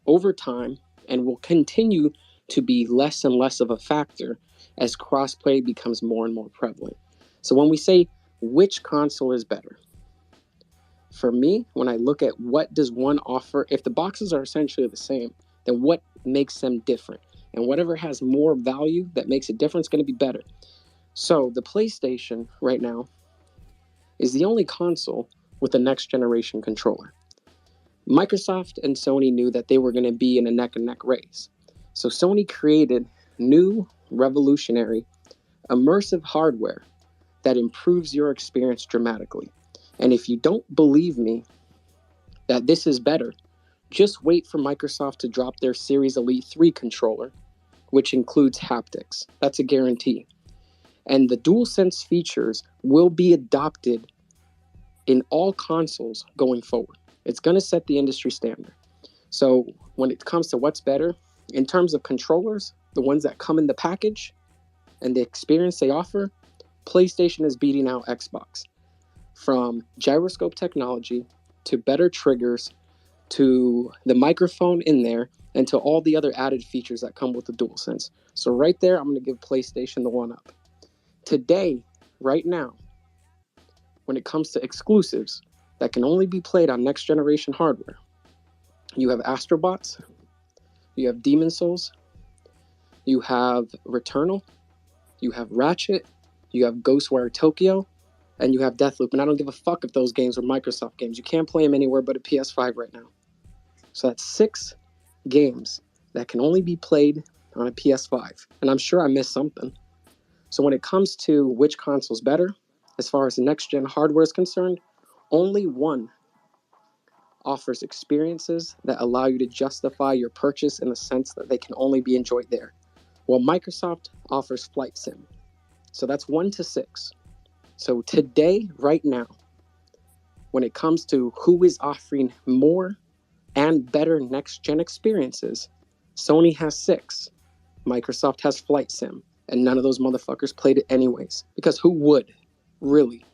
over time, and will continue to be less and less of a factor as crossplay becomes more and more prevalent. So when we say which console is better, for me, when I look at what does one offer, if the boxes are essentially the same, then what makes them different? And whatever has more value that makes it different is going to be better. So the PlayStation right now is the only console with a next generation controller. Microsoft and Sony knew that they were going to be in a neck and neck race. So Sony created new, revolutionary, immersive hardware that improves your experience dramatically. And if you don't believe me that this is better, just wait for Microsoft to drop their Series Elite 3 controller, which includes haptics. That's a guarantee. And the DualSense features will be adopted in all consoles going forward. It's going to set the industry standard. So when it comes to what's better, in terms of controllers, the ones that come in the package and the experience they offer, PlayStation is beating out Xbox. From gyroscope technology to better triggers to the microphone in there and to all the other added features that come with the DualSense. So right there, I'm going to give PlayStation the one up. Today, right now, when it comes to exclusives that can only be played on next generation hardware, you have Astrobots, you have Demon Souls, you have Returnal, you have Ratchet, you have Ghostwire Tokyo, and you have Deathloop. And I don't give a fuck if those games are Microsoft games. You can't play them anywhere but a PS5 right now. So that's 6 games that can only be played on a PS5. And I'm sure I missed something. So when it comes to which console's better, as far as the next-gen hardware is concerned, only one offers experiences that allow you to justify your purchase in the sense that they can only be enjoyed there. Well, Microsoft offers Flight Sim. So that's 1 to 6. So today, right now, when it comes to who is offering more and better next-gen experiences, Sony has 6. Microsoft has Flight Sim. And none of those motherfuckers played it anyways. Because who would? Really?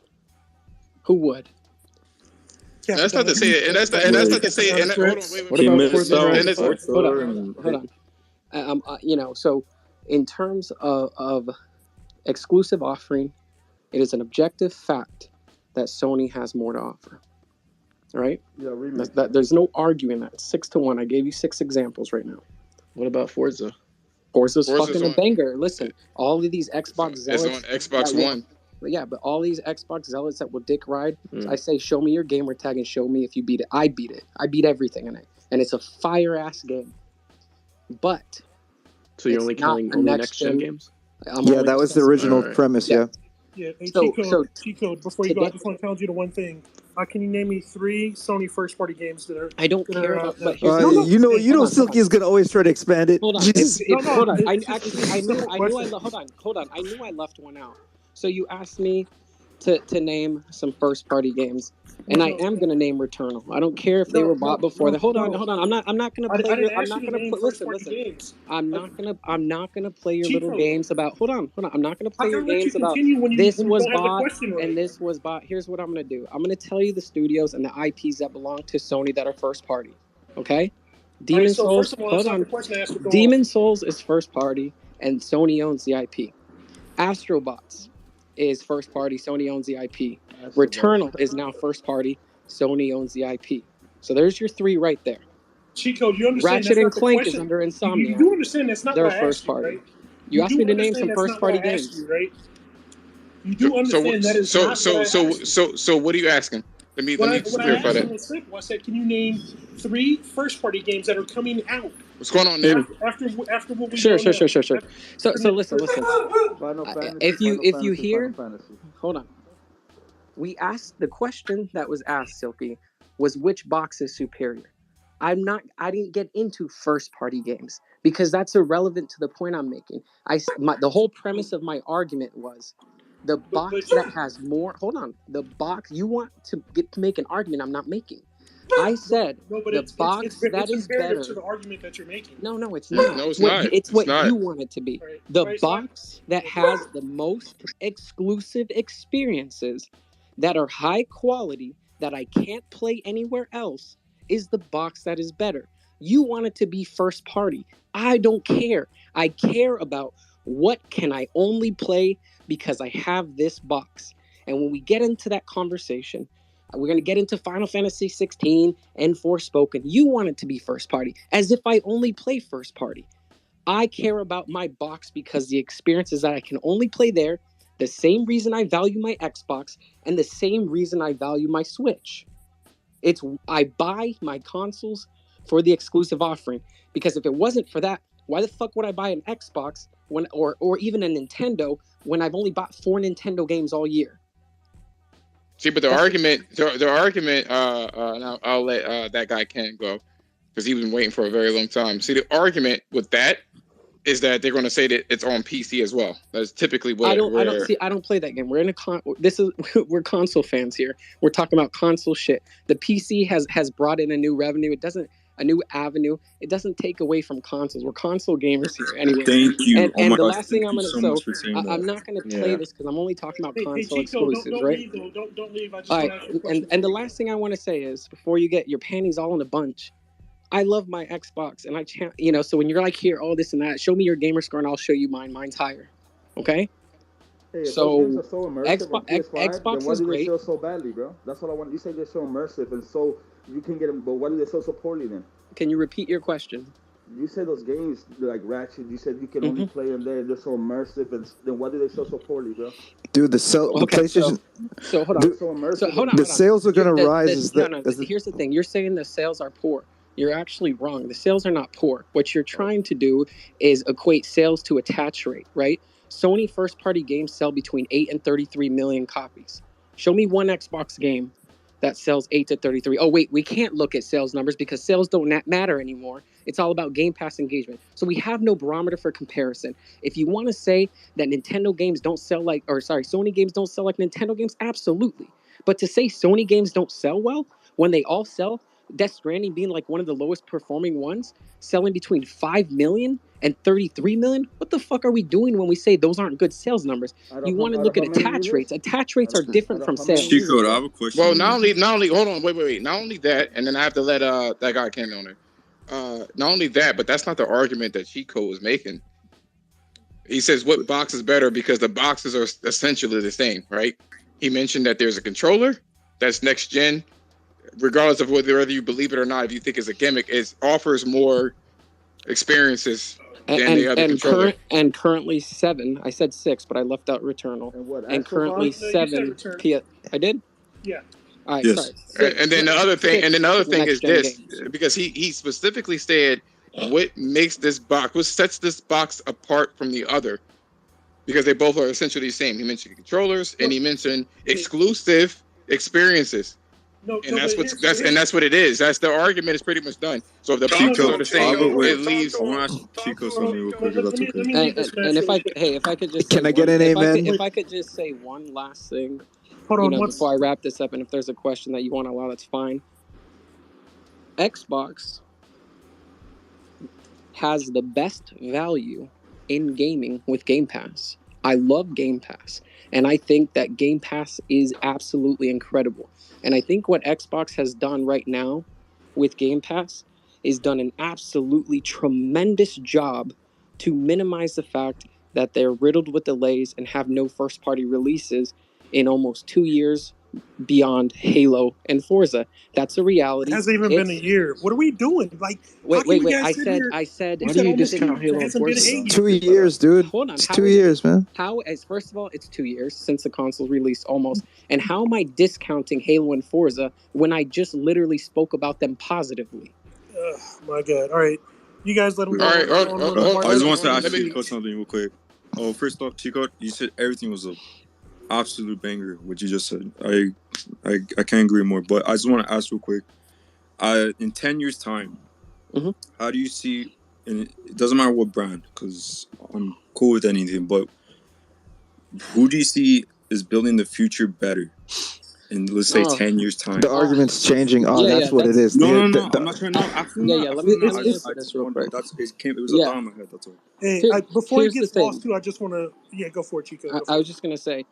Who would? And that's not to say it. And that's not to say it. And hold on, wait. What about Forza Horizon 5? Hold on. So in terms of exclusive offering, it is an objective fact that Sony has more to offer. All right? Yeah, there's no arguing that. 6-1. I gave you 6 examples right now. What about Forza? Forza's fucking a banger. Listen, all of these Xbox zealots. It's on Xbox One. Yeah, but all these Xbox zealots that will dick ride, I say, show me your gamer tag and show me if you beat it. I beat it. I beat everything in it. And it's a fire-ass game. But so you're only counting only next-gen games? Yeah, that was the original premise, yeah. Yeah, hey, So T-Code, before you go, I just want to challenge you to one thing. Can you name me 3 Sony first-party games that are... I don't care about... But you know Silky is going to always try to expand it. Hold on. Hold on. I knew I left one out. So you asked me to name some first-party games, and I am going to name Returnal. I don't care if they were bought before. Hold on. I'm not going to play your... I'm not going to play... Listen. I'm not going to play your little games about... Hold on. I'm not going to play your games about this was bought and this was bought. Here's what I'm going to do. I'm going to tell you the studios and the IPs that belong to Sony that are first-party. Okay? Demon Souls... Hold on. Demon Souls is first-party, and Sony owns the IP. Astrobots is first party, Sony owns the IP. Returnal is now first party, Sony owns the IP. So there's your 3 right there. Chico, you understand Ratchet and Clank is under Insomniac. You do understand that's not They're what I first asked you, party. right? You asked me to name some first party games. You, right? You do understand that is not what I asked you. So what are you asking? Let me clarify that. Was simple. I said, can you name 3 first-party games that are coming out? What's going on there? After what we Sure. know now. So listen. If you hear, hold on. We asked the question that was asked, Silky, was which box is superior. I didn't get into first-party games because that's irrelevant to the point I'm making. The whole premise of my argument was the box that has more. Hold on, the box you want to make an argument I'm not making. I said the box that is better to the argument that you're making. No, it's not. No, it's not. It's what you want it to be. Right. The box that has the most exclusive experiences that are high quality that I can't play anywhere else is the box that is better. You want it to be first party. I don't care. I care about what can I only play because I have this box. And when we get into that conversation, we're going to get into Final Fantasy 16 and Forspoken. You want it to be first party, as if I only play first party. I care about my box because the experience is that I can only play there, the same reason I value my Xbox, and the same reason I value my Switch. I buy my consoles for the exclusive offering, because if it wasn't for that, why the fuck would I buy an Xbox or even a Nintendo when I've only bought 4 Nintendo games all year? See, but the argument, and I'll let that guy Ken go because he's been waiting for a very long time. See, the argument with that is that they're going to say that it's on PC as well. That's typically what I don't play that game. We're in we're console fans here. We're talking about console shit. The PC has brought in a new revenue. It doesn't. a new avenue. It doesn't take away from consoles. We're console gamers here anyway. Thank you. And, Oh my the gosh, last thing thank I'm you gonna so much for saying I'm that. not gonna play this because I'm only talking about Hey, console Chico, exclusives, don't right? leave though. Don't leave. I just All want right, to ask you a question. and the last thing I want to say is before you get your panties all in a bunch, I love my Xbox, and I can't, so when you're like, here, all this and that, show me your gamer score, and I'll show you mine. Mine's higher. Okay. Hey, if So, those games are so immersive on PS5, Xbox then why is do they great. sell so badly, bro? That's what I want. You say they're so immersive and so you can get them, but why do they sell so poorly then? Can you repeat your question? You said those games like Ratchet. You said you can only play them there. They're so immersive, and then why do they sell so poorly, bro? Dude, the PlayStation. So hold on. They're so immersive. So hold on. The sales are gonna rise. Here's the thing. You're saying the sales are poor. You're actually wrong. The sales are not poor. What you're trying to do is equate sales to attach rate, right? Sony first-party games sell between 8 and 33 million copies. Show me one Xbox game that sells 8 to 33. Oh, wait, we can't look at sales numbers because sales don't matter anymore. It's all about Game Pass engagement. So we have no barometer for comparison. If you want to say that Nintendo games don't sell Sony games don't sell like Nintendo games, absolutely. But to say Sony games don't sell well when they all sell, Death Stranding being like one of the lowest performing ones, selling between 5 million and 33 million, what the fuck are we doing when we say those aren't good sales numbers? You want to look at attach rates. Attach rates are different from sales. Chico, I have a question. Well, not only, hold on, wait. Not only that, and then I have to let that guy came on there. Not only that, but that's not the argument that Chico was making. He says what box is better because the boxes are essentially the same, right? He mentioned that there's a controller that's next gen, regardless of whether you believe it or not. If you think it's a gimmick, it offers more experiences than the other controller. Currently 7. I said 6, but I left out Returnal. And currently 7. I did. Yeah. All right. Yes. Sorry. And then the other thing, is this, games. because he specifically said what makes this box, what sets this box apart from the other, because they both are essentially the same. He mentioned controllers and he mentioned exclusive experiences. That's what it is. That's the argument is pretty much done. So if the boxes are the same, it leaves. I want to ask Chico something real quick. If that's okay. And if I could just can I get an amen? If I could just say one last thing, before I wrap this up, and if there's a question that you want to allow, that's fine. Xbox has the best value in gaming with Game Pass. I love Game Pass, and I think that Game Pass is absolutely incredible. And I think what Xbox has done right now with Game Pass is done an absolutely tremendous job to minimize the fact that they're riddled with delays and have no first-party releases in almost 2 years beyond Halo and Forza. That's a reality. It hasn't even been a year. What are we doing? Like, wait. I said. Why do you discount Halo and Forza? It's 2 years, dude. Hold on. It's 2 years, man. First of all, it's 2 years since the console's released almost. And how am I discounting Halo and Forza when I just literally spoke about them positively? Oh, my God. All right. You guys let them go. I just want to ask Chico something real quick. Oh, first off, Chico, you said everything was a absolute banger, what you just said. I can't agree more, but I just want to ask real quick. In 10 years' time, how do you see, and it doesn't matter what brand, because I'm cool with anything, but who do you see is building the future better in, let's say, 10 years' time? The argument's changing. That's what it is. No, I'm not trying to. Let me answer this real quick. It was a thought in my head, that's all. Hey, before it gets lost, too, I just want to, go for it, Chico. I was just going to say,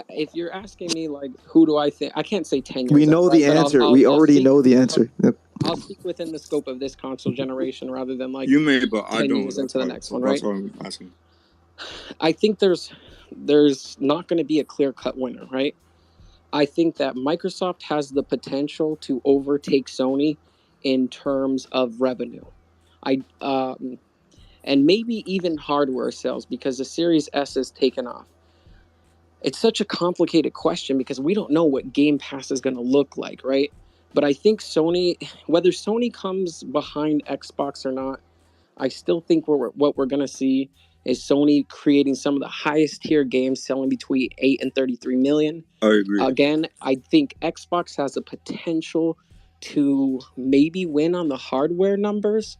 if you're asking me, like, who do I think, I can't say 10 years. We know the answer. We already know the answer. I'll speak within the scope of this console generation rather than, like, you may, but 10 I don't. years into the next one, right? That's what I'm asking. I think there's not going to be a clear-cut winner, right? I think that Microsoft has the potential to overtake Sony in terms of revenue. And maybe even hardware sales, because the Series S is taken off. It's such a complicated question because we don't know what Game Pass is going to look like, right? But I think whether Sony comes behind Xbox or not, I still think what we're going to see is Sony creating some of the highest tier games selling between 8 and 33 million. I agree. Again, I think Xbox has the potential to maybe win on the hardware numbers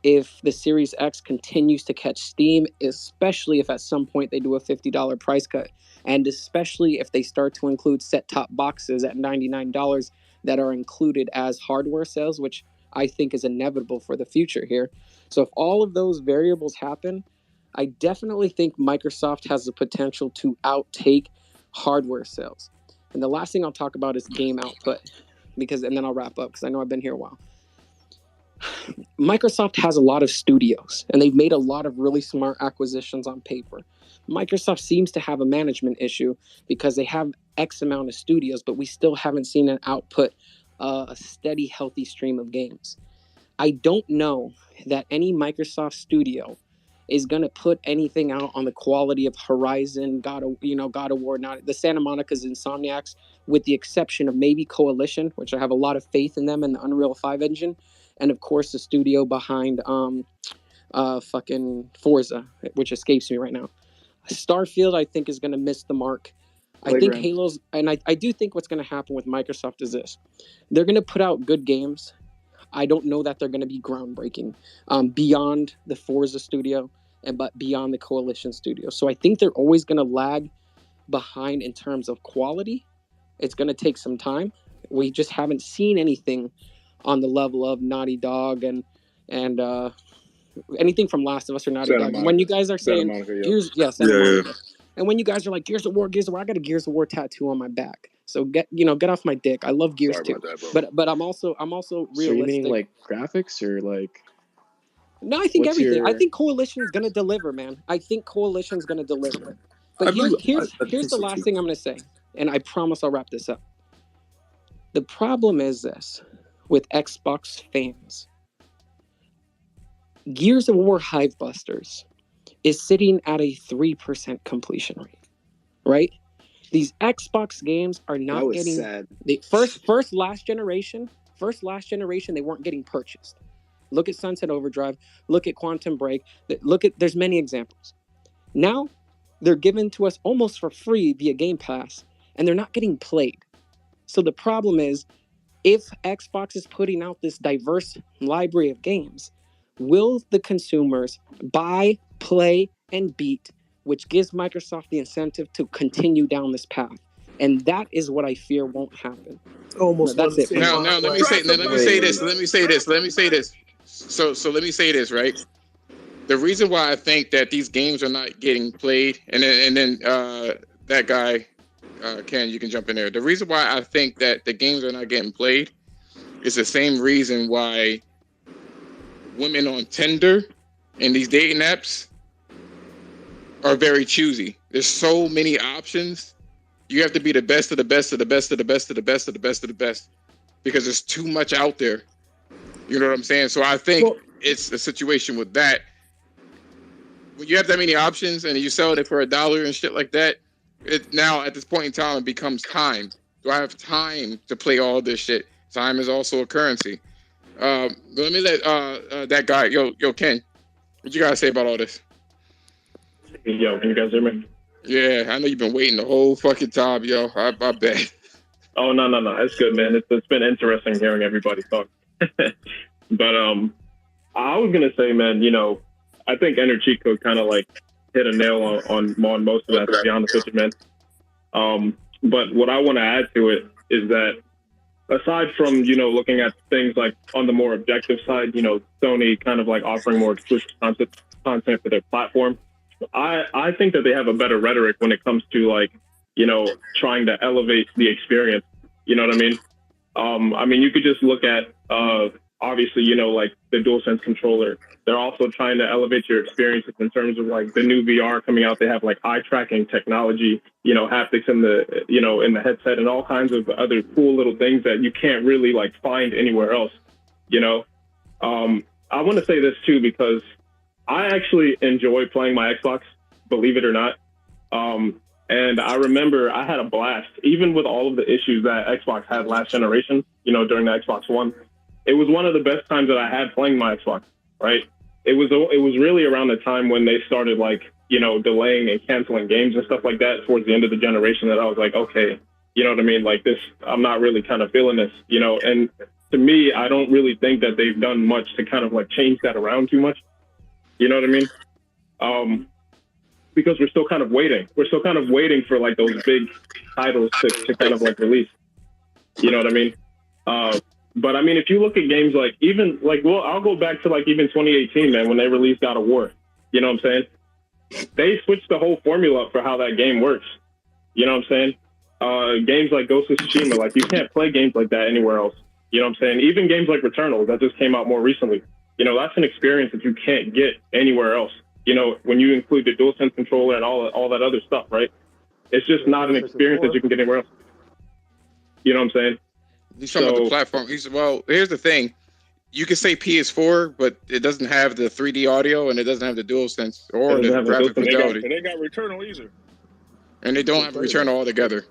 if the Series X continues to catch steam, especially if at some point they do a $50 price cut, and especially if they start to include set-top boxes at $99 that are included as hardware sales, which I think is inevitable for the future here. So if all of those variables happen, I definitely think Microsoft has the potential to outtake hardware sales. And the last thing I'll talk about is game output, and then I'll wrap up because I know I've been here a while. Microsoft has a lot of studios, and they've made a lot of really smart acquisitions on paper. Microsoft seems to have a management issue because they have X amount of studios, but we still haven't seen an output, a steady, healthy stream of games. I don't know that any Microsoft studio is going to put anything out on the quality of Horizon, God of War, not the Santa Monica's, Insomniacs, with the exception of maybe Coalition, which I have a lot of faith in them and the Unreal 5 engine, and of course the studio behind fucking Forza, which escapes me right now. Starfield, I think, is going to miss the mark. I think Halo's, and I do think what's going to happen with Microsoft is this: they're going to put out good games. I don't know that they're going to be groundbreaking beyond the Forza studio but beyond the Coalition studio. So I think they're always going to lag behind in terms of quality. It's going to take some time. We just haven't seen anything on the level of Naughty Dog and anything from Last of Us or Naughty Dog. When you guys are saying Santa Monica. And when you guys are like Gears of War, I got a Gears of War tattoo on my back. So get off my dick. I love Gears too. But I'm also realistic. So you mean like graphics or like? No, I think everything. I think Coalition's gonna deliver, man. I think Coalition's gonna deliver. But here's the last thing I'm gonna say, and I promise I'll wrap this up. The problem is this with Xbox fans. Gears of War Hivebusters is sitting at a 3% completion rate, right? These Xbox games are not getting sad. The last generation, they weren't getting purchased. Look at Sunset Overdrive, look at Quantum Break, there's many examples. Now they're given to us almost for free via Game Pass, and they're not getting played. So the problem is, if Xbox is putting out this diverse library of games, will the consumers buy, play, and beat, which gives Microsoft the incentive to continue down this path? And that is what I fear won't happen. That's it. Now, let me say this. So let me say this, right? The reason why I think that these games are not getting played, and then that guy, Ken, you can jump in there. The reason why I think that the games are not getting played is the same reason why women on Tinder and these dating apps are very choosy. There's so many options. You have to be the best of the best of the best of the best of the best of the best of the best, because there's too much out there. You know what I'm saying? So I think it's a situation with that. When you have that many options and you sell it for $1 and shit like that, it now at this point in time it becomes time. Do I have time to play all this shit? Time is also a currency. Let me let that guy, yo Ken, what you gotta say about all this? Yo, can you guys hear me? Yeah, I know you've been waiting the whole fucking time, yo. I bet. Oh no, it's good, man. It's been interesting hearing everybody talk. But I was gonna say, man, I think Energico kind of like hit a nail on most of that, to be honest with you, man. But what I want to add to it is that aside from looking at things like on the more objective side, Sony kind of like offering more exclusive content for their platform, I think that they have a better rhetoric when it comes to like trying to elevate the experience. You know what I mean? I mean, you could just look at obviously, like the DualSense controller. They're also trying to elevate your experiences in terms of like the new VR coming out. They have like eye tracking technology, haptics in the in the headset, and all kinds of other cool little things that you can't really like find anywhere else. I want to say this too, because I actually enjoy playing my Xbox, believe it or not. And I remember I had a blast, even with all of the issues that Xbox had last generation, during the Xbox One. It was one of the best times that I had playing my Xbox, right? It was really around the time when they started like, delaying and canceling games and stuff like that towards the end of the generation that I was like, okay, you know what I mean? Like this, I'm not really kind of feeling this, and to me, I don't really think that they've done much to kind of like change that around too much. You know what I mean? Because we're still kind of waiting. We're still kind of waiting for like those big titles to kind of like release. You know what I mean? But I mean, if you look at games like even like, well, I'll go back to like even 2018, man, when they released God of War. You know what I'm saying? They switched the whole formula up for how that game works. You know what I'm saying? Games like Ghost of Tsushima, like you can't play games like that anywhere else. You know what I'm saying? Even games like Returnal that just came out more recently. You know, that's an experience that you can't get anywhere else. You know, when you include the DualSense controller and all that other stuff, right? It's just not an experience that you can get anywhere else. You know what I'm saying? He's talking about the platform. Well, here's the thing. You can say PS4, but it doesn't have the 3D audio and it doesn't have the DualSense or the graphic fidelity. And they got Returnal either. And they don't have a Returnal altogether.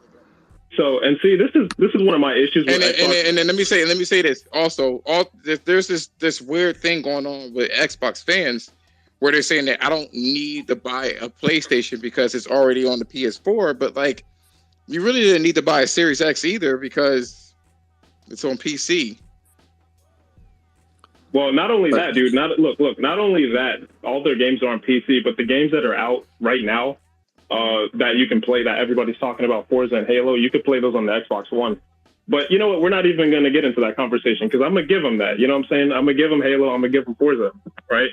So, and see, this is one of my issues with Xbox. And then let me say this also. There's this weird thing going on with Xbox fans where they're saying that I don't need to buy a PlayStation because it's already on the PS4, but like you really didn't need to buy a Series X either because it's on PC. Well, not only that, dude. Not only that, all their games are on PC, but the games that are out right now that you can play, that everybody's talking about, Forza and Halo, you could play those on the Xbox One. But you know what? We're not even going to get into that conversation because I'm going to give them that. You know what I'm saying? I'm going to give them Halo. I'm going to give them Forza, right?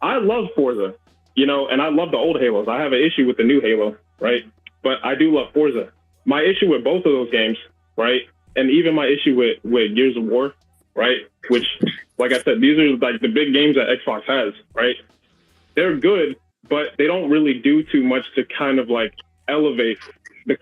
I love Forza, you know, and I love the old Halos. I have an issue with the new Halo, right? But I do love Forza. My issue with both of those games, right, and even my issue with Gears of War, right, which, like I said, these are like the big games that Xbox has, right? They're good, but they don't really do too much to kind of like elevate the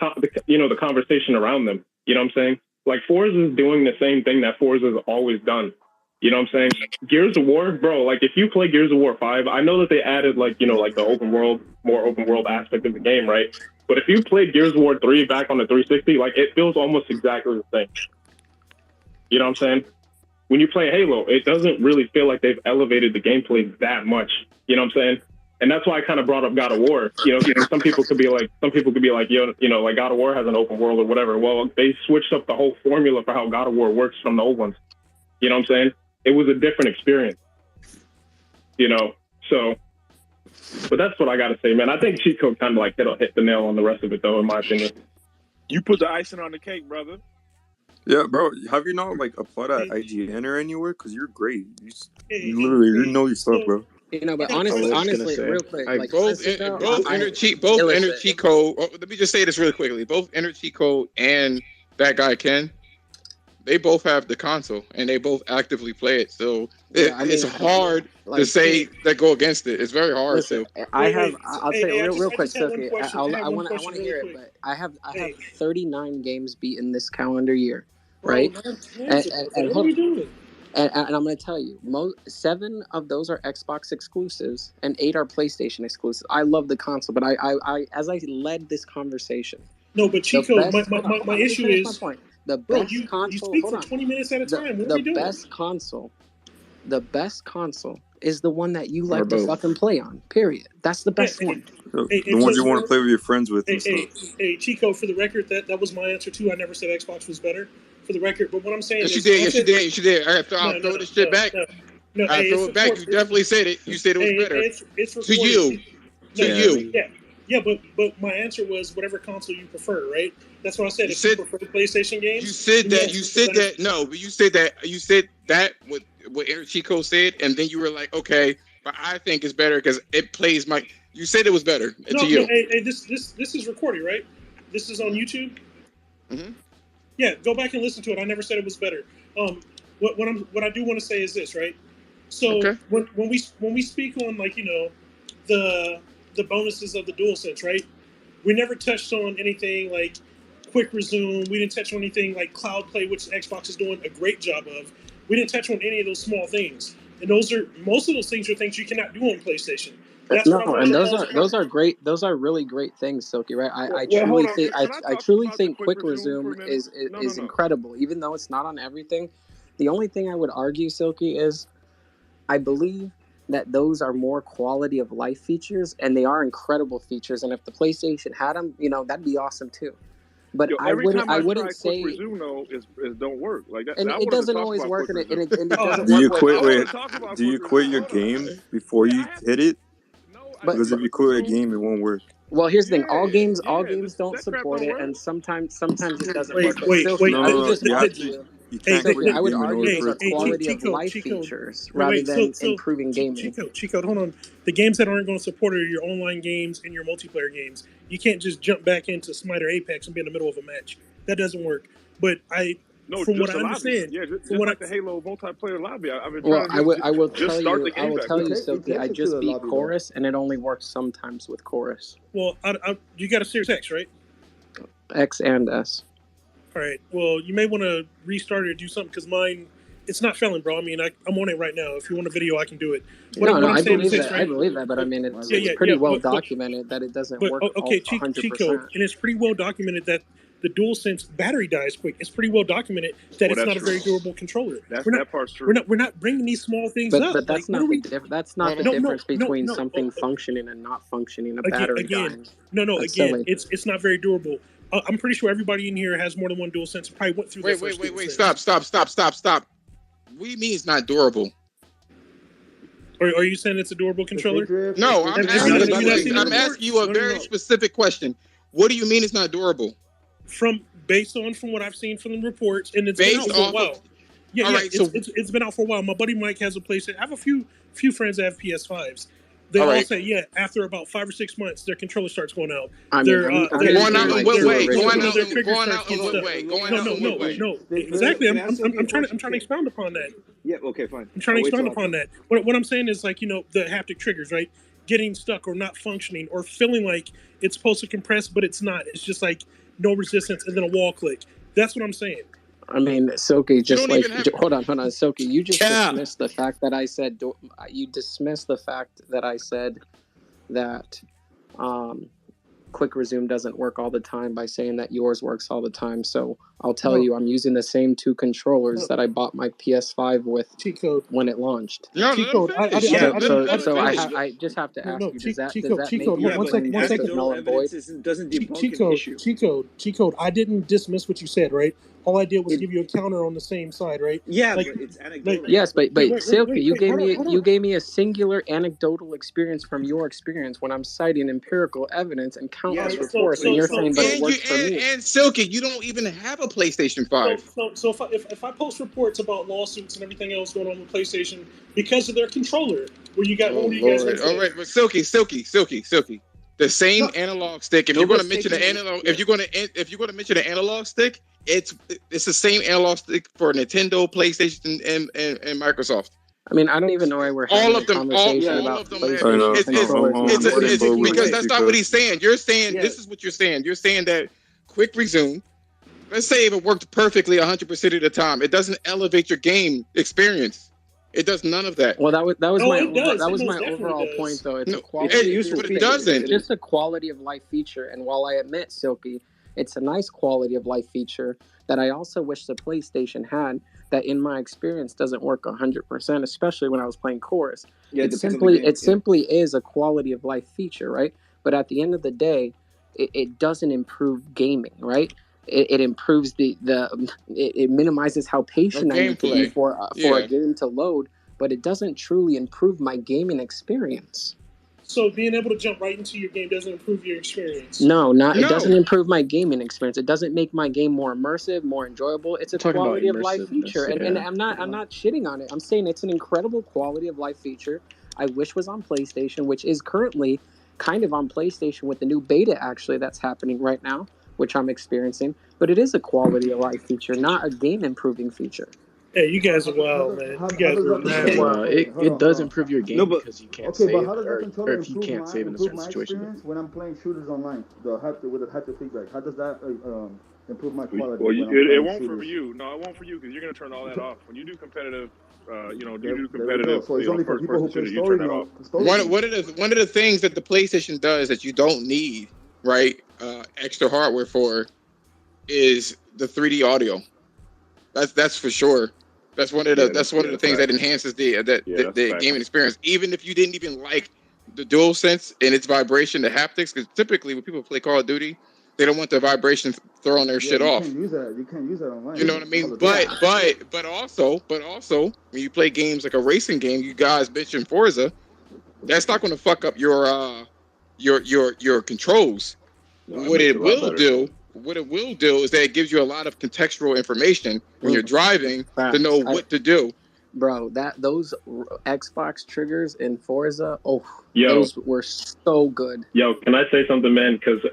conversation around them. You know what I'm saying? Like Forza is doing the same thing that Forza has always done. You know what I'm saying? Gears of War, bro, like if you play Gears of War 5, I know that they added like, you know, like the more open world aspect of the game, right? But if you play Gears of War 3 back on the 360, like it feels almost exactly the same. You know what I'm saying? When you play Halo, it doesn't really feel like they've elevated the gameplay that much. You know what I'm saying? And that's why I kind of brought up God of War. You know, some people could be like, you know, like God of War has an open world or whatever. Well, they switched up the whole formula for how God of War works from the old ones. You know what I'm saying? It was a different experience. You know, so, but that's what I got to say, man. I think Cheat Code kind of like hit the nail on the rest of it, though, in my opinion. You put the icing on the cake, brother. Yeah, bro. Have you not like applied at IGN or anywhere? Because you're great. You literally, you know your stuff, bro. You know, but honestly, real quick, like both Inner Cheat Code. Oh, let me just say this really quickly. Both Inner Cheat Code and That Guy Ken, they both have the console and they both actively play it. So it's hard to say that go against it. It's very hard. Listen, I'll say real quick, Silky. I want to hear it, but I have 39 games beaten this calendar year, right? What are we doing? And I'm going to tell you, 7 of those are Xbox exclusives, and 8 are PlayStation exclusives. I love the console, but I as I led this conversation. No, but Chico, my issue is the best console. You speak for 20 minutes at a time. What are we doing? The best console is the one that you like to fucking play on. Period. That's the best one. The ones you want to play with your friends with. Hey, Chico, for the record, that was my answer too. I never said Xbox was better. For the record, but what I'm saying is... Yes, you did. I'll throw this shit back. I'll throw it back. You definitely said it. You said it was better. It's to you. Yeah, but my answer was whatever console you prefer, right? That's what I said. You prefer PlayStation games... You said that. No, but you said that what Inner Chico said, and then you were like, okay, but I think it's better because it plays my... You said it was better to you. No, hey, this is recorded, right? This is on YouTube? Mm-hmm. Yeah, go back and listen to it. I never said it was better. What I do want to say is this, right? So when we speak on like, you know, the bonuses of the DualSense, right? We never touched on anything like quick resume. We didn't touch on anything like cloud play, which Xbox is doing a great job of. We didn't touch on any of those small things, and most of those things are things you cannot do on PlayStation. And those are great. Those are really great things, Silky. Right? I truly think quick resume is incredible, even though it's not on everything. The only thing I would argue, Silky, is I believe that those are more quality of life features, and they are incredible features. And if the PlayStation had them, you know, that'd be awesome too. But I wouldn't say quick resume though is don't work like that. And it doesn't always work. And it doesn't do you work. quit? Do you quit your game before you hit it? Because if you quit a game, it won't work. Well, here's the thing: all games don't support it, and sometimes it doesn't work. Wait! No. You Hey, can't they- create I would game in argue order those for are it to work. quality of Cheat life code. features Wait, rather wait, than so improving gaming. cheat code. Hold on. The games that aren't going to support are your online games and your multiplayer games. You can't just jump back into Smite or Apex and be in the middle of a match. That doesn't work. But No, from what just I a lobby. understand, Yeah, from just what like the Halo multiplayer lobby. I've been Well, trying to I will just tell start you, the game back. Silky, I takes it just to the beat lobby, though. Chorus, and it only works sometimes with Chorus. well, you got a Series X, right? X and S. All right. Well, you may want to restart it or do something because mine, it's not failing, bro. I mean, I'm on it right now. If you want a video, I can do it. What No, I'm I saying believe is this, that. right? I believe that, but I mean, it's Yeah, pretty well but documented that it doesn't work okay, all 100%. cheat code, and it's pretty well documented that the DualSense battery dies quick. It's pretty well documented that it's that's not a very true. durable controller. That part's true. We're not bringing these small things up. But that's Like, not the difference between something functioning and not functioning. A battery dying. That's silly. It's not very durable. I'm pretty sure everybody in here has more than one DualSense. Probably went through. Wait. Stop. What do you mean it's not durable? Or are you saying it's a durable controller? No, I'm asking you a very specific question. What do you mean it's not durable? Based on what I've seen from the reports, and it's Based been out for a off while. of- Yeah, All yeah, right, so- it's been out for a while. My buddy Mike has a PlayStation. I have a few friends that have PS5s. They all say, yeah, after about 5 or 6 months, their controller starts going out. Going out in what way? Going out in what way? No. Exactly. I'm trying to expound upon that. Yeah. Okay. Fine. I'm trying to expound upon that. What I'm saying is, like, the haptic triggers, right? Getting stuck or not functioning or feeling like it's supposed to compress, but it's not. It's just like no resistance and then a wall click. That's what I'm saying. I mean, Silky, just like hold on, Silky. You just dismissed the fact that I said that quick resume doesn't work all the time by saying that yours works all the time. So I'll tell you, I'm using the same two controllers that I bought my PS5 with when it launched. Cheat code. I just have to ask you, does that make your claim just as null and void? Doesn't debunk an issue. Cheat code. I didn't dismiss what you said, right? All I did was give you a counter on the same side, right? Yeah, but it's anecdotal. Yes, but Silky, you gave me a singular anecdotal experience from your experience when I'm citing empirical evidence and countless reports, and you're saying, but it works for me. And Silky, you don't even have a PlayStation 5. So if I post reports about lawsuits and everything else going on with PlayStation because of their controller, where you got all you guys. All right, but Silky. The same analog stick. If you're going to mention the analog, if you're going to mention the analog stick, it's the same analog stick for Nintendo, PlayStation, and Microsoft. I mean, I don't even know why we're having a conversation about PlayStation. Because that's not what he's saying. You're saying this is what you're saying. You're saying that quick resume. Let's say if it worked perfectly 100% of the time, it doesn't elevate your game experience. It does none of that. Well, that was my overall point, though. It's a quality. It doesn't. It's just a quality of life feature. And while I admit, Silky, it's a nice quality of life feature that I also wish the PlayStation had. That, in my experience, doesn't work 100%, especially when I was playing Chorus. Yeah, it simply is a quality of life feature, right? But at the end of the day, it doesn't improve gaming, right? It improves it minimizes how patient I need to be for a game to load, but it doesn't truly improve my gaming experience. So being able to jump right into your game doesn't improve your experience. No. It doesn't improve my gaming experience. It doesn't make my game more immersive, more enjoyable. It's a quality of life feature, and I'm not shitting on it. I'm saying it's an incredible quality of life feature. I wish was on PlayStation, which is currently kind of on PlayStation with the new beta actually that's happening right now, which I'm experiencing. But it is a quality of life feature, not a game improving feature. Hey, you guys are wild, man. You guys are mad wild. It does improve your game because you can't save, how does that or controller if you can't save in a certain situation. When I'm playing shooters online, with the haptic feedback, how does that improve my quality? Well, it won't for you. No, it won't for you because you're going to turn all that off when you do competitive. So it's only for people who play story mode. One of the things that the PlayStation does that you don't need, right, extra hardware for, is the 3D audio. That's for sure. That's one of the things that enhances the gaming experience. Even if you didn't even like the DualSense and its vibration, the haptics, because typically when people play Call of Duty, they don't want the vibration throwing their shit off. You can't use that online. You know what I mean? But also, when you play games like a racing game, you guys mentioned Forza, that's not going to fuck up your controls. What it will do what it will do is that it gives you a lot of contextual information when you're driving to know what to do. Bro, those Xbox triggers in Forza, Yo. those were so good. Yo, can I say something, man? Because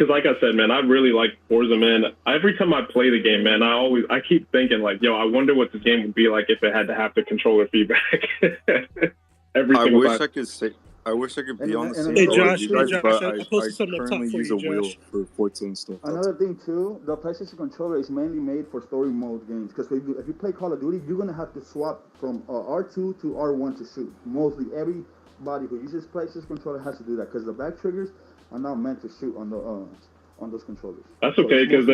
like I said, man, I really like Forza, man. Every time I play the game, man, I keep thinking like, yo, I wonder what this game would be like if it had to have the controller feedback. I wish I could be on the same Hey, boat Josh, as you guys, but I posted something up top currently for use you, a wheel Josh. for Forza and stuff. Another thing too, the PlayStation controller is mainly made for story mode games. Because if you play Call of Duty, you're gonna have to swap from R2 to R1 to shoot. Mostly everybody who uses PlayStation controller has to do that because the back triggers are not meant to shoot on those controllers. That's okay, because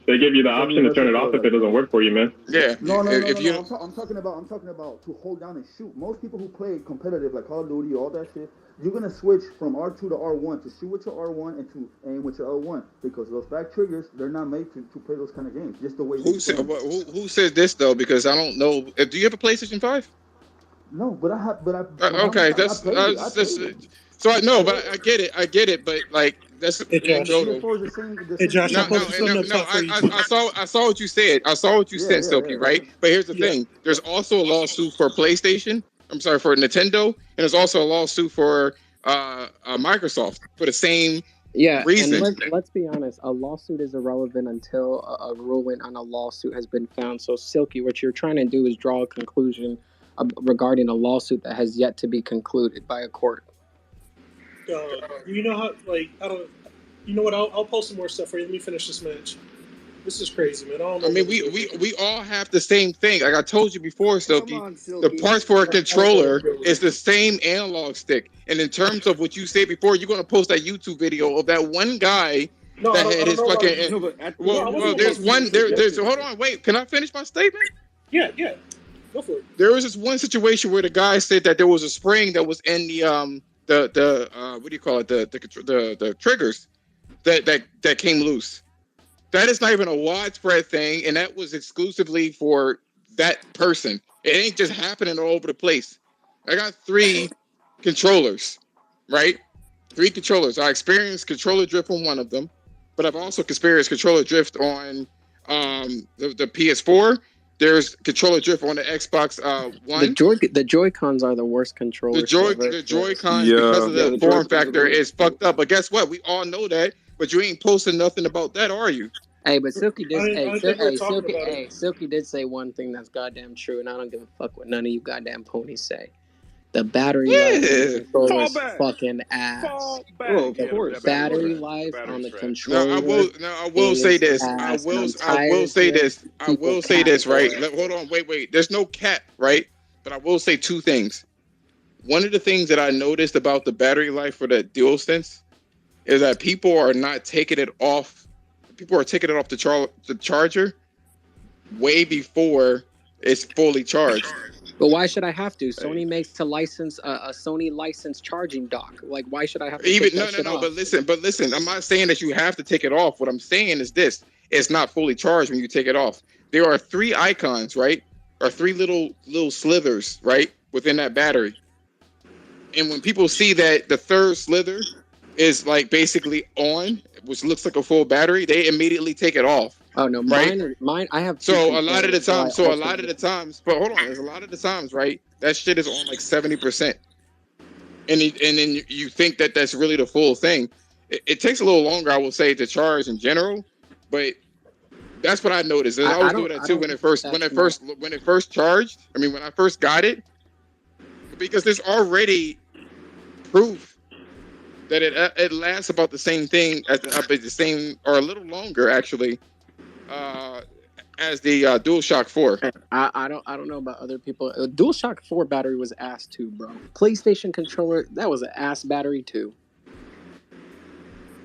they give you the option to turn it off if it doesn't work for you, man. Yeah. No. I'm talking about to hold down and shoot. Most people who play competitive like Call of Duty, all that shit, you're gonna switch from R2 to R1 to shoot with your R1 and to aim with your L1 because those back triggers, they're not made to play those kind of games. Just the way. Who said this though? Because I don't know. Do you have a PlayStation 5? No, but I have. Okay, so I know, but I get it. But like that's anecdotal. Hey, Josh, I posted something up top for you. I saw what you said. I saw what you said, Silky, right? But here's the thing: there's also a lawsuit for PlayStation. I'm sorry, for Nintendo, and there's also a lawsuit for Microsoft for the same reason. And let's be honest, a lawsuit is irrelevant until a ruling on a lawsuit has been found. So, Silky, what you're trying to do is draw a conclusion regarding a lawsuit that has yet to be concluded by a court. You know how, like, I don't. You know what? I'll post some more stuff for you. Let me finish this match. This is crazy, man. I mean, we all have the same thing. Like I told you before, Silky, the parts for a controller is the same analog stick. And in terms of what you said before, you're going to post that YouTube video of that one guy that had his fucking. Well, there's one. There's. Hold on, wait. Can I finish my statement? Yeah. Go for it. There was this one situation where the guy said that there was a spring that was in the what do you call it? The triggers that came loose. That is not even a widespread thing, and that was exclusively for that person. It ain't just happening all over the place. I got 3 controllers, right? 3 controllers. I experienced controller drift on one of them, but I've also experienced controller drift on the PS4. There's controller drift on the Xbox One. The Joy-Cons are the worst controllers. The Joy-Cons, because of the form factor, is fucked up. But guess what? We all know that. But you ain't posting nothing about that, are you? Hey, but Silky did. Silky did say one thing that's goddamn true, and I don't give a fuck what none of you goddamn ponies say. The battery life on the controller is fucking ass. Of course. Battery life on the controller. I will say this. I will say this. Right. Hold on. Wait. There's no cap, right? But I will say 2 things. One of the things that I noticed about the battery life for the DualSense is that people are not taking it off. People are taking it off the charger way before it's fully charged. But why should I have to? Sony makes to license a Sony licensed charging dock. Like, why should I have to take that shit off? But listen. I'm not saying that you have to take it off. What I'm saying is this: it's not fully charged when you take it off. There are 3 icons, right? Or 3 little slithers, right, within that battery. And when people see that the 3rd slither is like basically on, which looks like a full battery, they immediately take it off. Oh no, right? Mine. I have. So a lot of the times, but hold on, there's a lot of the times, right? That shit is on like 70%, and then you think that that's really the full thing. It takes a little longer, I will say, to charge in general, but that's what I noticed. I was doing that too when it first charged. I mean, when I first got it, because there's already proof that it lasts about the same thing the same or a little longer actually as the DualShock 4. I don't know about other people. DualShock 4 battery was ass too, bro. PlayStation controller, that was an ass battery too.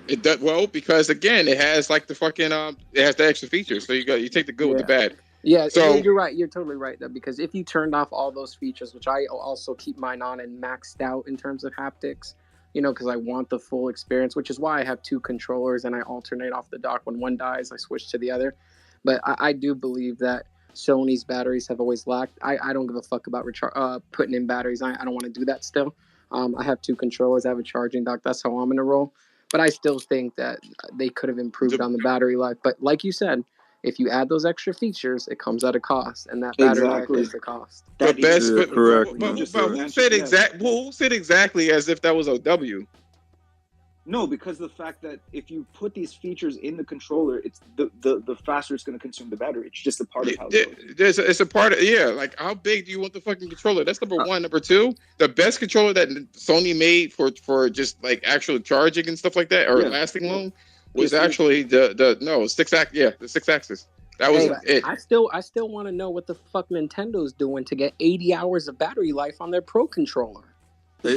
It does well because again it has like the fucking it has the extra features, so you take the good with the bad. Yeah, so you're right. You're totally right though, because if you turned off all those features, which I also keep mine on and maxed out in terms of haptics, because I want the full experience, which is why I have 2 controllers and I alternate off the dock. When one dies, I switch to the other. But I do believe that Sony's batteries have always lacked. I don't give a fuck about putting in batteries. I don't want to do that still. I have 2 controllers. I have a charging dock. That's how I'm going to roll. But I still think that they could have improved on the battery life. But like you said, if you add those extra features, it comes at a cost, and that battery life is the cost. But best, but, correct. but who said who said exactly as if that was OW? No, because the fact that if you put these features in the controller, it's the faster it's going to consume the battery. It's just a part of how it goes. It's a part of like how big do you want the fucking controller? That's number one. Number two, the best controller that Sony made for just like actual charging and stuff like that or lasting long was actually the 6 axis. That was it. I still want to know what the fuck Nintendo's doing to get 80 hours of battery life on their Pro controller. I'm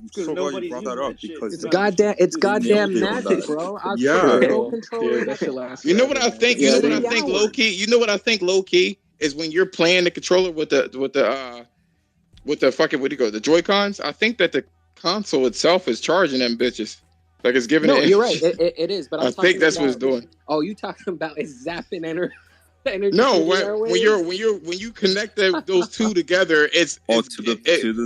so glad you brought that up because it's goddamn magic, bro. Pro controller. You know what I think? You know what I think, low key. You know what I think, low key is when you're playing the controller with the fucking the Joy-Cons. I think that the console itself is charging them bitches. Like it's giving. No, you're right. It is, but I think that's what it's doing. Oh, you talking about is zapping energy? No, when you connect those two together, it's to the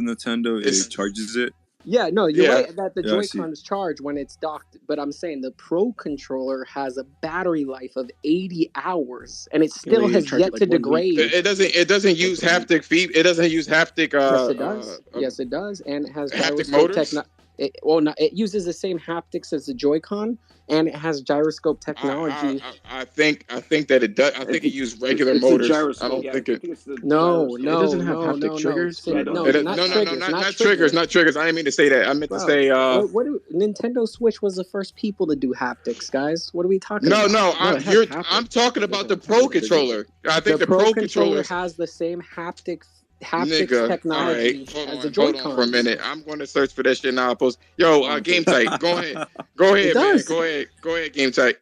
Nintendo, it charges it. Yeah, no, you're right that the Joy-Cons charge when it's docked, but I'm saying the Pro controller has a battery life of 80 hours, and it still has yet to degrade. It doesn't use haptic feed. It doesn't use haptic. Yes, it does. Yes, it does, and it has haptic motors. It uses the same haptics as the Joy-Con, and it has gyroscope technology. I think that it does. I think it used regular motors. I don't think it. No, it doesn't have haptic triggers. Not triggers. Not triggers. I didn't mean to say that. I meant to say. Nintendo Switch was the first people to do haptics, guys. What are we talking about? No. I'm talking about the Pro controller. I think the Pro controller has the same haptics technology as the Joy-Cons. Hold on for a minute. I'm going to search for that shit now. Yo, Game Tight, go ahead. Go ahead, man. Go ahead, Game Tight.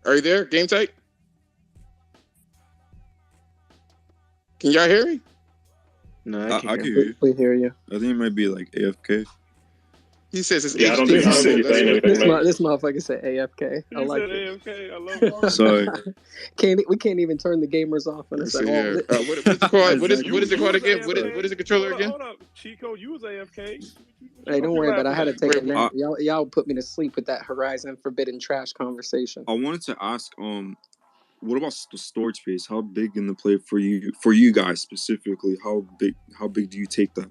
Are you there, Game Tight? Can y'all hear me? No, I can hear you. We hear you. I think it might be like AFK. He says it's I don't think he's saying anything. This motherfucker said AFK. I like it. AFK. I love it. Sorry. We can't even turn the gamers off on us at all. What is it called? What is it called again? What is the controller again? Hold up, Chico, you was AFK. Hey, don't worry about it. I had to take a nap. Y'all put me to sleep with that Horizon Forbidden Trash conversation. I wanted to ask, what about the storage space? How big in the play for you guys specifically? How big do you take that?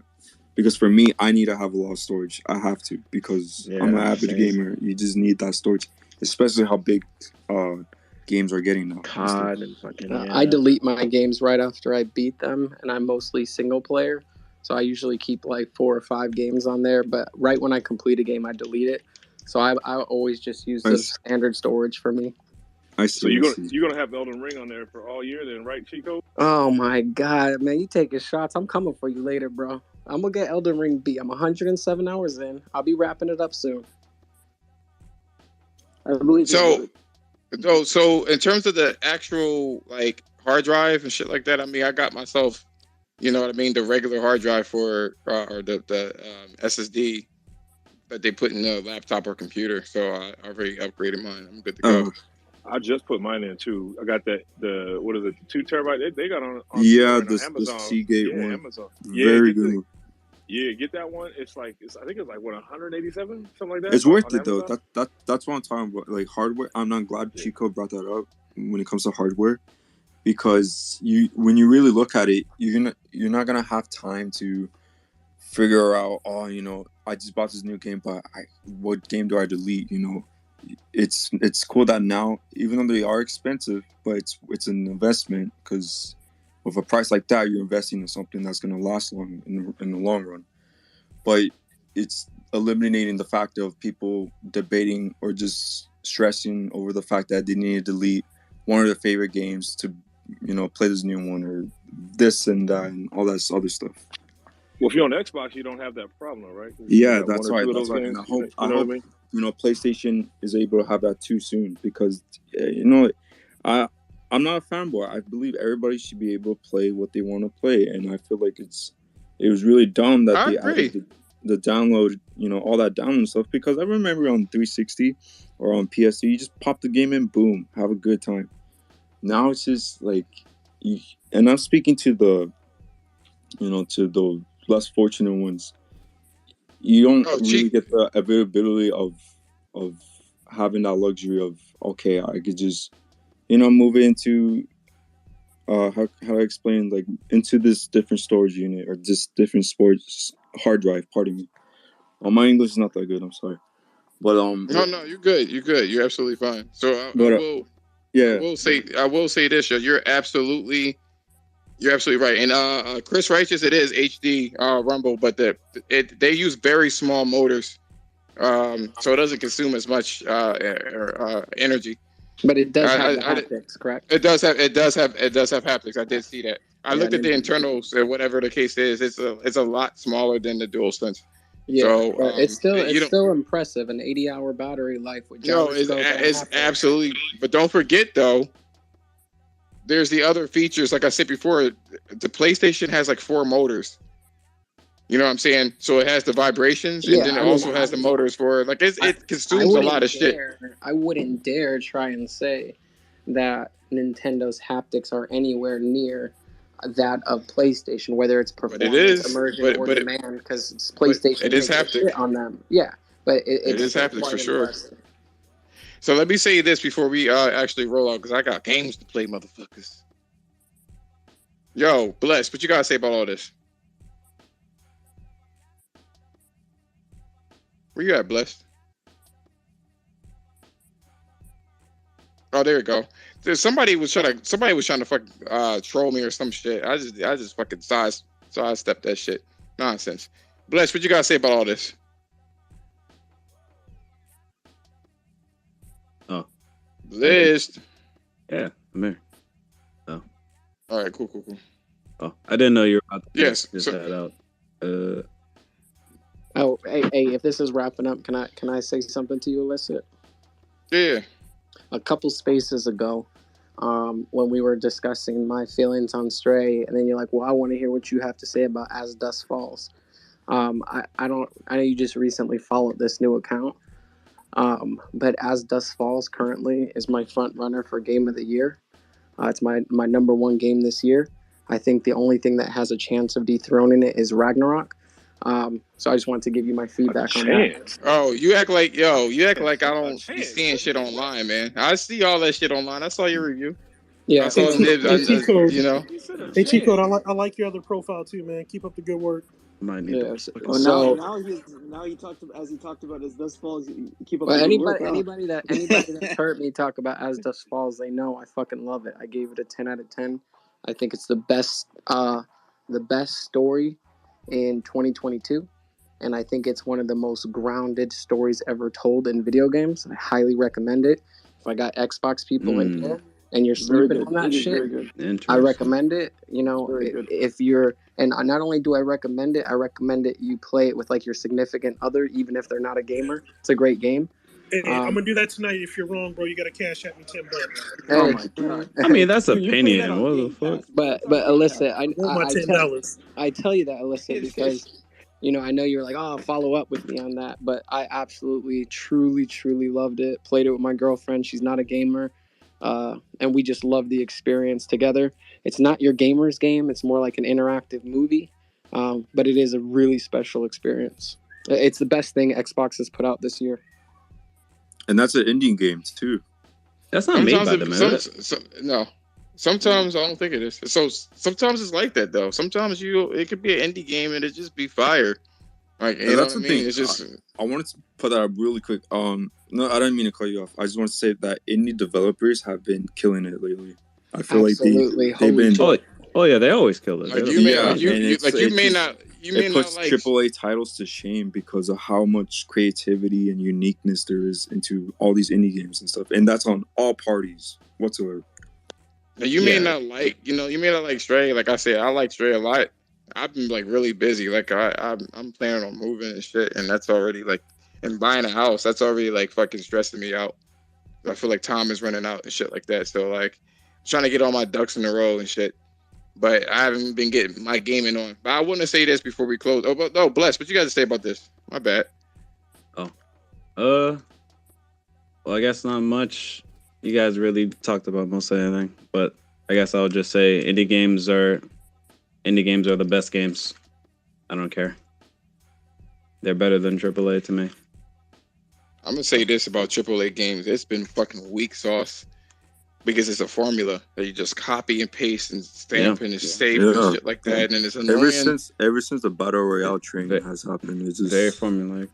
Because for me, I need to have a lot of storage. I have to because I'm an average gamer. You just need that storage, especially how big games are getting now. COD and fucking. I delete my games right after I beat them, and I'm mostly single player, so I usually keep like 4 or 5 games on there. But right when I complete a game, I delete it. So I always just use the standard storage for me. I see. So you're gonna have Elden Ring on there for all year, then, right, Chico? Oh my god, man, you taking shots? I'm coming for you later, bro. I'm gonna get Elden Ring beat. I'm 107 hours in. I'll be wrapping it up soon. I believe so in terms of the actual like hard drive and shit like that, I mean, I got myself, you know what I mean, the regular hard drive for or the SSD that they put in the laptop or computer. So I already upgraded mine. I'm good to go. I just put mine in too. I got the 2 terabyte. They got on the Amazon. Seagate one. Amazon. Very good. Get that one. I think it's like what 187, something like that. It's worth it though. That's what I'm talking about. Like hardware. I'm not glad Chico brought that up when it comes to hardware, because when you really look at it, you're not gonna have time to figure out. Oh, I just bought this new game, but what game do I delete? It's cool that now, even though they are expensive, but it's an investment, because with a price like that, you're investing in something that's going to last long in the long run. But it's eliminating the fact of people debating or just stressing over the fact that they need to delete one of their favorite games to play this new one or this and that and all that other stuff. Well, if you're on Xbox, you don't have that problem, right? Yeah, that's right. That's right. And I hope PlayStation is able to have that too soon, because I'm not a fanboy. I believe everybody should be able to play what they want to play, and I feel like it was really dumb that they added the download, all that download stuff, because I remember on 360 or on PS3, you just pop the game in, boom, have a good time. Now it's just like, and I'm speaking to to the less fortunate ones, you don't really get the availability of having that luxury of, okay, I could just move into how do I explain, like, into this different storage unit or this different sports hard drive. Pardon me. My English is not that good. I'm sorry, but No, you're good. You're good. You're absolutely fine. So I will. Yeah. I will say this. You're absolutely right. And Chris Righteous, it is HD Rumble, but they use very small motors, so it doesn't consume as much energy. But it does have the haptics, correct? It does have haptics. I did see that. I looked at the internals and whatever the case is. It's a lot smaller than the DualSense. Yeah, so, but it's still impressive. An 80-hour battery life with gyroscope. It's absolutely. But don't forget though, there's the other features. Like I said before, the PlayStation has like 4 motors. You know what I'm saying? So it has the vibrations, and then it also has the motors for like it consumes a lot of shit. I wouldn't dare try and say that Nintendo's haptics are anywhere near that of PlayStation, whether it's performance, immersion, or demand, because PlayStation it is takes haptic shit on them. Yeah, but it is haptics for sure. So let me say this before we actually roll out, because I got games to play, motherfuckers. Yo, Bless, what you gotta say about all this? Where you at, Bless? Oh, there you go. Somebody was trying to fucking troll me or some shit. I just fucking sidestepped that shit. Nonsense. Bless, what you gotta say about all this? Oh. List. Yeah, I'm here. Oh. All right, cool. Oh, I didn't know you were about to just that out. Oh, hey, if this is wrapping up, can I say something to you, Alyssa? Yeah. A couple spaces ago, when we were discussing my feelings on Stray, and then you're like, well, I want to hear what you have to say about As Dusk Falls. I know you just recently followed this new account, but As Dusk Falls currently is my front runner for Game of the Year. It's my number 1 game this year. I think the only thing that has a chance of dethroning it is Ragnarok. So I just wanted to give you my feedback on that. Oh, you act like I don't be seeing shit online, man. I see all that shit online. I saw your review. Yeah, I saw T-Code. you know. Hey, T-Code, I like your other profile too, man. Keep up the good work. Might need now he talked about As Dusk Falls. Keep up. Anybody that's heard me talk about As Dusk Falls, they know I fucking love it. I gave it a 10 out of 10. I think it's the best story in 2022, and I think it's one of the most grounded stories ever told in video games. I highly recommend it. If I got Xbox people in here and you're sleeping on that shit, I recommend it. If you're, and not only do I recommend it you play it with like your significant other, even if they're not a gamer. It's a great game. Hey, I'm gonna do that tonight. If you're wrong, bro, you gotta cash at me $10. Oh my god! I mean, that's opinion. What the fuck? But Alyssa, $10. I tell you that, Alyssa, because I know you're like, oh, follow up with me on that. But I absolutely, truly, truly loved it. Played it with my girlfriend. She's not a gamer, and we just loved the experience together. It's not your gamer's game. It's more like an interactive movie, but it is a really special experience. It's the best thing Xbox has put out this year. And that's an indie game too. That's not made by them, no. Sometimes I don't think it is. So sometimes it's like that though. Sometimes it could be an indie game and it just be fire. Like that's the thing. It's just I wanted to put that up really quick. No, I didn't mean to cut you off. I just want to say that indie developers have been killing it lately. I feel absolutely. like they've been. Oh yeah, they always kill it. Like you may not like AAA titles to shame because of how much creativity and uniqueness there is into all these indie games and stuff, and that's on all parties whatsoever. You may not like, you may not like Stray. Like I said, I like Stray a lot. I've been like really busy. Like I'm planning on moving and shit, and that's already like, and buying a house. That's already like fucking stressing me out. I feel like time is running out and shit like that. So like, trying to get all my ducks in a row and shit. But I haven't been getting my gaming on. But I want to say this before we close. Oh, but no, Bless, what you got to say about this? My bad. Well, I guess not much. You guys really talked about most of anything. But I guess I'll just say indie games are Indie games are the best games. I don't care. They're better than AAA to me. I'm gonna say this about AAA games: it's been fucking weak sauce because it's a formula that you just copy and paste and stamp and it's safe and shit like that, and it's annoying. Ever since the battle royale train has happened, it's just very formulaic.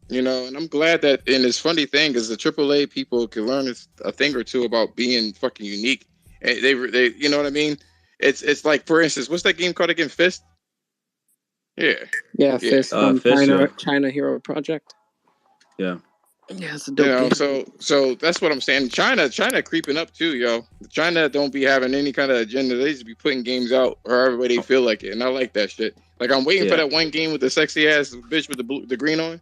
You know, and I'm glad that. And this funny thing is, the AAA people can learn a thing or two about being fucking unique. And they, you know what I mean? It's like, for instance, what's that game called again? Fist. Yeah, Fist from China Hero Project. Yeah. Yeah, it's a dope game. So that's what I'm saying. China creeping up too, yo. China don't be having any kind of agenda. They just be putting games out however they feel like it, and I like that shit. Like, I'm waiting for that one game with the sexy ass bitch with the green on.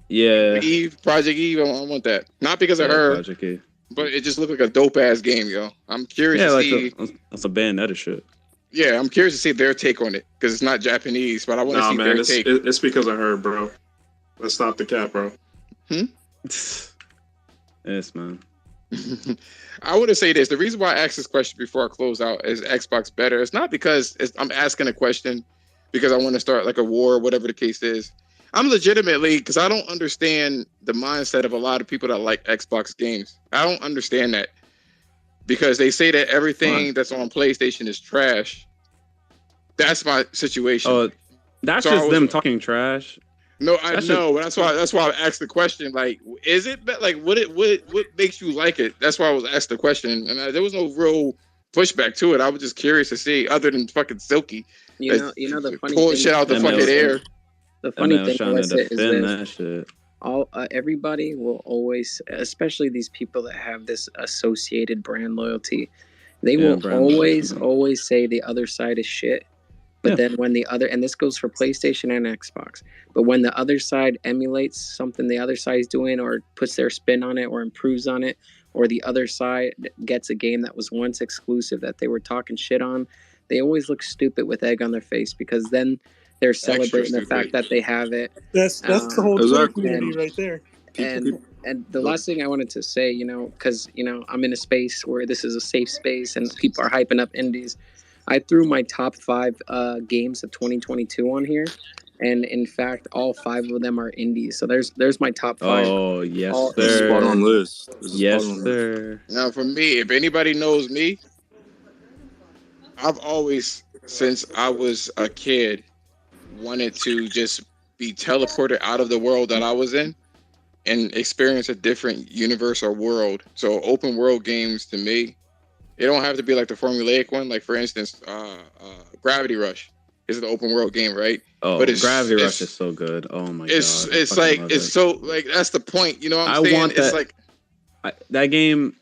Yeah. Project Eve. I want that. Not because of her, Project Eve. but it just looked like a dope ass game, yo. I'm curious to see. That's a Bayonetta shit. Yeah, I'm curious to see their take on it because it's not Japanese, but I want to see their take. It's because of her, bro. Let's stop the cap, bro. Yes, man. I want to say this. The reason why I asked this question before I close out is Xbox better. It's not because I'm asking a question because I want to start like a war or whatever the case is. I'm legitimately, because I don't understand the mindset of a lot of people that like Xbox games. I don't understand that because they say that everything that's on PlayStation is trash. That's my situation. Oh, that's just them talking trash. No, I know. That's why I asked the question. Like, is it like what makes you like it? That's why I was asked the question, and there was no real pushback to it. I was just curious to see, other than fucking Silky. You know the funny pulling thing. shit out the fucking air. The funny thing with it is that shit. Everybody will always, especially these people that have this associated brand loyalty, they will always say the other side is shit. But then when the other, and this goes for PlayStation and Xbox, but when the other side emulates something the other side is doing or puts their spin on it or improves on it, or the other side gets a game that was once exclusive that they were talking shit on, they always look stupid with egg on their face because then they're celebrating the fact that they have it. That's the whole Twitter community right there. And the last thing I wanted to say, because I'm in a space where this is a safe space and people are hyping up indies. I threw my top 5 games of 2022 on here, and in fact, all 5 of them are indies. So there's my top 5. Oh yes, sir. Spot on list. Yes, sir. Now, for me, if anybody knows me, I've always, since I was a kid, wanted to just be teleported out of the world that I was in and experience a different universe or world. So open world games to me, it don't have to be like the formulaic one. Like, for instance, Gravity Rush is an open world game, right? Oh, but Gravity Rush is so good. Oh my god, it's like so like that's the point. You know what I'm saying? Want that, it's like that game.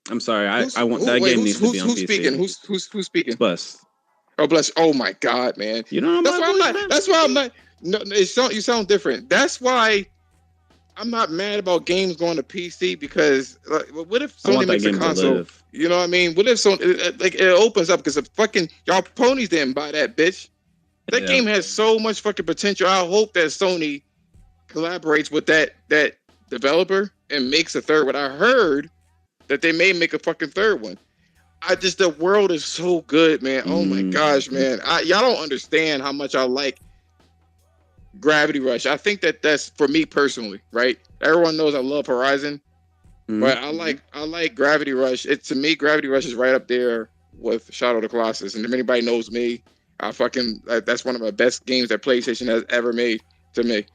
I'm sorry, I want that game needs to be on who's PC. Speaking? Who's speaking? Bless. Oh, bless. Oh my god, man. You know that's why I'm not. That's why I'm not. No, you sound different. That's why I'm not mad about games going to PC because what if Sony makes a console? You know what I mean? What if Sony it opens up because fucking y'all ponies didn't buy that bitch. That game has so much fucking potential. I hope that Sony collaborates with that developer and makes a third one. I heard that they may make a fucking third one. The world is so good, man. Oh my gosh, man. Y'all don't understand how much I like Gravity Rush. I think that's for me personally, right? Everyone knows I love Horizon, but I like Gravity Rush. To me, Gravity Rush is right up there with Shadow of the Colossus. And if anybody knows me, that's one of the best games that PlayStation has ever made to me.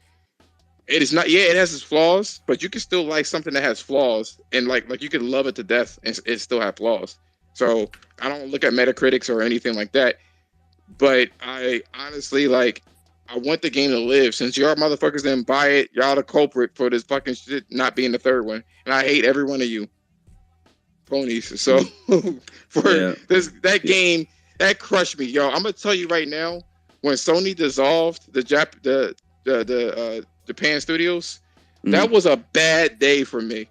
It is not. Yeah, it has its flaws, but you can still like something that has flaws, and like you can love it to death, and it still have flaws. So I don't look at Metacritics or anything like that. But I honestly I want the game to live. Since y'all motherfuckers didn't buy it, y'all the culprit for this fucking shit not being the third one. And I hate every one of you ponies. So that game, that crushed me, yo. I'm gonna tell you right now, when Sony dissolved the Japan studios, that was a bad day for me.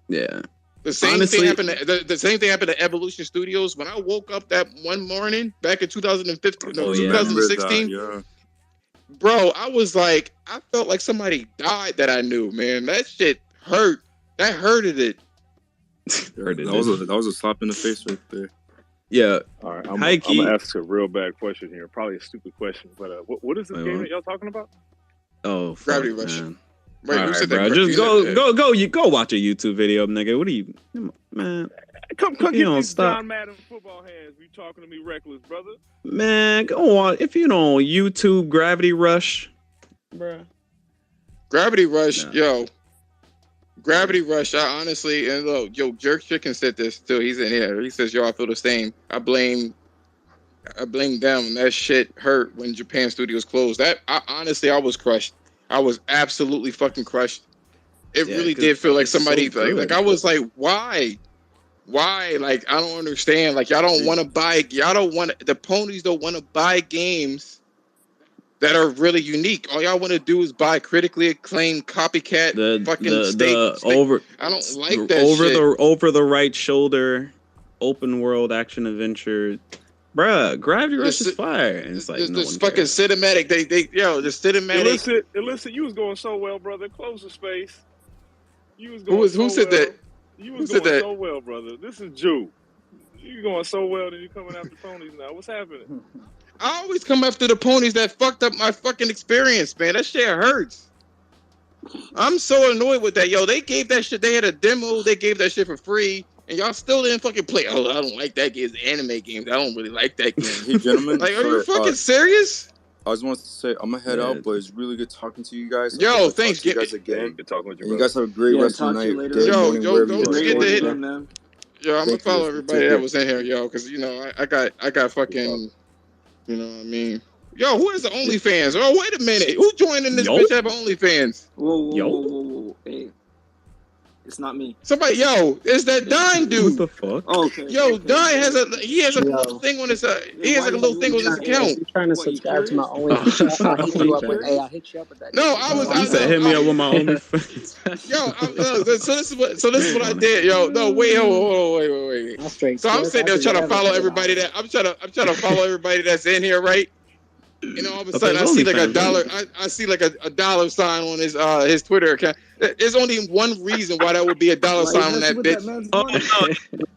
Yeah. The same thing happened. The same thing happened to Evolution Studios. When I woke up that one morning back in 2015, 2016, bro, I was like, I felt like somebody died that I knew. Man, that shit hurt. That hurted it. That was a slap in the face right there. Yeah. All right, I'm Hikey. gonna ask a real bad question here. Probably a stupid question, but what is this Wait, game what? that y'all talking about? Oh, fuck, Gravity Rush. man. Wait, All who right, said bro. that? Just go watch a YouTube video, nigga. What are you, man? Come You get don't these stop. John Madden football hands. You talking to me reckless, brother? Man, go on. If you don't YouTube Gravity Rush, bruh. Gravity Rush, yo. Gravity Rush, I honestly, and look, yo, Jerk Chicken said this too. He's in here. He says, yo, I feel the same. I blame them. That shit hurt when Japan studios closed. Honestly, I was crushed. I was absolutely fucking crushed. It really did feel like somebody, like I was like, why? Why? Like, I don't understand. Like, the ponies don't want to buy games that are really unique. All y'all want to do is buy critically acclaimed copycat I don't like that shit. Over the right shoulder, open world action adventure. Bruh, Gravity Rush is fire. And it's like, this fucking cinematic. The cinematic. Illicit, you was going so well, brother. Close the space. You was Who going said that? You was going so well, brother. This is Jew. You going so well that you coming after ponies now. What's happening? I always come after the ponies that fucked up my fucking experience, man. That shit hurts. I'm so annoyed with that. Yo, they gave that shit. They had a demo. They gave that shit for free. And y'all still didn't fucking play. Oh, I don't like that game. It's anime games. I don't really like that game. Hey, gentlemen. Like, are you fucking serious? I just wanted to say, I'm gonna head out, but it's really good talking to you guys. Yo, thanks. Talk to you guys again. Good talking with you, and you guys have a great rest of the night. Day, morning, wherever you are. Yo, I'm gonna follow everybody that was in here, yo, because you know I got fucking, you know what I mean. Yo, who is the OnlyFans? Oh, wait a minute, who joined in this bitch have OnlyFans? Whoa. Hey, it's not me. Somebody, yo, it's that Dine dude. What the fuck? Okay. Yo, Dine has a little thing on his he has like a little thing on his account. You trying to subscribe to my OnlyFans? I'll hit you up with. Hey, I'll hit you up with that. No, You said hit me up with my OnlyFans. Yo, so this is what I did. Yo, no, wait, wait. So I'm sitting there trying to follow everybody that I'm trying to follow everybody that's in here, right? You know, all of a sudden I see like a dollar. I see like a dollar sign on his Twitter account. There's only one reason why that would be a dollar sign on that bitch. Oh,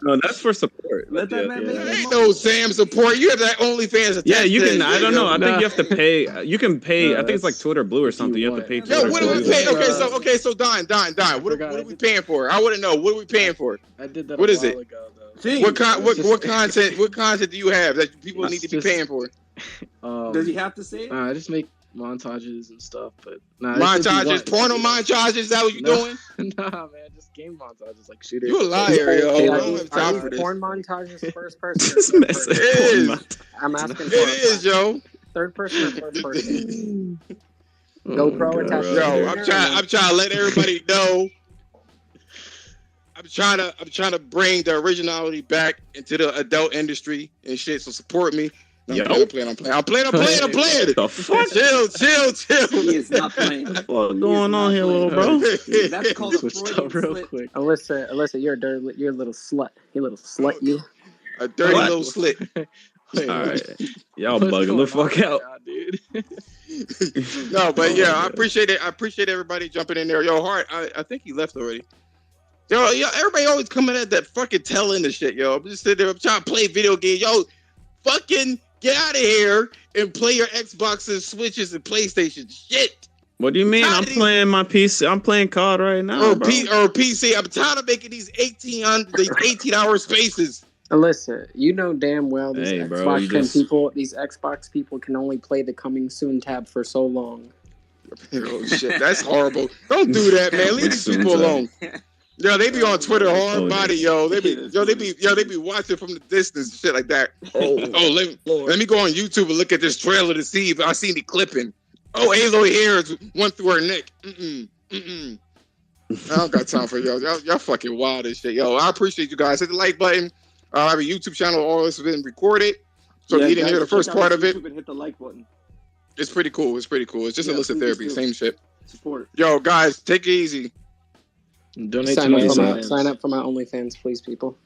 no, that's for support. Let that man make Ain't no Sam support. You have that OnlyFans attached. Yeah, you can. to I don't know. I think you have to pay. You can pay. I think it's like Twitter Blue or something. You have to pay. Yo, what are we paying? Okay, so Don. What are we paying for? I want to know. What are we paying for? I did that. What is it? What content? What content do you have that people need to be paying for? Does he have to say it? I just make montages and stuff, but montages, porno montages. Is that what you doing? Nah, man, just game montages like shooters. You a liar, yo! I don't have time for this. Porn montages, first person. It is. I'm asking. It is, yo. Third person or first person. GoPro attached. Yo, I'm trying to let everybody know. I'm trying to bring the originality back into the adult industry and shit. So support me. I'm playing. The fuck? Chill. He is not playing. What's going on here, little bro? That's called a Freudian slip. Quick. Alyssa, you're a little slut. You little slut, you. A dirty little slit. All right, y'all bugging the fuck out, dude. No, but yeah, I appreciate it. I appreciate everybody jumping in there. Yo, Hart, I think he left already. Yo, everybody always coming at that fucking telling the shit, yo. I'm just sitting there, I'm trying to play video games. Yo, fucking get out of here and play your Xboxes, Switches, and PlayStation. Shit. What do you mean? I'm playing my PC. I'm playing COD right now. Or PC. I'm tired of making these 18-hour spaces. Alyssa, you know damn well these Xbox people can only play the coming soon tab for so long. Oh shit, that's horrible. Don't do that, man. Leave these people alone. Yo, they be on Twitter hard body, yo. They be watching from the distance and shit like that. Let me go on YouTube and look at this trailer to see if I see any clipping. Oh, Aloy hairs went through her neck. I don't got time for y'all. Y'all fucking wild as shit. Yo, I appreciate you guys. Hit the like button. I have a YouTube channel. All this has been recorded. So if you didn't hear the first part of it, hit the like button. It's pretty cool. It's just illicit therapy. Same shit. Support. Yo, guys, take it easy. Donate sign up for my OnlyFans, please, people.